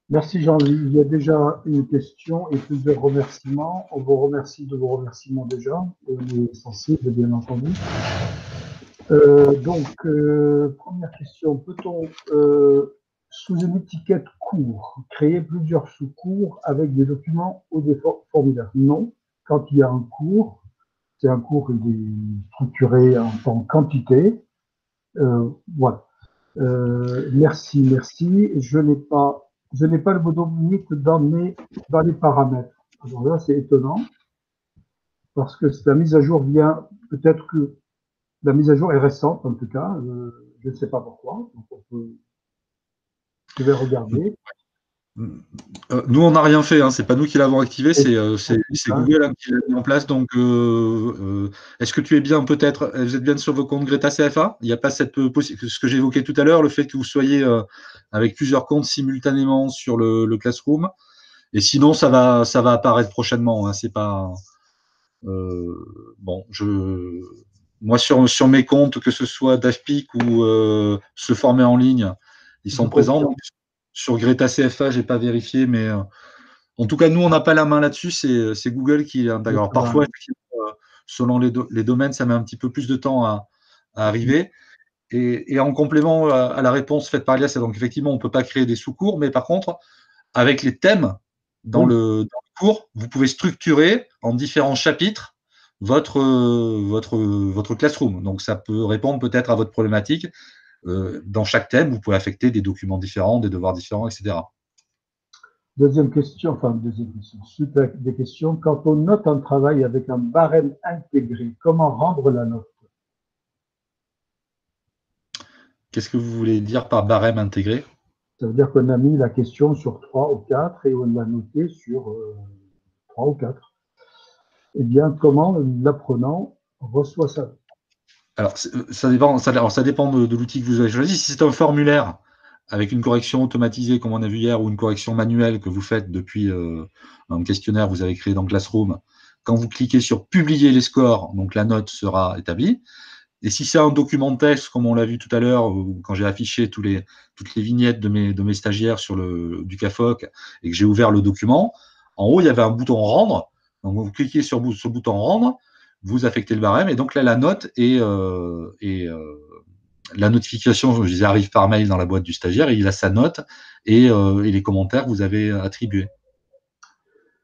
Merci Jean-Louis. Il y a déjà une question et plusieurs remerciements. On vous remercie de vos remerciements déjà. On est sensible, bien entendu. Première question. Peut-on, sous une étiquette cours, créer plusieurs sous-cours avec des documents ou des formulaires? Non. Quand il y a un cours, c'est un cours qui est structuré en quantité. Voilà. Merci. Je n'ai pas le mot Dominique dans les paramètres. Alors là, c'est étonnant parce que la mise à jour vient, peut-être que la mise à jour est récente en tout cas. Je ne sais pas pourquoi. Donc je vais regarder. Nous, on n'a rien fait, hein. C'est pas nous qui l'avons activé, c'est Google qui l'a mis en place. Donc, est-ce que tu es bien vous êtes bien sur vos comptes Greta CFA? Il n'y a pas ce que j'ai évoqué tout à l'heure, le fait que vous soyez avec plusieurs comptes simultanément sur le Classroom. Et sinon, ça va apparaître prochainement. Hein. C'est pas bon. Moi, sur mes comptes, que ce soit DAFPIC ou se former en ligne, ils sont présents. Donc, sur Greta CFA, je n'ai pas vérifié, mais en tout cas, nous, on n'a pas la main là-dessus. C'est Google qui intègre. Alors, parfois, selon les domaines, ça met un petit peu plus de temps à arriver. Et en complément à la réponse faite par Elias, c'est donc effectivement, on ne peut pas créer des sous-cours, mais par contre, avec les thèmes dans le cours, vous pouvez structurer en différents chapitres votre Classroom. Donc, ça peut répondre peut-être à votre problématique. Dans chaque thème, vous pouvez affecter des documents différents, des devoirs différents, etc. Deuxième question. Suite à des questions. Quand on note un travail avec un barème intégré, comment rendre la note? Qu'est-ce que vous voulez dire par barème intégré? Ça veut dire qu'on a mis la question sur 3 ou 4 et on l'a notée sur 3 ou 4. Eh bien, comment l'apprenant reçoit ça? Alors, ça dépend de l'outil que vous avez choisi. Si c'est un formulaire avec une correction automatisée, comme on a vu hier, ou une correction manuelle que vous faites depuis un questionnaire que vous avez créé dans Classroom, quand vous cliquez sur « Publier les scores », donc la note sera établie. Et si c'est un document texte, comme on l'a vu tout à l'heure, quand j'ai affiché toutes les vignettes de mes stagiaires sur du CAFOC et que j'ai ouvert le document, en haut, il y avait un bouton « Rendre ». Donc, vous cliquez sur ce bouton « Rendre », vous affectez le barème, et donc là, la note la notification, je disais, arrive par mail dans la boîte du stagiaire, et il a sa note et les commentaires que vous avez attribués.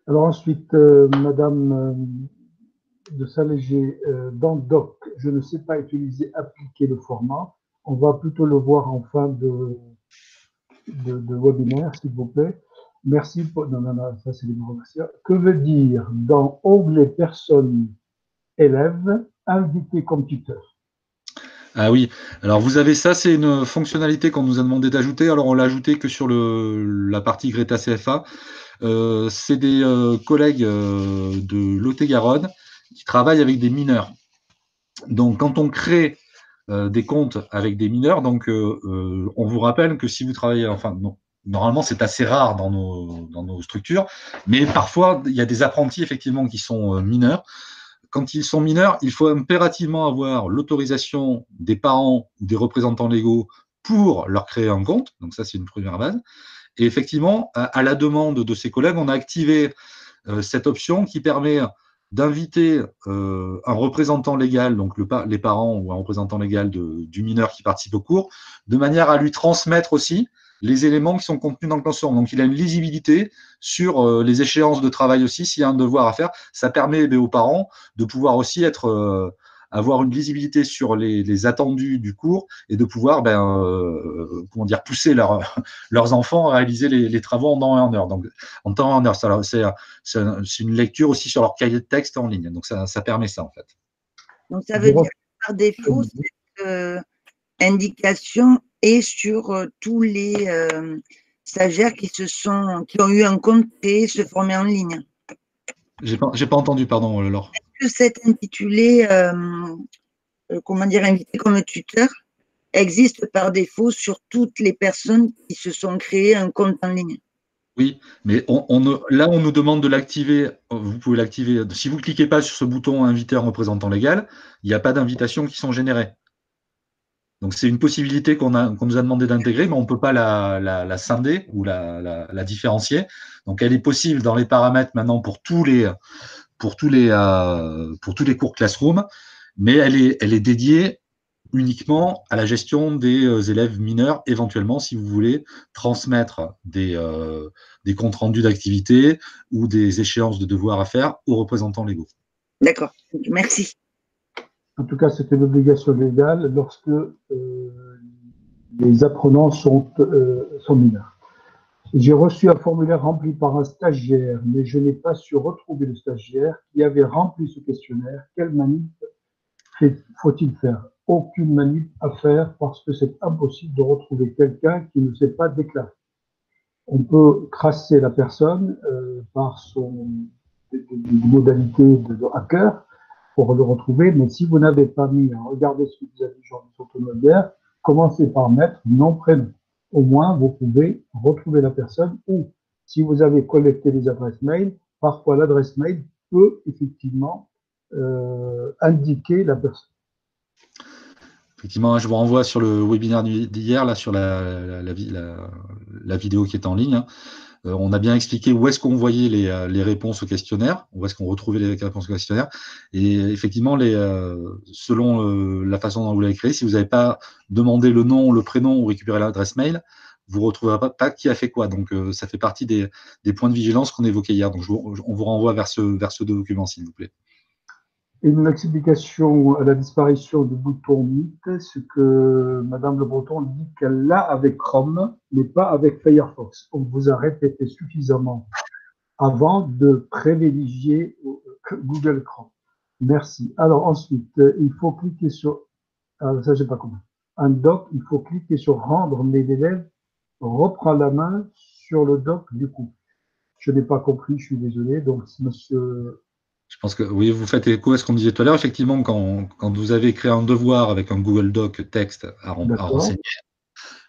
Alors ensuite, Madame de Saint-Léger, dans Doc, je ne sais pas utiliser, appliquer le format. On va plutôt le voir en fin de webinaire, s'il vous plaît. Merci pour... Non, ça c'est les remerciements. Que veut dire dans onglet personnes élèves, invité comme tuteur? Ah oui, alors vous avez ça, c'est une fonctionnalité qu'on nous a demandé d'ajouter. Alors on l'a ajouté que sur la partie Greta CFA. C'est des collègues de Lot-et-Garonne qui travaillent avec des mineurs. Donc quand on crée des comptes avec des mineurs, donc on vous rappelle que si vous travaillez, enfin non, normalement c'est assez rare dans nos structures, mais parfois il y a des apprentis effectivement qui sont mineurs. Quand ils sont mineurs, il faut impérativement avoir l'autorisation des parents ou des représentants légaux pour leur créer un compte. Donc ça, c'est une première base. Et effectivement, à la demande de ses collègues, on a activé cette option qui permet d'inviter un représentant légal, donc les parents ou un représentant légal du mineur qui participe au cours, de manière à lui transmettre aussi les éléments qui sont contenus dans le Classroom. Donc, il a une lisibilité sur les échéances de travail aussi, s'il y a un devoir à faire. Ça permet aux parents de pouvoir aussi être avoir une visibilité sur les attendus du cours et de pouvoir comment dire, pousser leurs enfants à réaliser les travaux en temps et en heure. Donc, en temps et en heure, c'est une lecture aussi sur leur cahier de texte en ligne. Donc, ça permet ça, en fait. Donc, ça veut dire que par défaut, cette indication est sur tous les stagiaires qui ont eu un compte et se former en ligne. J'ai pas entendu, pardon, Laure. Est-ce que cet intitulé, comment dire, invité comme tuteur, existe par défaut sur toutes les personnes qui se sont créées un compte en ligne? Oui, mais là, on nous demande de l'activer. Vous pouvez l'activer. Si vous ne cliquez pas sur ce bouton « Inviter un représentant légal », il n'y a pas d'invitations qui sont générées. Donc, c'est une possibilité qu'on nous a demandé d'intégrer, mais on ne peut pas la scinder ou la différencier. Donc, elle est possible dans les paramètres maintenant pour tous les cours Classroom, mais elle est dédiée uniquement à la gestion des élèves mineurs, éventuellement, si vous voulez transmettre des comptes rendus d'activités ou des échéances de devoirs à faire aux représentants légaux. D'accord, merci. En tout cas, c'est une obligation légale lorsque les apprenants sont mineurs. J'ai reçu un formulaire rempli par un stagiaire, mais je n'ai pas su retrouver le stagiaire qui avait rempli ce questionnaire. Quelle manip faut-il faire? Aucune manip à faire parce que c'est impossible de retrouver quelqu'un qui ne s'est pas déclaré. On peut tracer la personne par des modalités de hacker pour le retrouver, mais si vous n'avez pas mis, regardez ce que vous avez dit Jean-Michel hier, commencez par mettre nom, prénom. Au moins, vous pouvez retrouver la personne, ou si vous avez collecté les adresses mail, parfois l'adresse mail peut effectivement indiquer la personne. Effectivement, je vous renvoie sur le webinaire d'hier, là, sur la vidéo qui est en ligne. On a bien expliqué où est-ce qu'on voyait les réponses au questionnaire, où est-ce qu'on retrouvait les réponses au questionnaire. Et effectivement, selon la façon dont vous l'avez créé, si vous n'avez pas demandé le nom, le prénom ou récupéré l'adresse mail, vous ne retrouverez pas qui a fait quoi. Donc, ça fait partie des points de vigilance qu'on évoquait hier. Donc, on vous renvoie vers ce document, s'il vous plaît. Une explication à la disparition du bouton Meet, c'est que Madame Le Breton dit qu'elle l'a avec Chrome, mais pas avec Firefox. On vous a répété suffisamment avant de privilégier Google Chrome. Merci. Alors ensuite, il faut cliquer sur, ça j'ai pas compris, un doc, il faut cliquer sur rendre, mais l'élève reprend la main sur le doc du coup. Je n'ai pas compris, je suis désolé. Donc, monsieur... Je pense que oui, vous faites écho à ce qu'on disait tout à l'heure. Effectivement, quand vous avez créé un devoir avec un Google Doc texte à renseigner,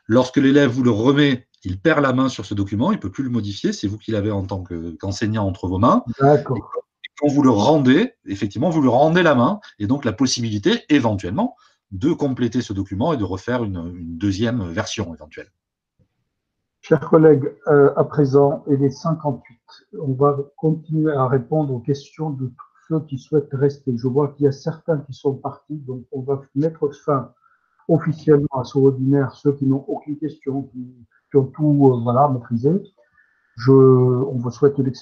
lorsque l'élève vous le remet, il perd la main sur ce document, il ne peut plus le modifier, c'est vous qui l'avez en tant qu'enseignant entre vos mains. D'accord. Et quand vous le rendez, effectivement, vous lui rendez la main, et donc la possibilité, éventuellement, de compléter ce document et de refaire une deuxième version éventuelle. Chers collègues, à présent, il est 58. On va continuer à répondre aux questions de tous ceux qui souhaitent rester. Je vois qu'il y a certains qui sont partis, donc on va mettre fin officiellement à ce webinaire. Ceux qui n'ont aucune question, qui ont tout maîtrisé. On vous souhaite une excellente